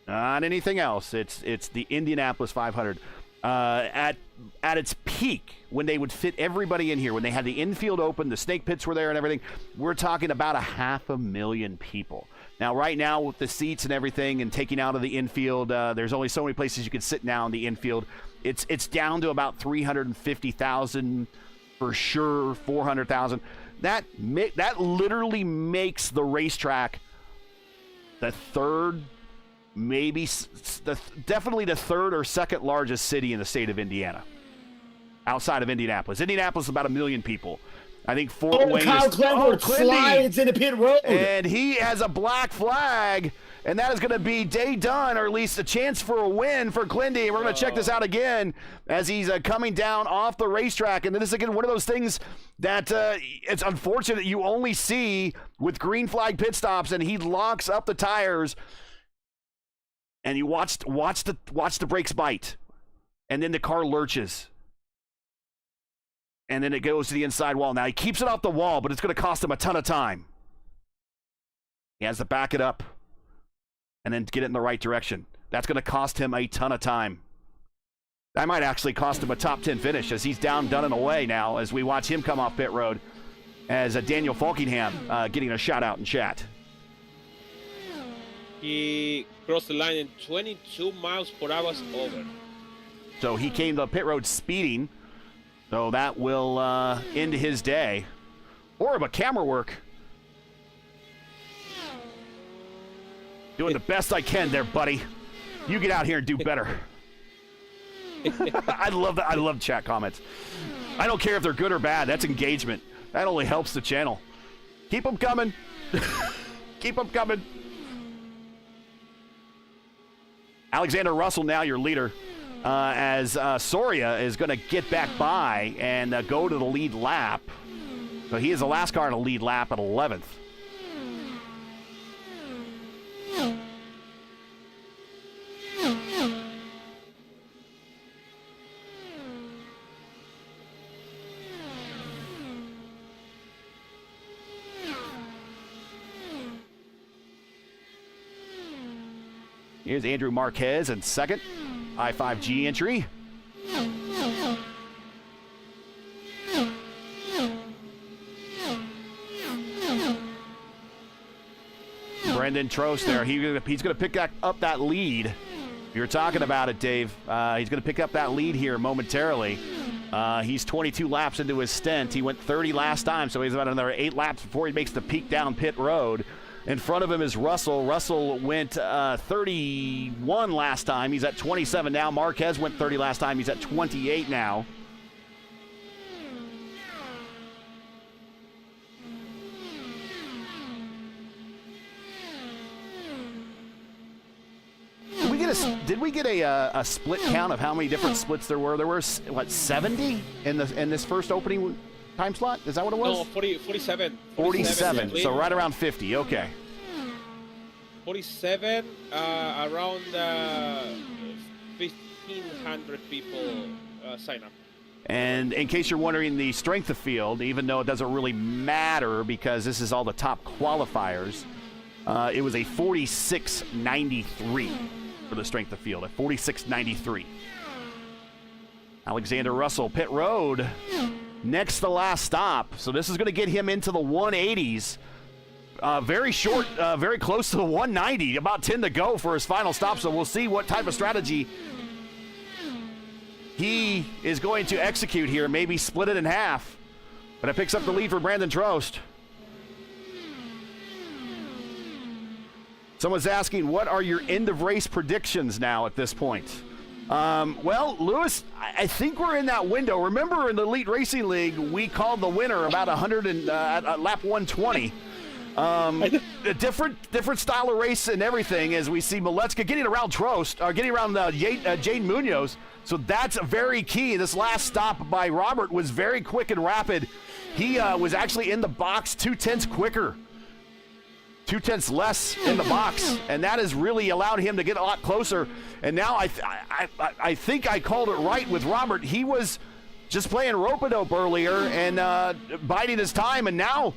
not anything else. It's the Indianapolis 500. At its peak, when they would fit everybody in here, when they had the infield open, the snake pits were there and everything, we're talking about 500,000 people. Now, right now, with the seats and everything and taking out of the infield, there's only so many places you can sit now in the infield. It's down to about 350,000 for sure, 400,000. That literally makes the racetrack the third, definitely the third or second largest city in the state of Indiana, outside of Indianapolis. Indianapolis is about 1 million people. I think Fort Wayne Kyle is... Clenford slides into pit road. And he has a black flag, and that is going to be day done, or at least a chance for a win for Clindy. We're going to check this out again as he's coming down off the racetrack. And this is, again, one of those things that it's unfortunate you only see with green flag pit stops, and he locks up the tires, and you watch the brakes bite, and then the car lurches. And then it goes to the inside wall. Now, he keeps it off the wall, but it's going to cost him a ton of time. He has to back it up and then get it in the right direction. That's going to cost him a ton of time. That might actually cost him a top 10 finish, as he's done and away now as we watch him come off pit road, as Daniel Falkingham getting a shout out in chat. He crossed the line in 22 miles per hour over. So he came to pit road speeding. So that will end his day. Horrible camera work. Doing the best I can there, buddy. You get out here and do better. I love that. I love chat comments. I don't care if they're good or bad. That's engagement. That only helps the channel. Keep them coming. Keep them coming. Alexander Russell now your leader. As Soria is going to get back by and go to the lead lap. So he is the last car in the lead lap at 11th. Here's Andrew Marquez in second. I-5G entry. Brendan Trost there. He's going to pick up that lead. You were talking about it, Dave. He's going to pick up that lead here momentarily. He's 22 laps into his stint. He went 30 last time, so he's about another 8 laps before he makes the peak down pit road. In front of him is Russell. Russell went 31 last time. He's at 27 now. Marquez went 30 last time. He's at 28 now. Did we get a split count of how many different splits there were? There were, what, 70 in this first opening time slot? Is that what it was? No, 47. 47, so right around 50, okay. 47, around 1,500 people sign up. And in case you're wondering, the strength of field, even though it doesn't really matter because this is all the top qualifiers, it was a 46.93. for the strength of field at 46.93. Alexander Russell, pit road, next to last stop. So this is going to get him into the 180s. Very short, very close to the 190, about 10 to go for his final stop. So we'll see what type of strategy he is going to execute here. Maybe split it in half. But it picks up the lead for Brandon Trost. Someone's asking, what are your end of race predictions now at this point? Well, Lewis, I think we're in that window. Remember, in the Elite Racing League, we called the winner about 100 and at lap 120. A different style of race and everything, as we see Molecka getting around Trost, or getting around Jade Munoz. So that's very key. This last stop by Robert was very quick and rapid. He was actually in the box 2/10 quicker. 2/10 less in the box, and that has really allowed him to get a lot closer. And now I think I called it right with Robert. He was just playing rope-a-dope earlier and biding his time, and now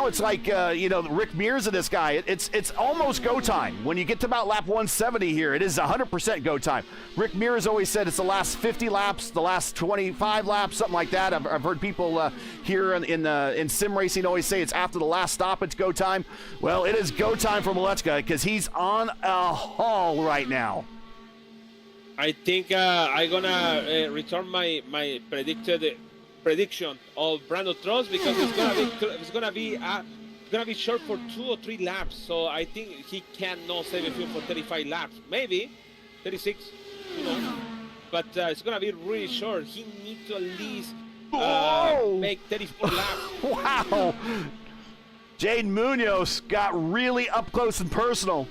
it's like Rick Mears of this guy. It's almost go time. When you get to about lap 170 here, it is 100% go time. Rick Mears always said it's the last 50 laps, the last 25 laps, something like that. I've heard people here in sim racing always say it's after the last stop it's go time. Well, it is go time for Molecka because he's on a haul right now. I think I'm gonna return my predicted prediction of Brandon Trost because it's gonna be short for 2 or 3 laps. So I think he cannot save a fuel for 35 laps, maybe 36, but it's gonna be really short. He needs to at least make 34 laps. Wow! Jade Munoz got really up close and personal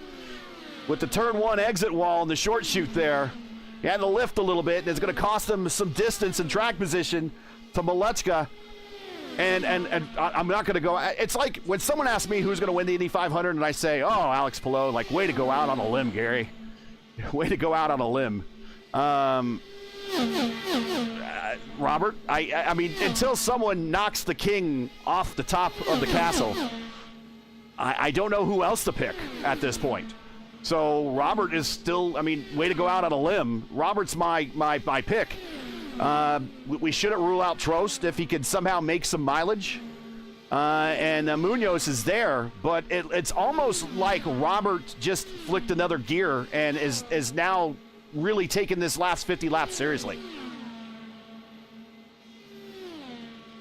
with the turn 1 exit wall and the short chute there. He had to lift a little bit, and it's going to cost him some distance and track position to Molecka. And I'm not going to go. It's like when someone asks me who's going to win the Indy 500, and I say, oh, Alex Palou. Like, way to go out on a limb, Gary. Way to go out on a limb. Robert, I mean, until someone knocks the king off the top of the castle, I don't know who else to pick at this point. So Robert is still, I mean, way to go out on a limb. Robert's my pick. We shouldn't rule out Trost if he could somehow make some mileage. And Munoz is there, but it's almost like Robert just flicked another gear and is now really taking this last 50 laps seriously.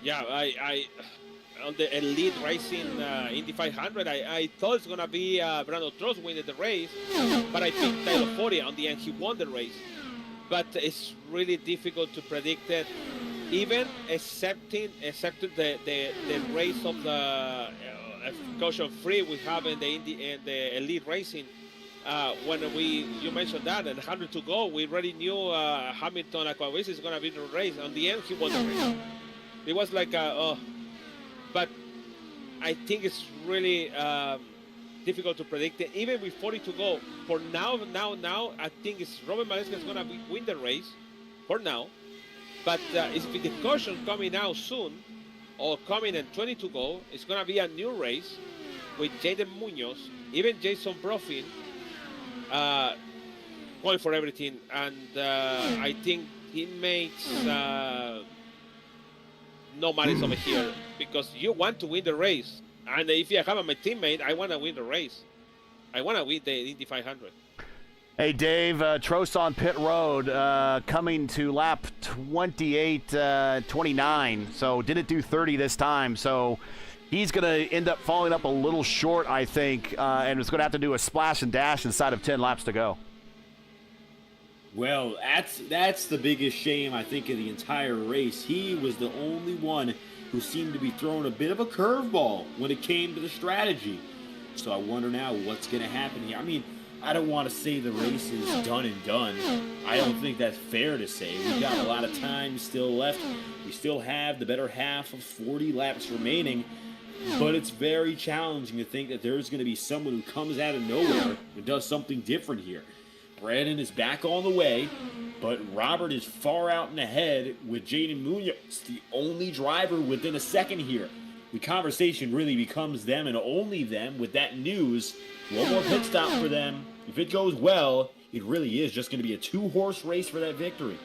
Yeah, I on the Elite Racing Indy 500, I thought it's going to be Brandon Trost winning the race, but I picked Tyler 40 on the end. He won the race. But it's really difficult to predict it, even accepting the race of the caution free we have in the Indy and the Elite Racing. When you mentioned that, and 100 to go, we already knew Hamilton Aquavis is going to be the race. On the end, he won the race. It was like, but I think it's really difficult to predict it, even with 40 to go. For now, I think it's Robert Molecka is going to win the race, for now. But if the caution coming out soon, or coming in 20 to go, it's going to be a new race with Jaden Munoz, even Jason Brofin, going for everything. And I think he makes no malice over here, because you want to win the race. And if you have my teammate, I want to win the race. I want to win the Indy 500. Hey, Dave, Trost on pit road, coming to lap 29. So didn't do 30 this time. So he's going to end up falling up a little short, I think, and is going to have to do a splash and dash inside of 10 laps to go. Well, that's the biggest shame, I think, of the entire race. He was the only one who seemed to be throwing a bit of a curveball when it came to the strategy. So I wonder now what's going to happen here. I mean, I don't want to say the race is done and done. I don't think that's fair to say. We've got a lot of time still left. We still have the better half of 40 laps remaining. But it's very challenging to think that there's going to be someone who comes out of nowhere and does something different here. Brandon is back on the way, but Robert is far out and ahead with Jaden Munoz, the only driver within a second here. The conversation really becomes them and only them with that news. One more pit stop for them. If it goes well, it really is just going to be a 2-horse race for that victory.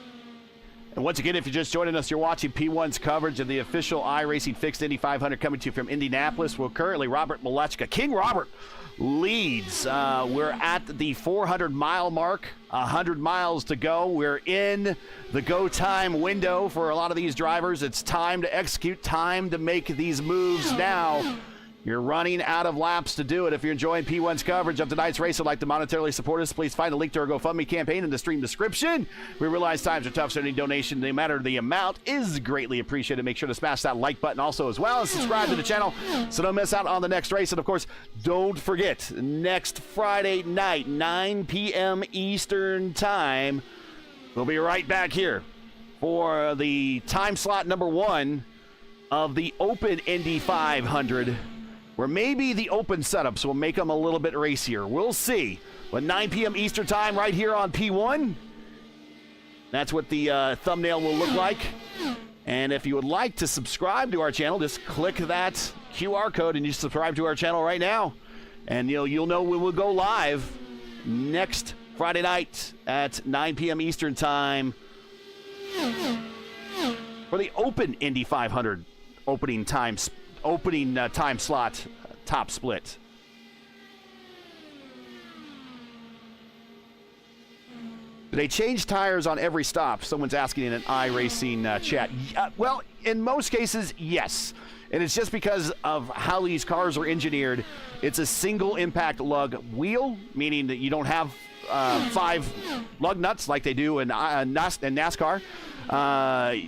And once again, if you're just joining us, you're watching P1's coverage of the official iRacing Fixed Indy 500 coming to you from Indianapolis. Well, currently, Robert Malechka, King Robert, leads. We're at the 400-mile mark, 100 miles to go. We're in the go time window for a lot of these drivers. It's time to execute, time to make these moves now. You're running out of laps to do it. If you're enjoying P1's coverage of tonight's race and like to monetarily support us, please find a link to our GoFundMe campaign in the stream description. We realize times are tough, so any donation, no matter the amount, is greatly appreciated. Make sure to smash that like button also as well, and subscribe to the channel so don't miss out on the next race. And, of course, don't forget, next Friday night, 9 p.m. Eastern Time, we'll be right back here for the time slot number 1 of the Open Indy 500. Where maybe the open setups will make them a little bit racier. We'll see. But 9 p.m. Eastern Time right here on P1. That's what the thumbnail will look like. And if you would like to subscribe to our channel, just click that QR code and you subscribe to our channel right now. And you'll know when we'll go live next Friday night at 9 p.m. Eastern Time for the Open Indy 500 opening time slot top split. Do they change tires on every stop? Someone's asking in an iRacing chat. Well, in most cases, yes. And it's just because of how these cars are engineered. It's a single impact lug wheel, meaning that you don't have 5 lug nuts like they do in NASCAR.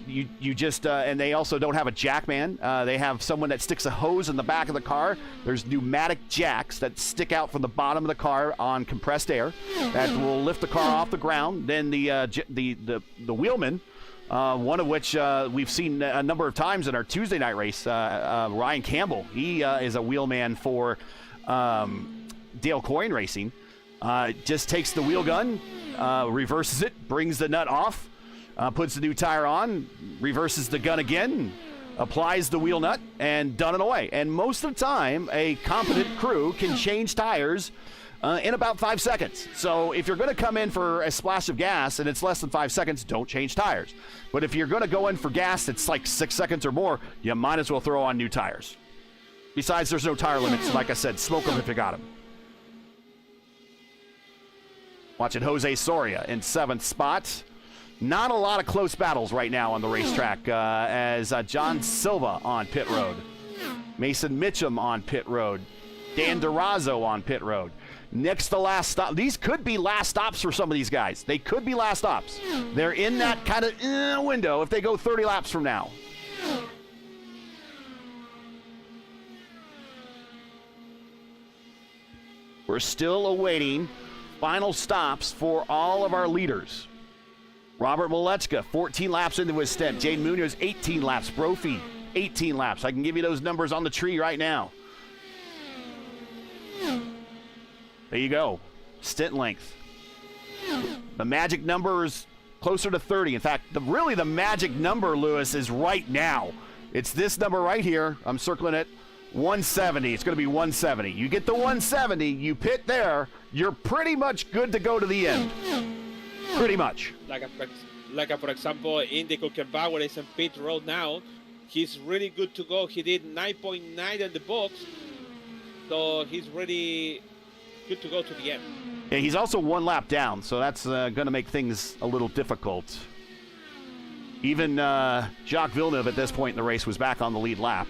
You just and they also don't have a jackman. They have someone that sticks a hose in the back of the car. There's pneumatic jacks that stick out from the bottom of the car on compressed air that will lift the car off the ground. Then the wheelman, one of which we've seen a number of times in our Tuesday night race, Ryan Campbell. He is a wheelman for Dale Coyne Racing. Just takes the wheel gun, reverses it, brings the nut off. Puts the new tire on, reverses the gun again, applies the wheel nut, and done and away. And most of the time, a competent crew can change tires in about 5 seconds. So if you're going to come in for a splash of gas and it's less than 5 seconds, don't change tires. But if you're going to go in for gas that's like 6 seconds or more, you might as well throw on new tires. Besides, there's no tire limits. Like I said, smoke them if you got them. Watching Jose Soria in 7th spot. Not a lot of close battles right now on the racetrack as John Silva on pit road. Mason Mitchum on pit road. Dan Durazo on pit road. Next to last stop. These could be last stops for some of these guys. They could be last stops. They're in that kind of window if they go 30 laps from now. We're still awaiting final stops for all of our leaders. Robert Malechka, 14 laps into his stint. Jane Munoz, 18 laps. Brophy, 18 laps. I can give you those numbers on the tree right now. There you go. Stint length. The magic number is closer to 30. In fact, really the magic number, Lewis, is right now. It's this number right here. I'm circling it. 170. It's going to be 170. You get the 170, you pit there, you're pretty much good to go to the end. Pretty much. For example, Indy Kukenbauer is in pit road now. He's really good to go. He did 9.9 in the box, so he's really good to go to the end. Yeah, he's also 1 lap down, so that's going to make things a little difficult. Even Jacques Villeneuve at this point in the race was back on the lead lap.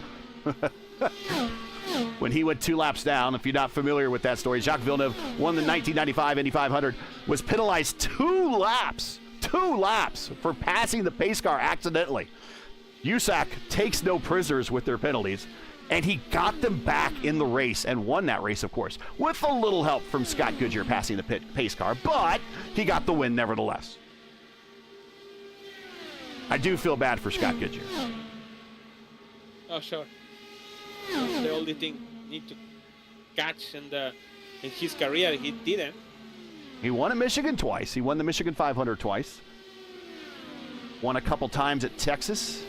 When he went 2 laps down, if you're not familiar with that story, Jacques Villeneuve won the 1995 Indy 500, was penalized 2 laps for passing the pace car accidentally. USAC takes no prisoners with their penalties, and he got them back in the race and won that race, of course, with a little help from Scott Goodyear passing the pace car, but he got the win nevertheless. I do feel bad for Scott Goodyear. Oh, sure. The only thing need to catch in his career, he didn't. He won at Michigan twice. He won the Michigan 500 twice. Won a couple times at Texas.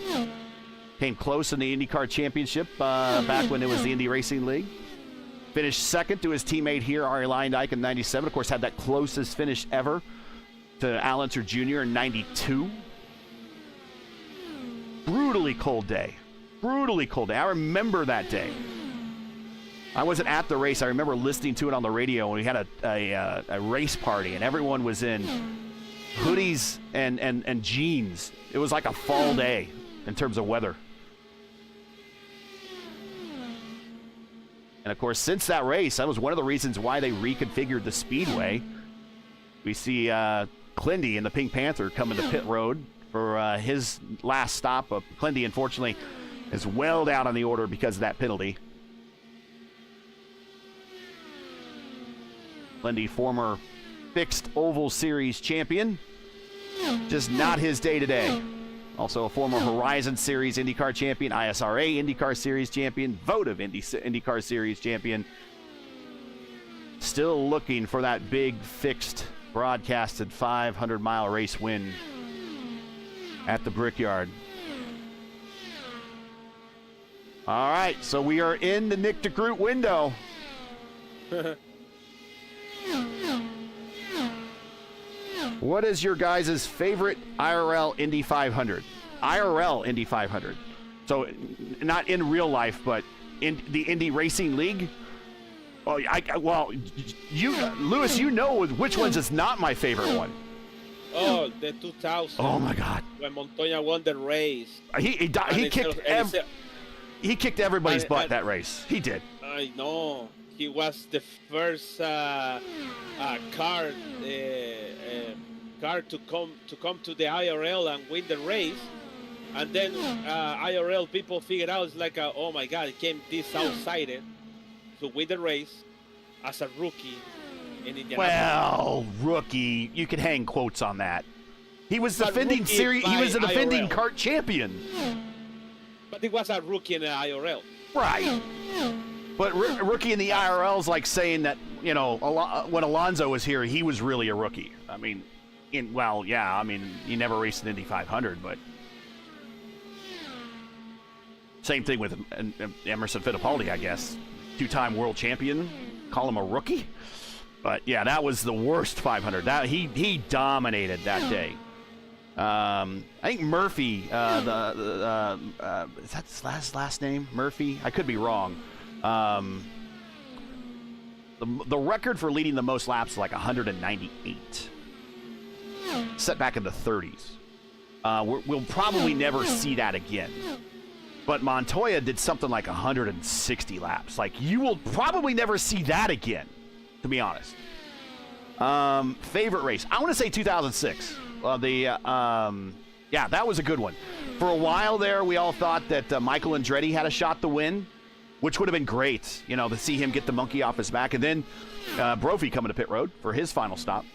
Came close in the IndyCar Championship back when it was the Indy Racing League. Finished second to his teammate here, Arie Luyendyk in 97. Of course, had that closest finish ever to Al Unser Jr. in 92. Brutally cold day. Brutally cold day. I remember that day. I wasn't at the race. I remember listening to it on the radio, and we had a race party, and everyone was in hoodies and jeans. It was like a fall day in terms of weather. And, of course, since that race, that was one of the reasons why they reconfigured the speedway. We see Clindy in the Pink Panther coming to pit road for his last stop. Clindy, unfortunately, is well down on the order because of that penalty. Clindy, former fixed oval series champion. Just not his day today. Also a former Horizon Series IndyCar champion, ISRA IndyCar Series champion, Votive IndyCar Series champion. Still looking for that big fixed broadcasted 500-mile race win at the Brickyard. All right, so we are in the Nick DeGroot window. What is your guys' favorite IRL Indy 500? IRL Indy 500. So not in real life, but in the Indy Racing League. Oh, well, Lewis, you know which ones is not my favorite one. Oh, the 2000. Oh my God. When Montoya won the race. He kicked everybody's butt that race. He did. I know. He was the first car to come to the IRL and win the race, and then IRL people figured out it's like oh my God, it came this outsider to win the race as a rookie in Indianapolis. Well, rookie, you can hang quotes on that. He was defending series. He was a defending kart champion. But he was a rookie in the IRL. Right. But rookie in the IRL is like saying that, you know, when Alonso was here, he was really a rookie. I mean, he never raced an Indy 500, but same thing with Emerson Fittipaldi, I guess. Two-time world champion. Call him a rookie? But, yeah, that was the worst 500. He dominated that day. I think Murphy, is that his last name? Murphy? I could be wrong. The record for leading the most laps is like 198. Set back in the 30s. We'll probably never see that again. But Montoya did something like 160 laps. Like, you will probably never see that again, to be honest. Favorite race? I want to say 2006. Yeah, that was a good one. For a while there, we all thought that Michael Andretti had a shot to win, which would have been great, you know, to see him get the monkey off his back. And then Brophy coming to pit road for his final stop.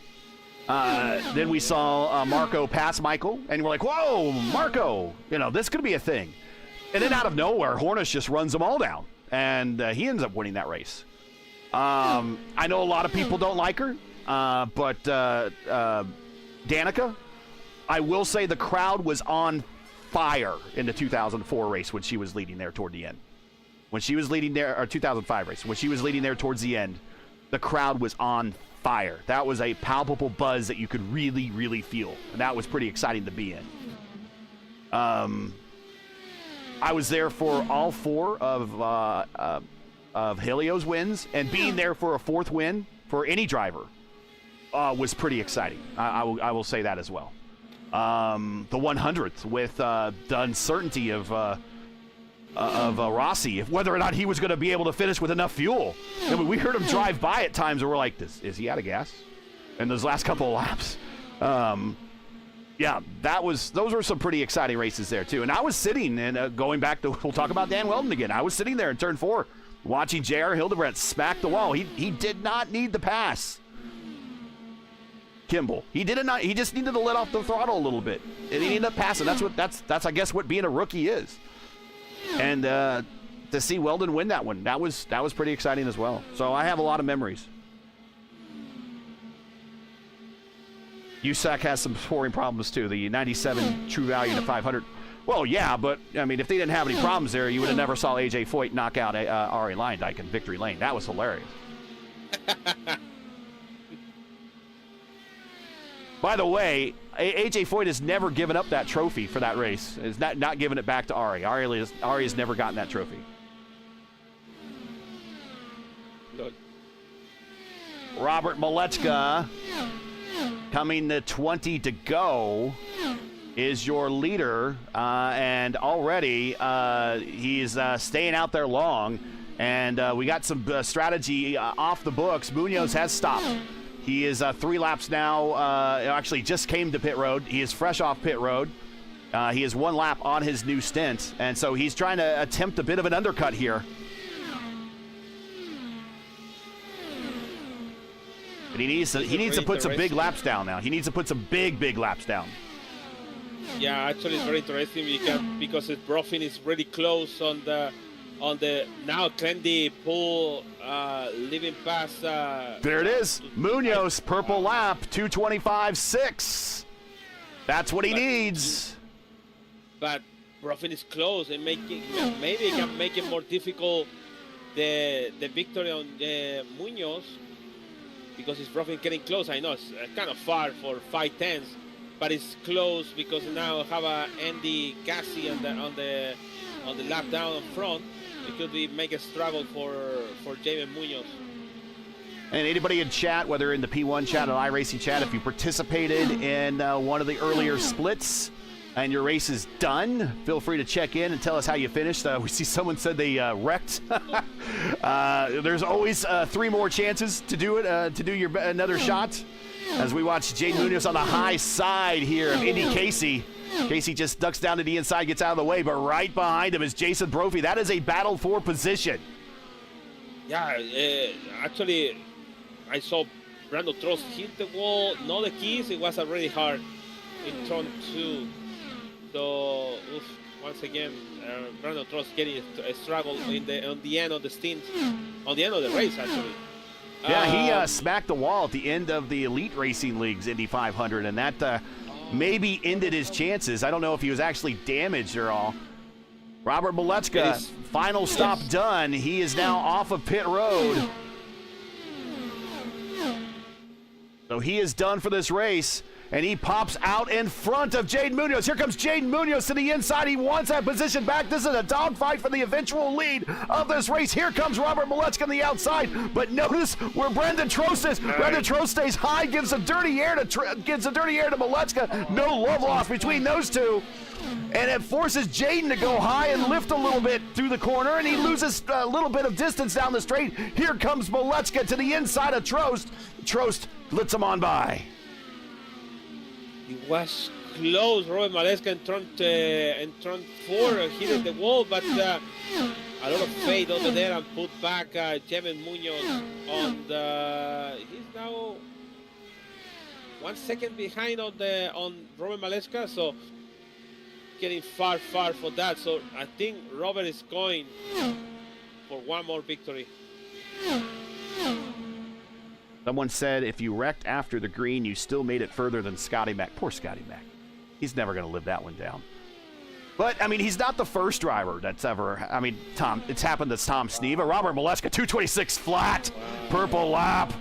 Then we saw Marco pass Michael, and we're like, whoa, Marco, you know, this could be a thing. And then out of nowhere, Hornish just runs them all down, and he ends up winning that race. I know a lot of people don't like her, but Danica, I will say the crowd was on fire in the 2004 race when she was leading there toward the end. When she was leading there, or 2005 race, when she was leading there towards the end, the crowd was on fire. That was a palpable buzz that you could really, really feel. And that was pretty exciting to be in. I was there for all four of Helio's wins, and being there for a fourth win for any driver was pretty exciting. I will say that as well. The 100th with the uncertainty of Rossi, whether or not he was going to be able to finish with enough fuel. I mean, we heard him drive by at times, and we're like, is he out of gas? In those last couple of laps. Yeah, those were some pretty exciting races there, too. And I was sitting, and going back to, we'll talk about Dan Weldon again. I was sitting there in turn 4, watching J.R. Hildebrandt smack the wall. He did not need the pass. Kimball. He just needed to let off the throttle a little bit. And he ended up passing. That's I guess what being a rookie is. And to see Weldon win that one, that was pretty exciting as well. So I have a lot of memories. USAC has some scoring problems too. The 97 True Value to 500. Well, yeah, but, I mean, if they didn't have any problems there, you would have never saw A.J. Foyt knock out Ari Leyendijk in victory lane. That was hilarious. By the way, A.J. Foyt has never given up that trophy for that race. Is not giving it back to Ari. Ari has never gotten that trophy. Good. Robert Malechka, coming to 20 to go, is your leader, and already he's staying out there long. And we got some strategy off the books. Munoz has stopped. He is 3 laps now. Actually, just came to pit road. He is fresh off pit road. He is 1 lap on his new stint, and so he's trying to attempt a bit of an undercut here. But he needs to put some big laps down now. He needs to put some big laps down. Yeah, actually, it's very interesting because Brofin is really close on the now Clendy Pool leaving past. There it is. Munoz, purple lap, 2:25.6. That's what he needs. But Brofin is close and maybe it can make it more difficult the victory on Munoz because it's Brofin getting close. I know it's kind of far for 5/10, but it's close because now have a Andy Gassi on the lap down in front. It could be make a struggle for Jaime Munoz. And anybody in chat, whether in the P1 chat or iRacing chat, if you participated in one of the earlier splits and your race is done, feel free to check in and tell us how you finished. We see someone said they wrecked. There's always 3 more chances to do it, to do your another shot. As we watch Jade Munoz on the high side here of Indy Casey. Casey just ducks down to the inside, gets out of the way, but right behind him is Jason Brophy. That is a battle for position. Yeah, actually, I saw Brandon Trost hit the wall, not the keys. It was already hard in turn 2. So, once again, Brandon Trost getting a struggle on the end of the stint, on the end of the race, actually. Yeah, he smacked the wall at the end of the Elite Racing League's Indy 500, and that maybe ended his chances. I don't know if he was actually damaged or all. Robert Malechka, final stop done. He is now off of pit road. So he is done for this race, and he pops out in front of Jade Munoz. Here comes Jade Munoz to the inside. He wants that position back. This is a dogfight for the eventual lead of this race. Here comes Robert Malechka on the outside, but notice where Brendan Trost is. Brendan Trost stays high, gives a dirty air to Malechka. No love lost between those two. And it forces Jaden to go high and lift a little bit through the corner, and he loses a little bit of distance down the straight. Here comes Malechka to the inside of Trost. Trost lets him on by. It was close, Robert Malechka in turn 4, hit the wall, but a lot of fade over there and put back Jaime Munoz on the. He's now 1 second behind on Robert Malechka, so getting far for that. So I think Robert is going for one more victory. Someone said if you wrecked after the green, you still made it further than Scotty Mack. Poor Scotty Mack. He's never going to live that one down. But, I mean, he's not the first driver that's ever, I mean, it's happened to Tom Sneva. Robert Malechka, 2:26 flat, purple lap.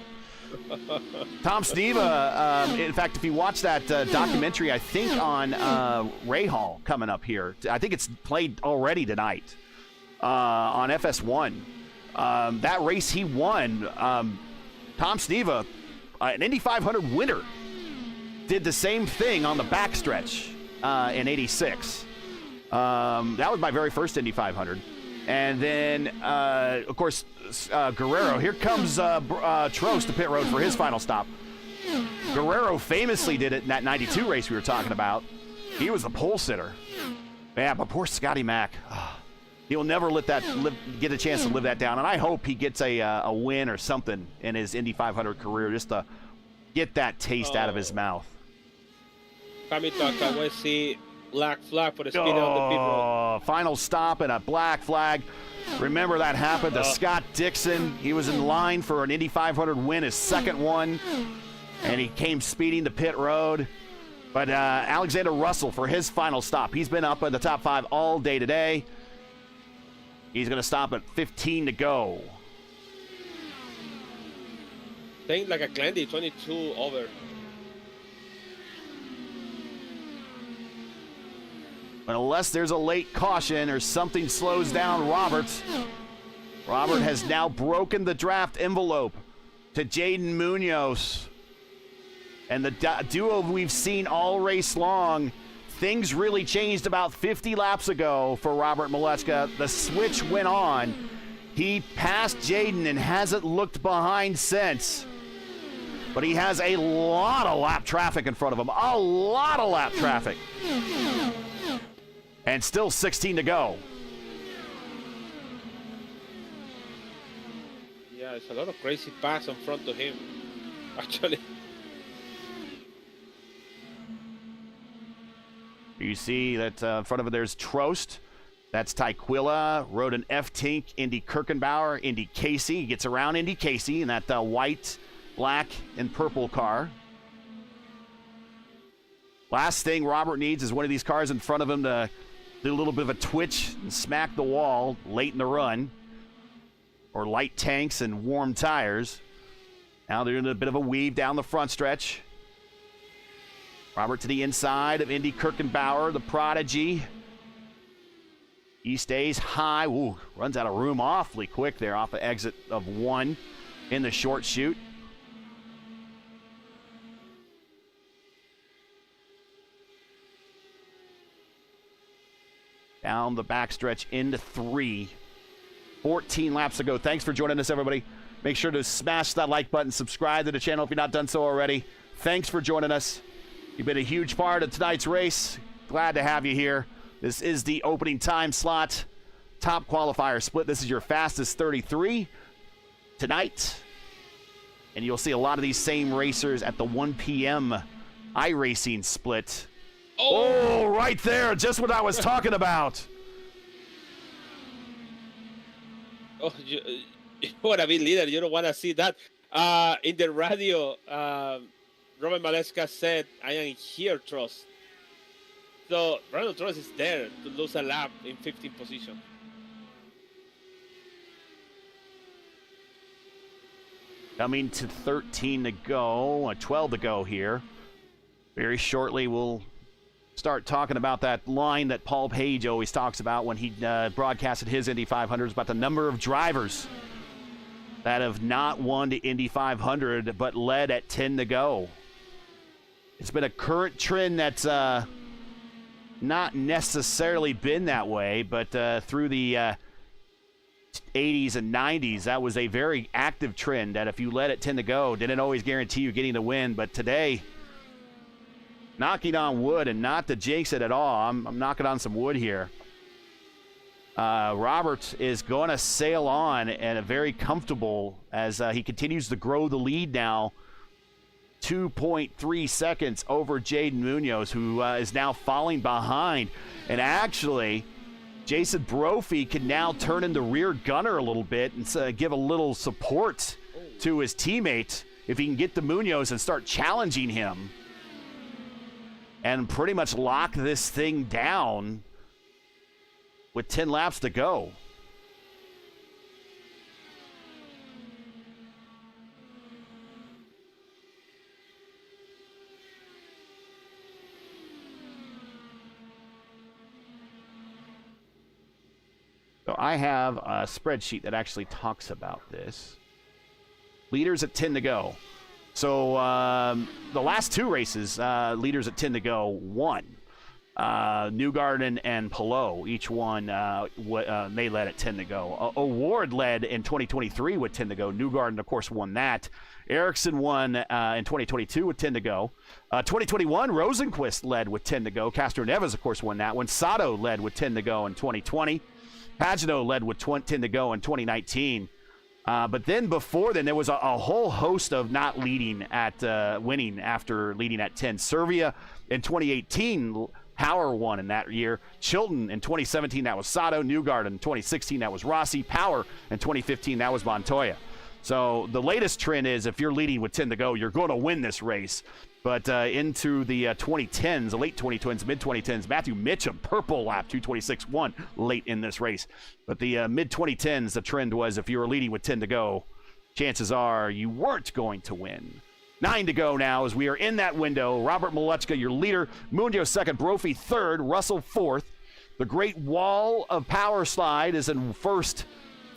Tom Sneva, in fact, if you watch that documentary, I think on Ray Hall coming up here, I think it's played already tonight on FS1. That race he won, Tom Sneva, an Indy 500 winner, did the same thing on the backstretch in '86. That was my very first Indy 500. And then, of course, Guerrero. Here comes Trost to pit road for his final stop. Guerrero famously did it in that '92 race we were talking about. He was the pole sitter. Yeah, but poor Scotty Mack. He'll never get a chance to live that down. And I hope he gets a win or something in his Indy 500 career just to get that taste out of his mouth. Kamitaka, we see black flag for the speed on the pit road. Final stop and a black flag. Remember that happened to Scott Dixon. He was in line for an Indy 500 win, his second one, and he came speeding to pit road. But Alexander Russell for his final stop. He's been up in the top 5 all day today. He's going to stop at 15 to go. Think like a Glendy, 22 over. But unless there's a late caution or something slows down Robert has now broken the draft envelope to Jaden Munoz. And the duo we've seen all race long, things really changed about 50 laps ago for Robert Malechka. The switch went on. He passed Jaden and hasn't looked behind since. But he has a lot of lap traffic in front of him. A lot of lap traffic. And still 16 to go. Yeah, it's a lot of crazy pass in front of him, actually. You see that in front of it there's Trost. That's Tyquilla, Roden F-Tink, Indy Kirkenbauer, Indy Casey. He gets around Indy Casey in that white, black, and purple car. Last thing Robert needs is one of these cars in front of him to do a little bit of a twitch and smack the wall late in the run. Or light tanks and warm tires. Now they're in a bit of a weave down the front stretch. Robert to the inside of Indy Kirkenbauer, the prodigy. He stays high. Ooh, runs out of room awfully quick there off the exit of 1 in the short chute. Down the backstretch into 3. 14 laps to go. Thanks for joining us, everybody. Make sure to smash that like button. Subscribe to the channel if you're not done so already. Thanks for joining us. You've been a huge part of tonight's race. Glad to have you here. This is the opening time slot. Top qualifier split. This is your fastest 33 tonight. And you'll see a lot of these same racers at the 1 p.m. iRacing split. Oh, right there. Just what I was talking about. Oh, you want to be leader. You don't want to see that. In the radio, Robert Malechka said, I am here, Trost. So, Ronald Trost is there to lose a lap in 15th position. Coming to 13 to go, 12 to go here. Very shortly, we'll start talking about that line that Paul Page always talks about when he broadcasted his Indy 500s about the number of drivers that have not won the Indy 500 but led at 10 to go. It's been a current trend that's not necessarily been that way, but through the 80s and 90s, that was a very active trend that if you led at 10 to go, didn't always guarantee you getting the win. But today, knocking on wood, and not to jinx it at all, I'm knocking on some wood here. Robert is going to sail on and a very comfortable as he continues to grow the lead now. 2.3 seconds over Jaden Munoz, who is now falling behind. And actually, Jason Brophy can now turn into rear gunner a little bit and give a little support to his teammate if he can get to Munoz and start challenging him and pretty much lock this thing down with 10 laps to go. So I have a spreadsheet that actually talks about this. Leaders at 10 to go. So the last 2 races, leaders at 10 to go won. Newgarden and Palou, each one, they led at 10 to go. Award led in 2023 with 10 to go. Newgarden, of course, won that. Ericsson won in 2022 with 10 to go. 2021, Rosenquist led with 10 to go. Castro Neves, of course, won that one. Sato led with 10 to go in 2020. Pagano led with 10 to go in 2019. But then before then, there was a whole host of not leading at winning after leading at 10. Servia in 2018, Power won in that year. Chilton in 2017, that was Sato. Newgarden in 2016, that was Rossi. Power in 2015, that was Montoya. So the latest trend is if you're leading with 10 to go, you're going to win this race. But into the 2010s, the late 2010s, mid-2010s, Matthew Mitchum, purple lap, 2:26.1 late in this race. But the mid-2010s, the trend was if you were leading with 10 to go, chances are you weren't going to win. 9 to go now as we are in that window. Robert Malechka, your leader. Munoz second. Brophy third. Russell fourth. The Great Wall of Power Slide is in first,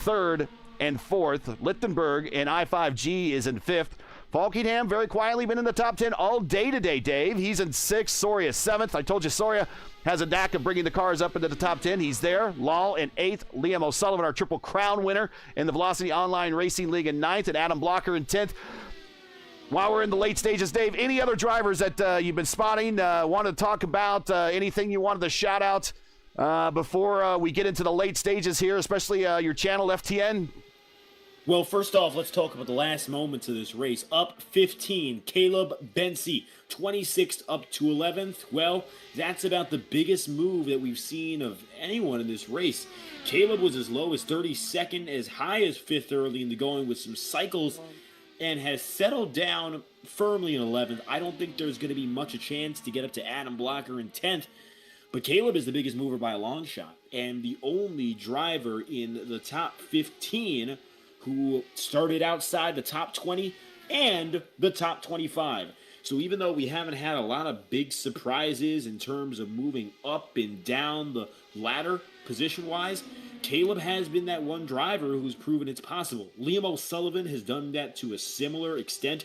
third, and fourth. Lichtenberg and I-5G is in fifth. Falkingham very quietly been in the top 10 all day today, Dave. He's in sixth. Soria seventh. I told you Soria has a knack of bringing the cars up into the top 10. He's there. Lal in eighth. Liam O'Sullivan, our Triple Crown winner in the Velocity Online Racing League, in ninth. And Adam Blocker in 10th. While we're in the late stages, Dave, any other drivers that you've been spotting, want to talk about, anything you wanted to shout out before we get into the late stages here, especially your channel, FTN? Well, first off, let's talk about the last moments of this race. Up 15, Caleb Bensi, 26th up to 11th. Well, that's about the biggest move that we've seen of anyone in this race. Caleb was as low as 32nd, as high as 5th early in the going with some cycles, and has settled down firmly in 11th. I don't think there's going to be much a chance to get up to Adam Blocker in 10th. But Caleb is the biggest mover by a long shot, and the only driver in the top 15 who started outside the top 20 and the top 25. So even though we haven't had a lot of big surprises in terms of moving up and down the ladder position-wise, Caleb has been that one driver who's proven it's possible. Liam O'Sullivan has done that to a similar extent.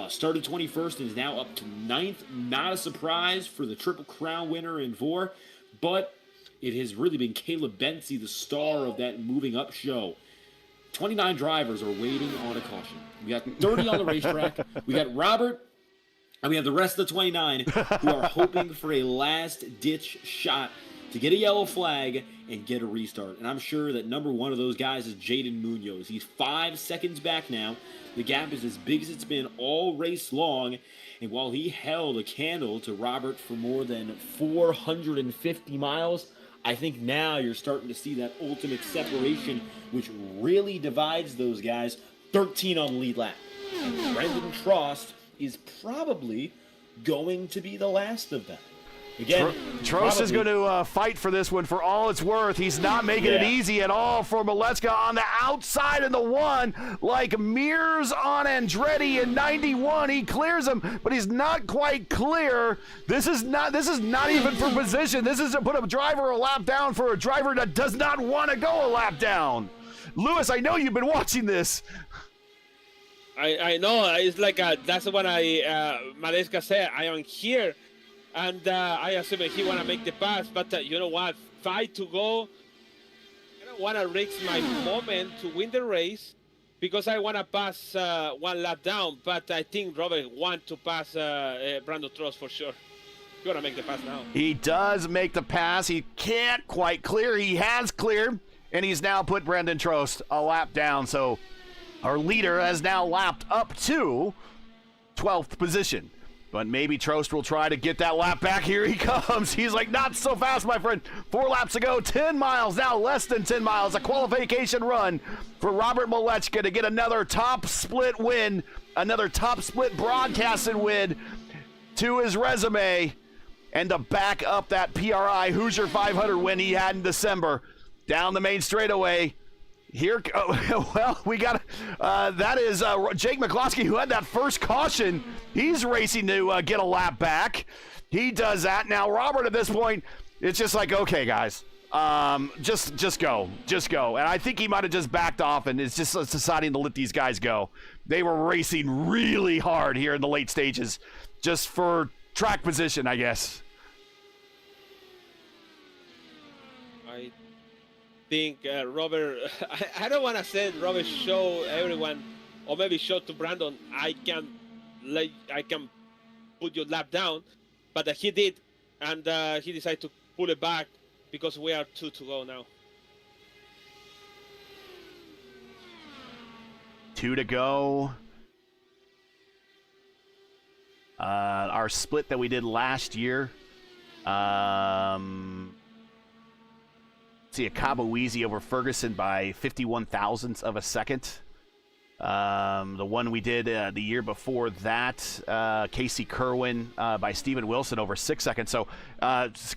Started 21st and is now up to 9th. Not a surprise for the Triple Crown winner in Vor, but it has really been Caleb Bensi, the star of that moving up show. 29 drivers are waiting on a caution. We got 30 on the racetrack. We got Robert, and we have the rest of the 29 who are hoping for a last-ditch shot to get a yellow flag and get a restart. And I'm sure that number one of those guys is Jaden Munoz. He's 5 seconds back now. The gap is as big as it's been all race long. And while he held a candle to Robert for more than 450 miles, I think now you're starting to see that ultimate separation, which really divides those guys. 13 on the lead lap. And Brendan Trost is probably going to be the last of them. Again, Trost is going to fight for this one for all it's worth. He's not making it easy at all for Malechka on the outside in the one, like Mears on Andretti in 91. He clears him, but he's not quite clear. This is not even for position. This is to put a driver a lap down for a driver that does not want to go a lap down. Lewis, I know you've been watching this. I know. It's like that's what Malechka said. I am here. And I assume he want to make the pass, but you know what? 5 to go. I don't want to risk my moment to win the race because I want to pass one lap down. But I think Robert want to pass Brandon Trost for sure. You want to make the pass now. He does make the pass. He can't quite clear. He has cleared, and he's now put Brandon Trost a lap down. So our leader has now lapped up to 12th position. But maybe Trost will try to get that lap back. Here he comes. He's like, not so fast, my friend. 4 laps ago, 10 miles, now less than 10 miles. A qualification run for Robert Malechka to get another top split win, another top split broadcasting win to his resume, and to back up that PRI Hoosier 500 win he had in December. Down the main straightaway. Here, well, we got, that is Jake McCloskey, who had that first caution. He's racing to get a lap back. He does that. Now, Robert, at this point, it's just like, okay, guys, just go. And I think he might have just backed off and is just deciding to let these guys go. They were racing really hard here in the late stages, just for track position, I guess. I think Robert, I don't want to say Robert show everyone, or maybe show to Brandon, I can put your lap down, but he did, and he decided to pull it back because we are 2 to go now. 2 to go. Our split that we did last year. See a Cabo Easy over Ferguson by 51 thousandths of a second. The one we did the year before that, Casey Kerwin by Steven Wilson over 6 seconds. So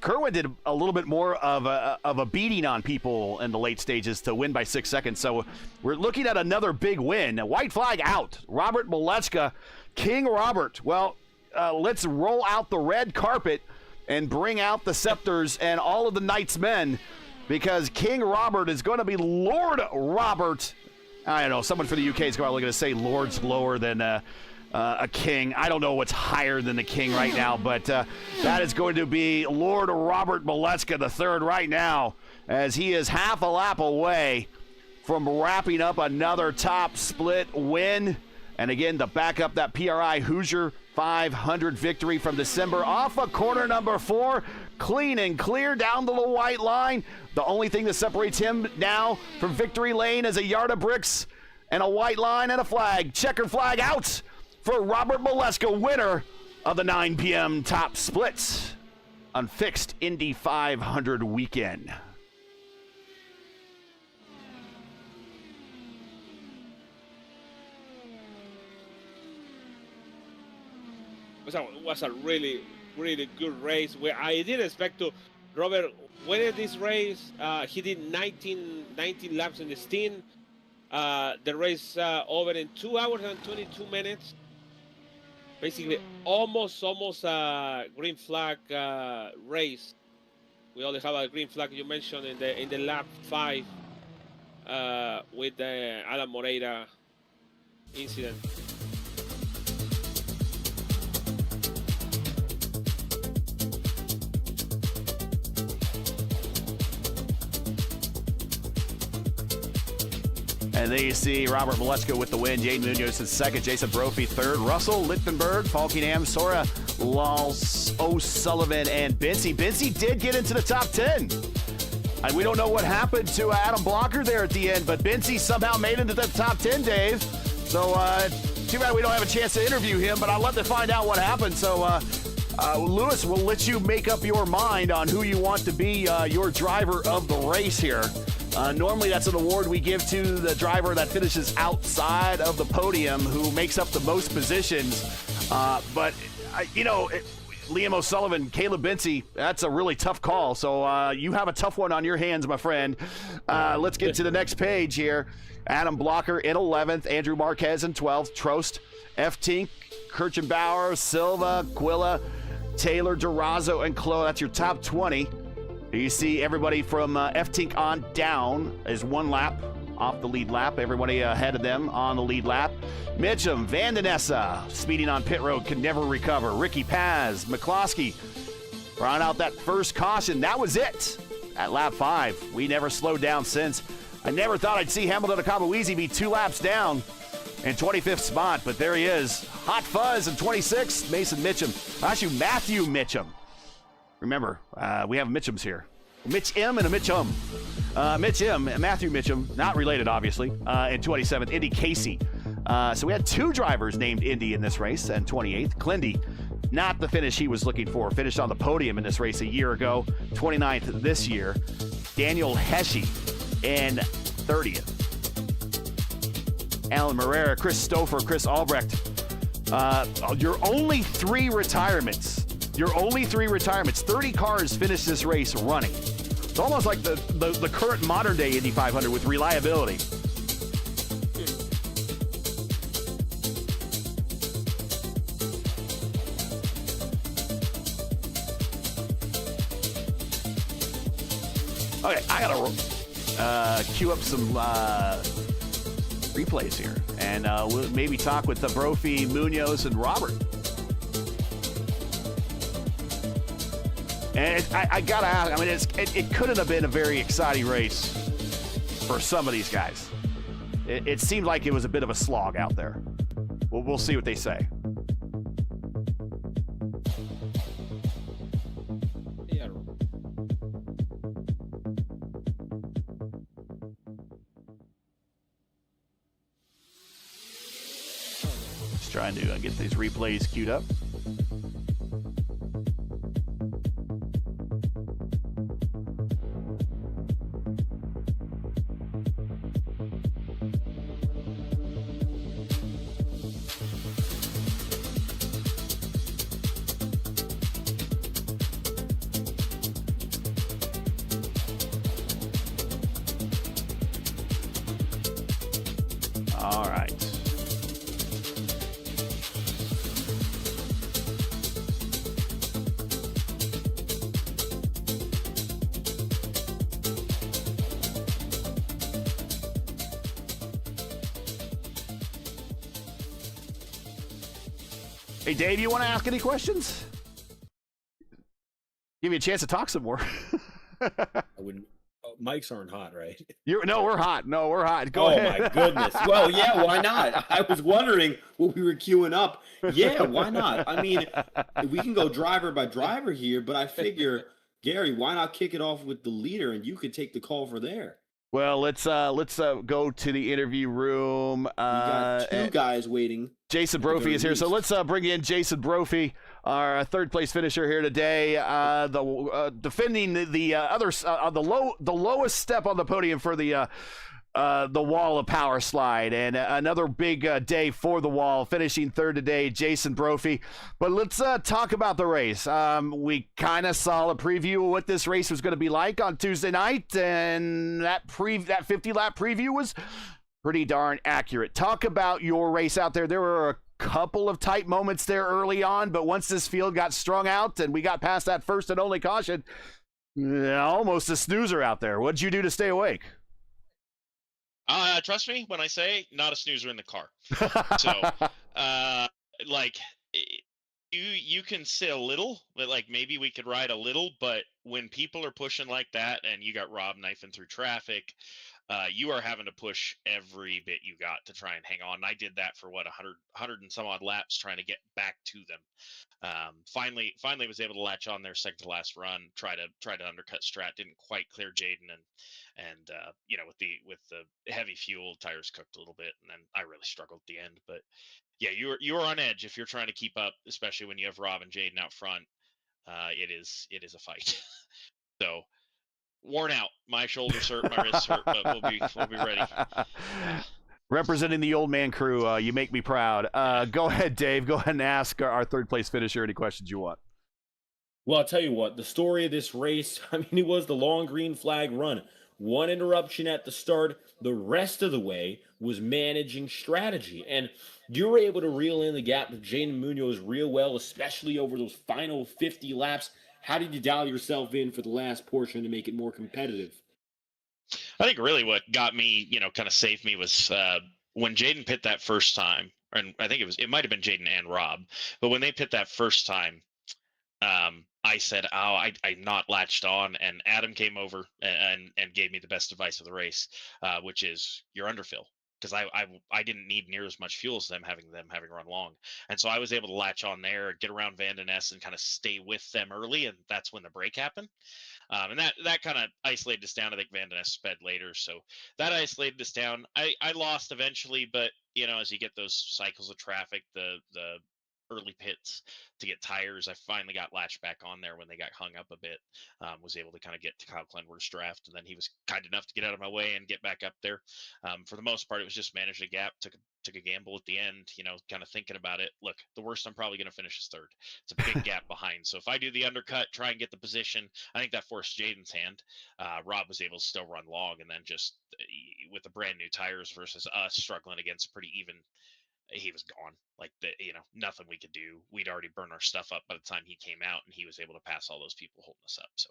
Kerwin did a little bit more of a beating on people in the late stages to win by 6 seconds. So we're looking at another big win. White flag out. Robert Molechka, King Robert. Well, let's roll out the red carpet and bring out the scepters and all of the Knights men, because King Robert is going to be Lord Robert. I don't know. Someone for the UK is probably going to say Lord's lower than a king. I don't know what's higher than the king right now, but that is going to be Lord Robert Molechka III right now, as he is half a lap away from wrapping up another top split win. And again, to back up that PRI Hoosier 500 victory from December off of corner number 4, clean and clear down the white line. The only thing that separates him now from victory lane is a yard of bricks and a white line and a flag. Checkered flag out for Robert Molechka, winner of the 9 p.m. top splits on fixed Indy 500 weekend. Was a really, really good race. Where I didn't expect to Robert winning this race. He did 19 laps in the stint. The race over in 2 hours and 22 minutes. Basically, almost a green flag race. We only have a green flag you mentioned in the lap 5 with the Adam Moreira incident. And there you see Robert Molechka with the win. Jaden Munoz in second. Jason Brophy third. Russell Lichtenberg, Falkingham, Sora, Lals, O'Sullivan, and Bincy. Bincy did get into the top 10. And we don't know what happened to Adam Blocker there at the end, but Bincy somehow made it into the top 10, Dave. So too bad we don't have a chance to interview him, but I'd love to find out what happened. So Lewis, we'll let you make up your mind on who you want to be your driver of the race here. Normally, that's an award we give to the driver that finishes outside of the podium, who makes up the most positions. But Liam O'Sullivan, Caleb Bincy, that's a really tough call. So you have a tough one on your hands, my friend. Let's get to the next page here. Adam Blocker in 11th, Andrew Marquez in 12th, Trost, F. Tink, Kirchenbauer, Silva, Quilla, Taylor, Durazo, and Chloe. That's your top 20. You see everybody from F. Tink on down is 1 lap off the lead lap. Everybody ahead of them on the lead lap. Mitchum, Van Den Essa, speeding on pit road, can never recover. Ricky Paz, McCloskey, round out that first caution. That was it at lap 5. We never slowed down since. I never thought I'd see Hamilton Akabuizi be 2 laps down in 25th spot, but there he is. Hot Fuzz in 26th, Mason Mitchum. Actually, Matthew Mitchum. Remember, we have Mitchums here. Mitch M and a Mitchum. Mitch M, Matthew Mitchum, not related, obviously, in 27th. Indy Casey. So we had 2 drivers named Indy in this race, and 28th. Clindy, not the finish he was looking for. Finished on the podium in this race a year ago. 29th this year. Daniel Hesche in 30th. Alan Marrera, Chris Stouffer, Chris Albrecht. Your only 3 retirements. Your only 3 retirements. 30 cars finished this race running. It's almost like the current modern day Indy 500 with reliability. Okay, I gotta queue up some replays here, and we'll maybe talk with the Brophy, Munoz, and Robert. And I gotta ask, I mean, it couldn't have been a very exciting race for some of these guys. It seemed like it was a bit of a slog out there. We'll see what they say. Yeah. Just trying to get these replays queued up. Hey, Dave, you want to ask any questions? Give you a chance to talk some more. I wouldn't. Mics aren't hot, right? No, we're hot. No, we're hot. Go ahead. Oh my goodness. Well, yeah, why not? I was wondering what we were queuing up. Yeah, why not? I mean, we can go driver by driver here, but I figure, Gary, why not kick it off with the leader and you could take the call for there. Well, let's go to the interview room. We got two guys waiting. Jason Brophy is here, so let's bring in Jason Brophy, our third place finisher here today. Defending the lowest step on the podium for the wall of power slide, and another big day for the wall, finishing third today, Jason Brophy. But let's talk about the race. We kind of saw a preview of what this race was going to be like on Tuesday night, and that 50-lap preview was pretty darn accurate. Talk about your race out there. There were a couple of tight moments there early on, but once this field got strung out and we got past that first and only caution, almost a snoozer out there. What'd you do to stay awake? Trust me when I say not a snoozer in the car. So, like, you can sit a little, but like maybe we could ride a little. But when people are pushing like that, and you got Rob knifing through traffic, you are having to push every bit you got to try and hang on. And I did that for 100 and some odd laps trying to get back to them. Finally was able to latch on their second to last run, try to undercut Strat. Didn't quite clear Jaden, and with the heavy fuel, tires cooked a little bit, and then I really struggled at the end. But yeah, you are on edge if you're trying to keep up, especially when you have Rob and Jaden out front. It is a fight. So worn out. My shoulders hurt, my wrists hurt, but we'll be ready. Representing the old man crew, you make me proud. Go ahead, Dave. Go ahead and ask our third place finisher any questions you want. Well, I'll tell you what, the story of this race, I mean, it was the long green flag run. One interruption at the start. The rest of the way was managing strategy. And you were able to reel in the gap with Jaden Munoz real well, especially over those final 50 laps. How did you dial yourself in for the last portion to make it more competitive? I think really what got me, kind of saved me was when Jaden pit that first time, and I think it might have been Jaden and Rob, but when they pit that first time, I said, I not latched on, and Adam came over and gave me the best advice of the race, which is your underfill. Because I didn't need near as much fuel as them having run long. And so I was able to latch on there, get around Van Den Ness and kind of stay with them early, and that's when the break happened. And that kind of isolated us down. I think Van Den Ness sped later, so that isolated us down. I lost eventually, but as you get those cycles of traffic, the early pits to get tires, I finally got latched back on there when they got hung up a bit. Was able to kind of get to Kyle Klenwer's draft, and then he was kind enough to get out of my way and get back up there. For the most part, it was just manage a gap, took a gamble at the end, kind of thinking about it. Look, the worst I'm probably going to finish is third. It's a big gap behind. So if I do the undercut, try and get the position, I think that forced Jaden's hand. Rob was able to still run long, and then just with the brand new tires versus us struggling against pretty even, he was gone. Like nothing we could do. We'd already burned our stuff up by the time he came out, and he was able to pass all those people holding us up. So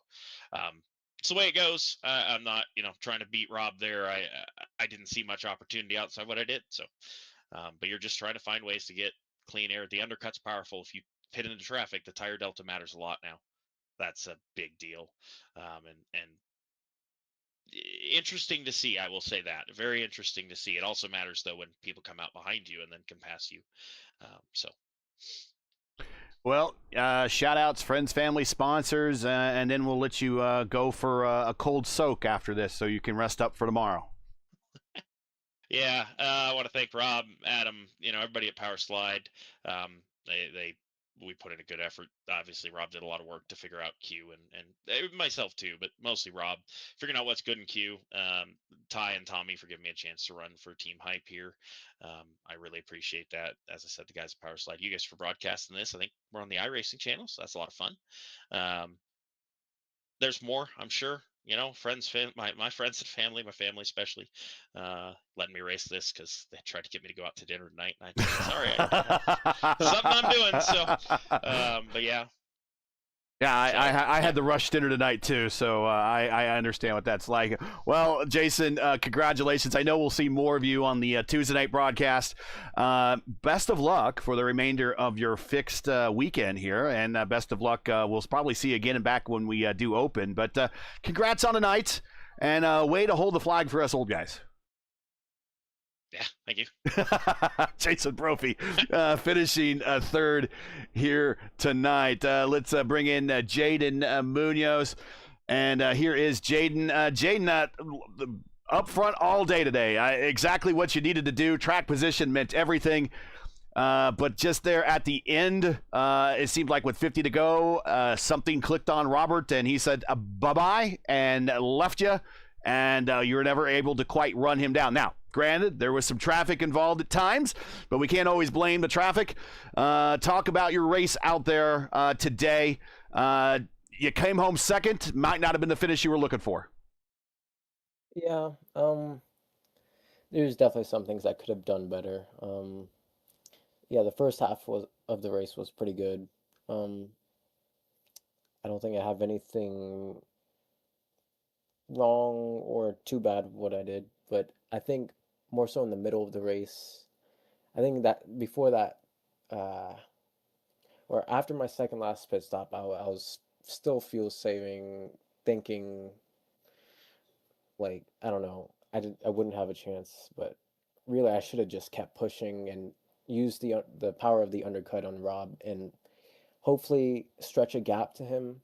it's the way it goes. I'm not trying to beat Rob there. I didn't see much opportunity outside what I did. So but you're just trying to find ways to get clean air. The undercut's powerful. If you pit into traffic, the tire delta matters a lot now. That's a big deal. And interesting to see, I will say that. Very interesting to see. It also matters, though, when people come out behind you and then can pass you. Well, shout outs, friends, family, sponsors, and then we'll let you go for a cold soak after this so you can rest up for tomorrow. Yeah, I want to thank Rob, Adam, everybody at Power Slide. We put in a good effort. Obviously, Rob did a lot of work to figure out Q, and myself too, but mostly Rob figuring out what's good in Q. Ty and Tommy for giving me a chance to run for Team Hype here. I really appreciate that. As I said, the guys at Power Slide, you guys for broadcasting this. I think we're on the iRacing channel, so that's a lot of fun. There's more, I'm sure. Friends, my friends and family, my family especially, letting me race this because they tried to get me to go out to dinner tonight. And I said, sorry, something I'm doing. So, but yeah, Yeah, I had the rush dinner tonight too, so I understand what that's like. Well, Jason, congratulations. I know we'll see more of you on the Tuesday night broadcast. Best of luck for the remainder of your fixed weekend here, and best of luck. We'll probably see you again and back when we do open. But congrats on the night, and way to hold the flag for us old guys. Yeah, thank you. Jason Brophy finishing third here tonight. Let's bring in Jaden Munoz. And here is Jaden. Jaden, up front all day today. Exactly what you needed to do. Track position meant everything. But just there at the end, it seemed like with 50 to go, something clicked on Robert, and he said bye-bye and left you. And you were never able to quite run him down. Now, granted, there was some traffic involved at times, but we can't always blame the traffic. Talk about your race out there today. You came home second. Might not have been the finish you were looking for. Yeah, there's definitely some things I could have done better. Yeah, the first half of the race was pretty good. I don't think I have anything wrong or too bad with what I did, but I think more so in the middle of the race. I think that before that, or after my second last pit stop, I was still fuel saving, thinking like, I don't know, I wouldn't have a chance, but really I should have just kept pushing and used the power of the undercut on Rob and hopefully stretch a gap to him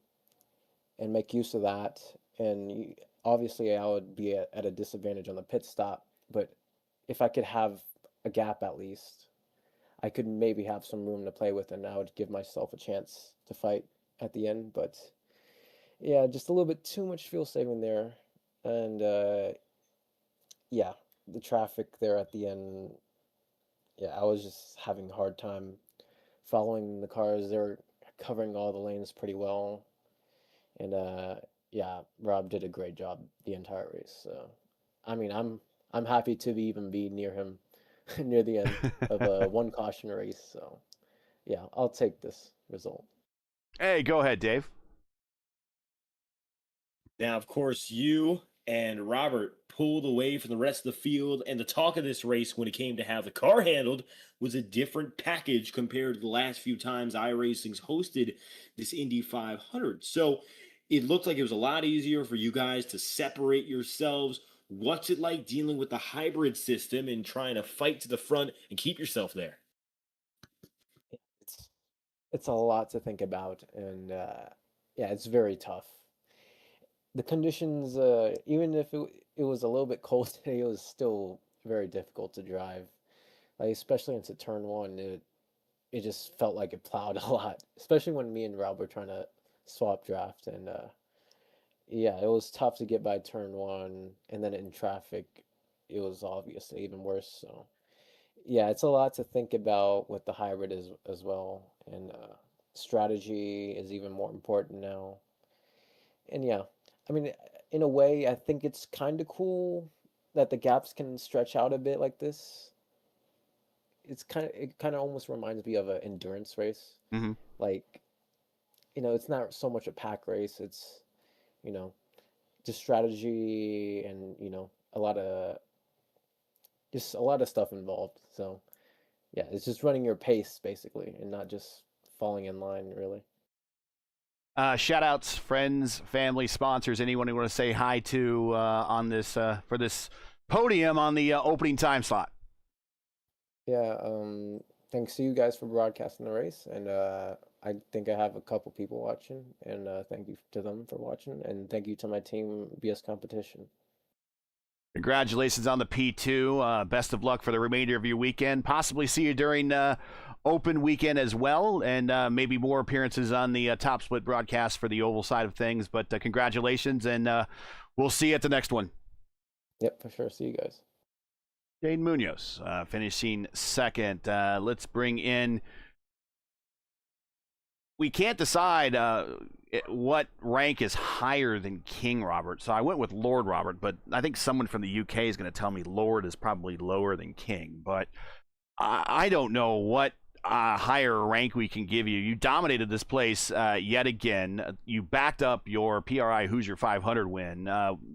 and make use of that. And obviously I would be at a disadvantage on the pit stop, but if I could have a gap at least, I could maybe have some room to play with, and I would give myself a chance to fight at the end. But yeah, just a little bit too much fuel saving there. And yeah, the traffic there at the end, yeah, I was just having a hard time following the cars. They were covering all the lanes pretty well. And yeah, Rob did a great job the entire race. So, I mean, I'm happy to even be near him near the end of a one caution race. So, yeah, I'll take this result. Hey, go ahead, Dave. Now, of course, you and Robert pulled away from the rest of the field, and the talk of this race when it came to how the car handled was a different package compared to the last few times iRacing's hosted this Indy 500. So it looked like it was a lot easier for you guys to separate yourselves. What's it like dealing with the hybrid system and trying to fight to the front and keep yourself there? It's a lot to think about, and yeah, it's very tough. The conditions, even if it was a little bit cold today, it was still very difficult to drive. Like especially into turn one, it just felt like it plowed a lot. Especially when me and Rob were trying to swap draft, and yeah, it was tough to get by turn one, and then in traffic, it was obviously even worse. So yeah, it's a lot to think about with the hybrid as well, and strategy is even more important now. And yeah, I mean, in a way, I think it's kind of cool that the gaps can stretch out a bit like this. It kind of almost reminds me of an endurance race. Mm-hmm. Like, it's not so much a pack race. It's, just strategy and, a lot of stuff involved. So yeah, it's just running your pace basically and not just falling in line really. Shout outs, friends, family, sponsors, anyone you want to say hi to on this for this podium on the opening time slot. Yeah, thanks to you guys for broadcasting the race, and I think I have a couple people watching, and thank you to them for watching, and thank you to my team, BS Competition. Congratulations on the P2. Best of luck for the remainder of your weekend. Possibly see you during open weekend as well, and maybe more appearances on the Top Split broadcast for the oval side of things. But congratulations, and we'll see you at the next one. Yep, for sure. See you guys. Jaden Munoz finishing second. Let's bring in. We can't decide what rank is higher than King Robert, so I went with Lord Robert, but I think someone from the UK is going to tell me Lord is probably lower than King, but I don't know what higher rank we can give you. You dominated this place yet again. You backed up your PRI Hoosier 500 win,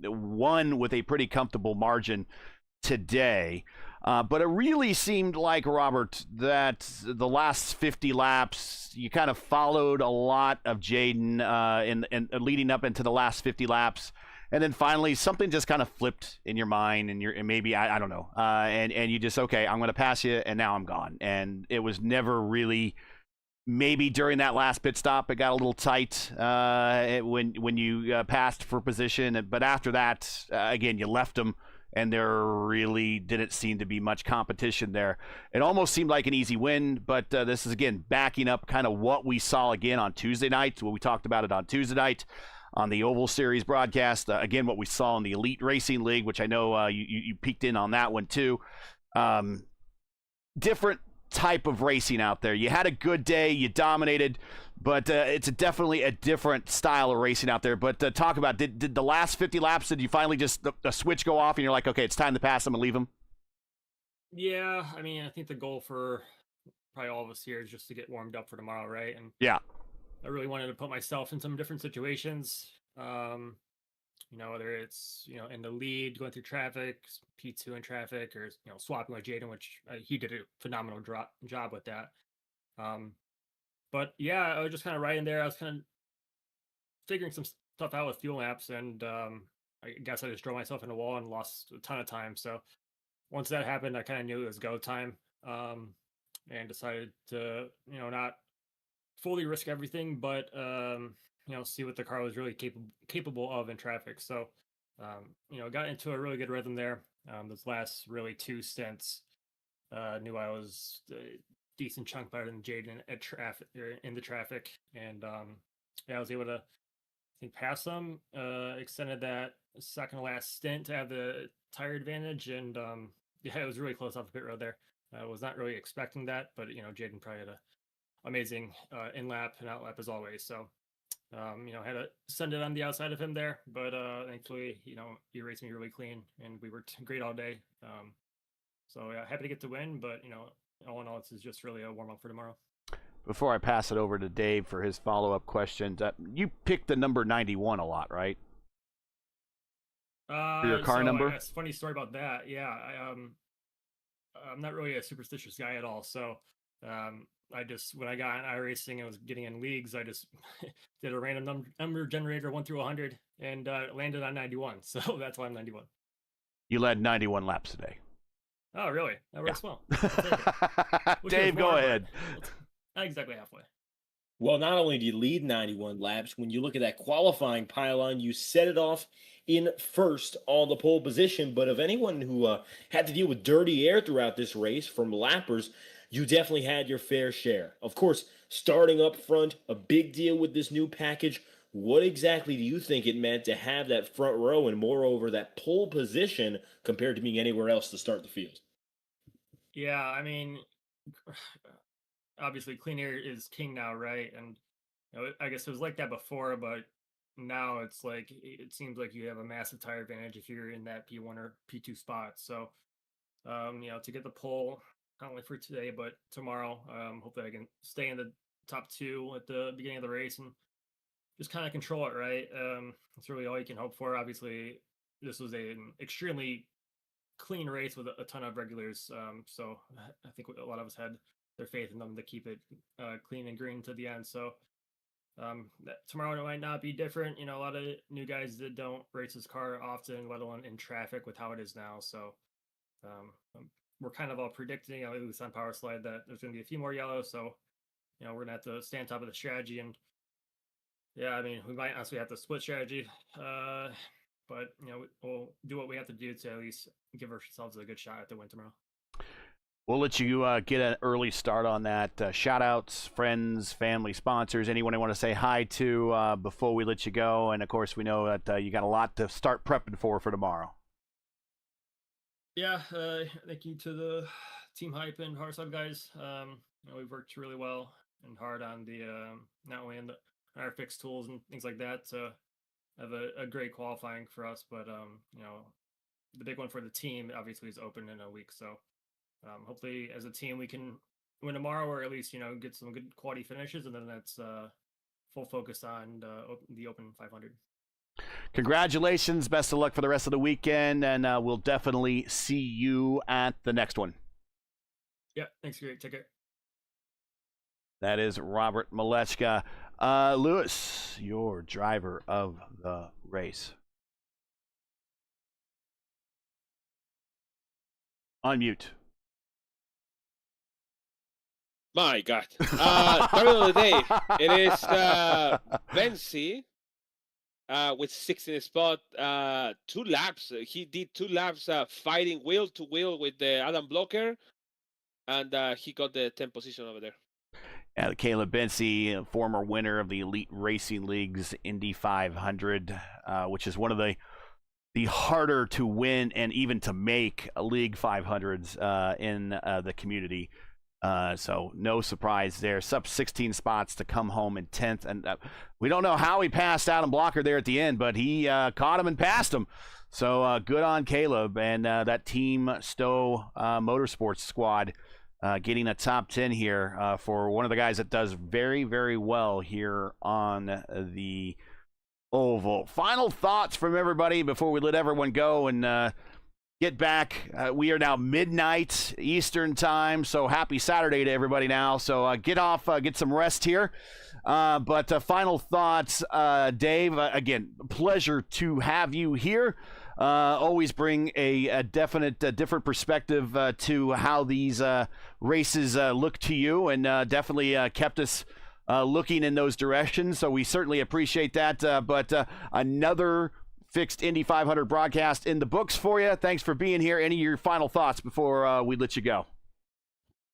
won with a pretty comfortable margin today. But it really seemed like, Robert, that the last 50 laps, you kind of followed a lot of Jaden in leading up into the last 50 laps. And then finally, something just kind of flipped in your mind, and maybe I don't know, and you just, okay, I'm going to pass you, and now I'm gone. And it was never really. Maybe during that last pit stop, it got a little tight when you passed for position, but after that, again, you left them, and there really didn't seem to be much competition there. It almost seemed like an easy win, but this is again backing up kind of what we saw again on Tuesday night. What we talked about it on Tuesday night on the Oval Series broadcast. Again, what we saw in the Elite Racing League, which I know you peeked in on that one too. Different type of racing out there. You had a good day, you dominated, but it's definitely a different style of racing out there. But talk about, did the last 50 laps, did you finally just the switch go off and you're like, okay, it's time to pass them and leave them? Yeah, I mean, I think the goal for probably all of us here is just to get warmed up for tomorrow, right? And yeah, I really wanted to put myself in some different situations. Whether it's, in the lead, going through traffic, P2 in traffic, or, swapping with Jaden, which he did a phenomenal job with that. But yeah, I was just kind of right in there. I was kind of figuring some stuff out with fuel maps, and I guess I just drove myself in a wall and lost a ton of time. So once that happened, I kind of knew it was go time, and decided to, not fully risk everything, but see what the car was really capable of in traffic. So, got into a really good rhythm there. Those last really two stints, knew I was a decent chunk better than Jaden at traffic, in the traffic, and I was able to, I think, pass them. Extended that second to last stint to have the tire advantage, and it was really close off the pit road there. I was not really expecting that, but Jaden probably had a amazing in lap and out lap as always. So, had to send it on the outside of him there, but thankfully, he raced me really clean, and we worked great all day. So yeah, happy to get the win, but all in all, this is just really a warm up for tomorrow. Before I pass it over to Dave for his follow-up questions, you picked the number 91 a lot, right? For your car number? It's a funny story about that. Yeah, I'm not really a superstitious guy at all, so I just, when I got in iRacing and was getting in leagues, I just did a random number generator 1 through 100 and landed on 91. So that's why I'm 91. You led 91 laps today. Oh, really? That works well. Dave, go ahead. Not exactly halfway. Well, not only do you lead 91 laps, when you look at that qualifying pylon, you set it off in first on the pole position. But of anyone who had to deal with dirty air throughout this race from lappers, you definitely had your fair share. Of course, starting up front, a big deal with this new package. What exactly do you think it meant to have that front row and, moreover, that pole position compared to being anywhere else to start the field? Yeah, I mean, obviously clean air is king now, right? And I guess it was like that before, but now it's like, it seems like you have a massive tire advantage if you're in that P1 or P2 spot. So, to get the pole, not only for today, but tomorrow, hopefully I can stay in the top 2 at the beginning of the race and just kind of control it, right? That's really all you can hope for. Obviously, this was an extremely clean race with a ton of regulars. So I think a lot of us had their faith in them to keep it clean and green to the end. So tomorrow it might not be different. A lot of new guys that don't race this car often, let alone in traffic with how it is now. So we're kind of all predicting, at least on Power Slide, that there's going to be a few more yellows. So, we're going to have to stay on top of the strategy. And yeah, I mean, we might honestly have to split strategy. But, we'll do what we have to do to at least give ourselves a good shot at the win tomorrow. We'll let you get an early start on that. Shout outs, friends, family, sponsors, anyone I want to say hi to before we let you go. And of course, we know that you got a lot to start prepping for tomorrow. Yeah, thank you to the Team Hype and Hardslide guys. We've worked really well and hard on the not only in our fixed tools and things like that to have a great qualifying for us, but the big one for the team obviously is open in a week. So hopefully as a team we can win tomorrow, or at least get some good quality finishes, and then that's full focus on the Open 500. Congratulations. Best of luck for the rest of the weekend, and we'll definitely see you at the next one. Yeah, thanks, great. Take care. That is Robert Malechka. Lewis, your driver of the race. Unmute. My God. Driver of the day. It is Benzi with 16th spot. 2 laps. He did 2 laps fighting wheel to wheel with the Adam Blocker, and he got the 10th position over there. Caleb Benzi, former winner of the Elite Racing League's Indy 500, which is one of the harder to win and even to make League 500s in the community. So no surprise there. Sub 16 spots to come home in 10th. And we don't know how he passed Adam Blocker there at the end, but he caught him and passed him. So good on Caleb and that Team Stowe Motorsports squad. Getting a top 10 here for one of the guys that does very, very well here on the oval. Final thoughts from everybody before we let everyone go and get back. We are now midnight Eastern time, so happy Saturday to everybody now. So get off, get some rest here. But final thoughts, Dave, again, pleasure to have you here. Always bring a definite different perspective to how these races look to you, and definitely kept us looking in those directions. So we certainly appreciate that. But another fixed Indy 500 broadcast in the books for you. Thanks for being here. Any of your final thoughts before we let you go?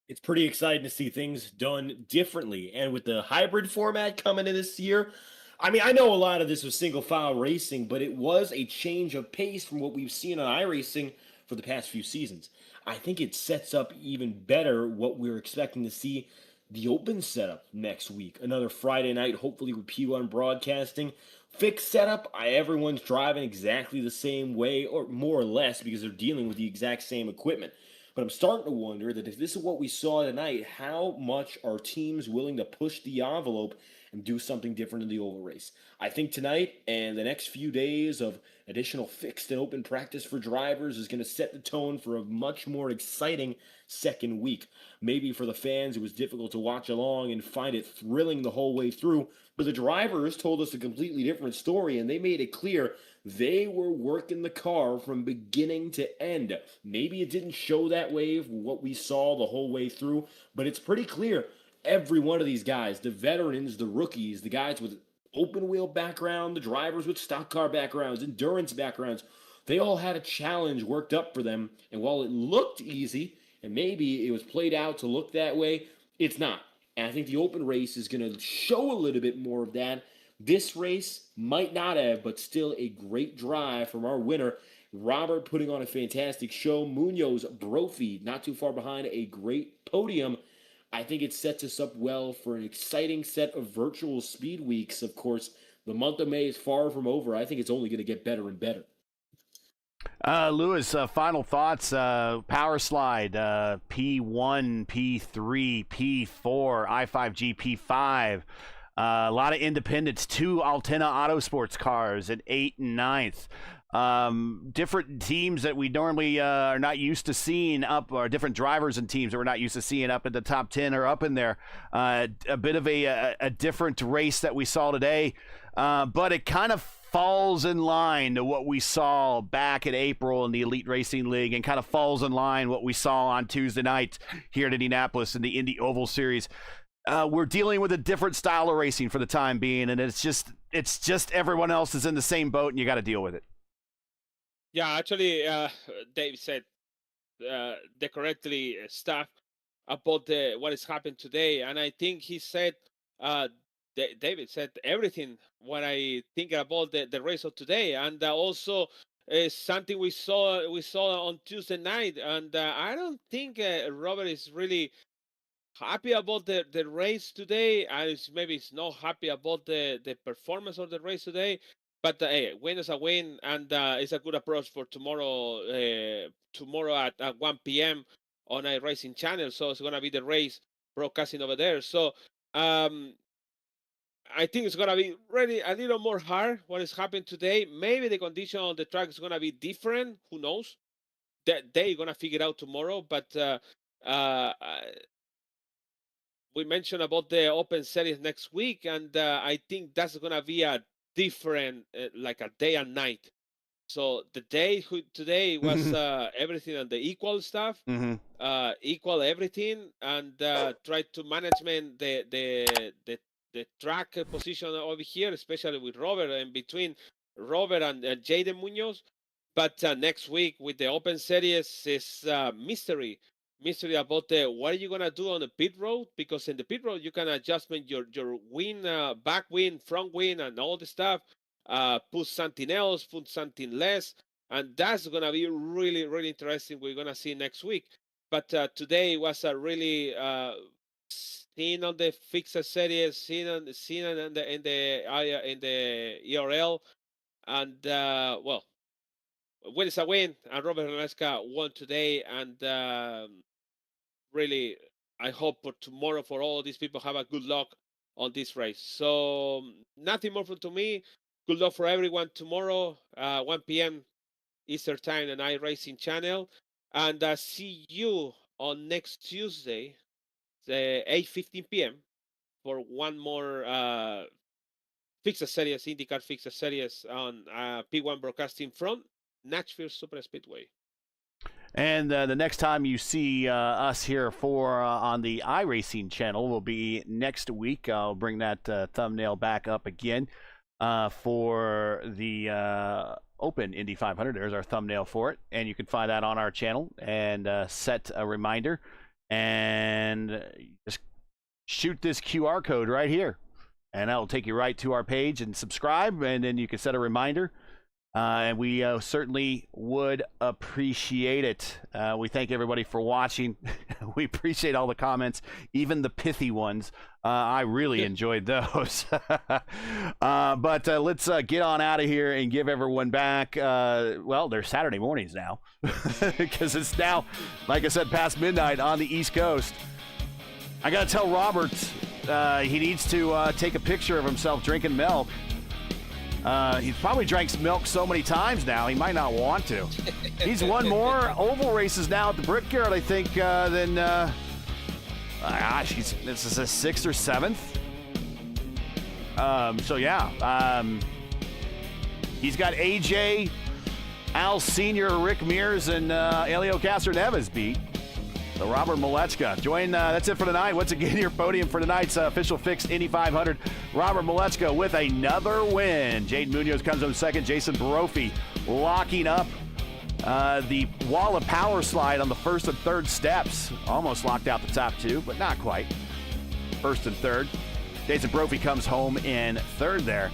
It's pretty exciting to see things done differently. And with the hybrid format coming in this year, I mean, I know a lot of this was single file racing, but it was a change of pace from what we've seen on iRacing for the past few seasons. I think it sets up even better what we're expecting to see the Open setup next week. Another Friday night, hopefully with P1 broadcasting. Fixed setup, everyone's driving exactly the same way, or more or less, because they're dealing with the exact same equipment. But I'm starting to wonder that if this is what we saw tonight, how much are teams willing to push the envelope and do something different in the oval race? I think tonight and the next few days of additional fixed and open practice for drivers is going to set the tone for a much more exciting second week. Maybe for the fans, it was difficult to watch along and find it thrilling the whole way through, but the drivers told us a completely different story, and they made it clear they were working the car from beginning to end. Maybe it didn't show that way what we saw the whole way through, but it's pretty clear. Every one of these guys, the veterans, the rookies, the guys with open wheel background, the drivers with stock car backgrounds, endurance backgrounds, they all had a challenge worked up for them. And while it looked easy, and maybe it was played out to look that way, it's not. And I think the open race is going to show a little bit more of that. This race might not have, but still a great drive from our winner, Robert, putting on a fantastic show. Munoz, Brophy, not too far behind, a great podium. I think it sets us up well for an exciting set of virtual speed weeks. Of course, the month of May is far from over. I think it's only going to get better and better. Lewis, final thoughts. Power slide, P1, P3, P4, I5G, P5. A lot of independents, 2 Altena Autosports cars at 8th and 9th. Different teams that we normally are not used to seeing up, or different drivers and teams that we're not used to seeing up in the top 10 or up in there. A bit of a different race that we saw today, but it kind of falls in line to what we saw back in April in the Elite Racing League, and kind of falls in line what we saw on Tuesday night here at Indianapolis in the Indy Oval Series. We're dealing with a different style of racing for the time being, and it's just everyone else is in the same boat, and you got to deal with it. Yeah, actually, Dave said the correctly stuff about what is happening today, and I think he said, David said everything what I think about the race of today, and also something we saw on Tuesday night, and I don't think Robert is really happy about the race today. Maybe he's not happy about the performance of the race today. But hey, win is a win, and it's a good approach for tomorrow. Tomorrow at 1 p.m. on iRacing channel. So it's gonna be the race broadcasting over there. So I think it's gonna be really a little more hard what is happening today. Maybe the condition on the track is gonna be different. Who knows? That they're gonna figure it out tomorrow. But we mentioned about the Open Series next week, and I think that's gonna be a different, like a day and night. So the day today was everything on the equal stuff, equal everything, and try to management the track position over here, especially with Robert and between Robert and Jaden Munoz. But next week with the Open Series is mystery about what are you gonna do on the pit road, because in the pit road you can adjustment your wing, back wing, front wing, and all the stuff. Put something else, put something less, and that's gonna be really, really interesting. We're gonna see next week. But today was a really seen on the fixed series, seen in the ERL, and well, win is a win, and Robert Reneska won today, and really, I hope for tomorrow for all these people have a good luck on this race. So nothing more to me. Good luck for everyone tomorrow, 1 p.m. Eastern Time on iRacing channel. And see you on next Tuesday, 8:15 p.m. for one more fixed series, IndyCar fixed series on P1 Broadcasting from Nashville Super Speedway. And the next time you see us here on the iRacing channel will be next week. I'll bring that thumbnail back up again. For the Open Indy 500. There's our thumbnail for it, and you can find that on our channel and set a reminder and just shoot this QR code right here, and that'll take you right to our page and subscribe, and then you can set a reminder, and we certainly would appreciate it. We thank everybody for watching. We appreciate all the comments, even the pithy ones. I really enjoyed those. But let's get on out of here and give everyone back. Well, they're Saturday mornings now because it's now, like I said, past midnight on the East Coast. I got to tell Robert he needs to take a picture of himself drinking milk. He's probably drank milk so many times now, he might not want to. He's won more oval races now at the Brickyard, I think, than, gosh, this is his 6th or 7th. So, yeah, he's got AJ, Al Sr., Rick Mears, and Elio Castroneves beat. So Robert Moletska. That's it for tonight. Once again, your podium for tonight's official fixed Indy 500. Robert Moletska with another win. Jaden Munoz comes home second. Jason Brophy locking up the wall of power slide on the first and third steps. Almost locked out the top two, but not quite. First and third. Jason Brophy comes home in third there.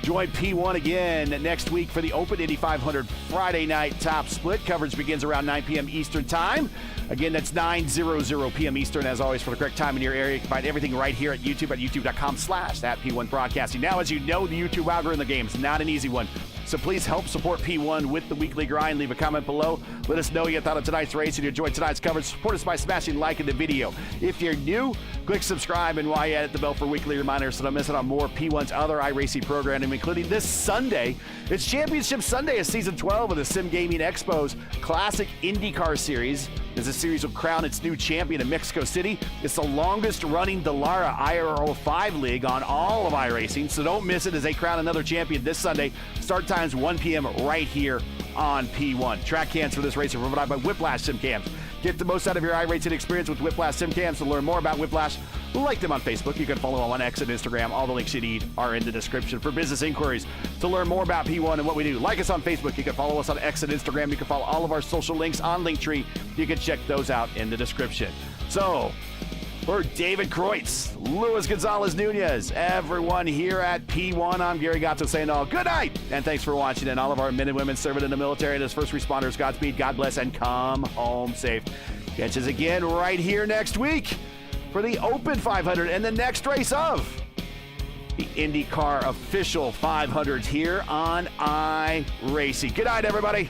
Join P1 again next week for the Open Indy 500 Friday night top split. Coverage begins around 9 p.m. Eastern Time. Again, that's 9:00 p.m. Eastern. As always, for the correct time in your area, you can find everything right here at YouTube at youtube.com/@P1 Broadcasting. Now, as you know, the YouTube algorithm of the game is not an easy one. So please help support P1 with the weekly grind. Leave a comment below. Let us know what you thought of tonight's race and you enjoyed tonight's coverage. Support us by smashing like in the video. If you're new, click subscribe and while you hit the bell for weekly reminders so don't miss out on more P1's other iRacing programming, including this Sunday. It's Championship Sunday of Season 12 of the Sim Gaming Expo's Classic IndyCar Series. As the series will crown its new champion in Mexico City. It's the longest running Dallara IRL5 league on all of iRacing, so don't miss it as they crown another champion this Sunday. Start times 1 p.m. right here on P1. Track cams for this race are provided by Whiplash Sim Cams. Get the most out of your iRacing experience with Whiplash Sim Cams. To learn more about Whiplash, like them on Facebook. You can follow them on X and Instagram. All the links you need are in the description. For business inquiries, to learn more about P1 and what we do, like us on Facebook. You can follow us on X and Instagram. You can follow all of our social links on Linktree. You can check those out in the description. So, for David Kreutz, Luis Gonzalez-Nunez, everyone here at P1, I'm Gary Gatto saying all good night, and thanks for watching, and all of our men and women serving in the military and as first responders, Godspeed, God bless, and come home safe. Catch us again right here next week for the Open 500 and the next race of the IndyCar official 500 here on iRacing. Good night, everybody.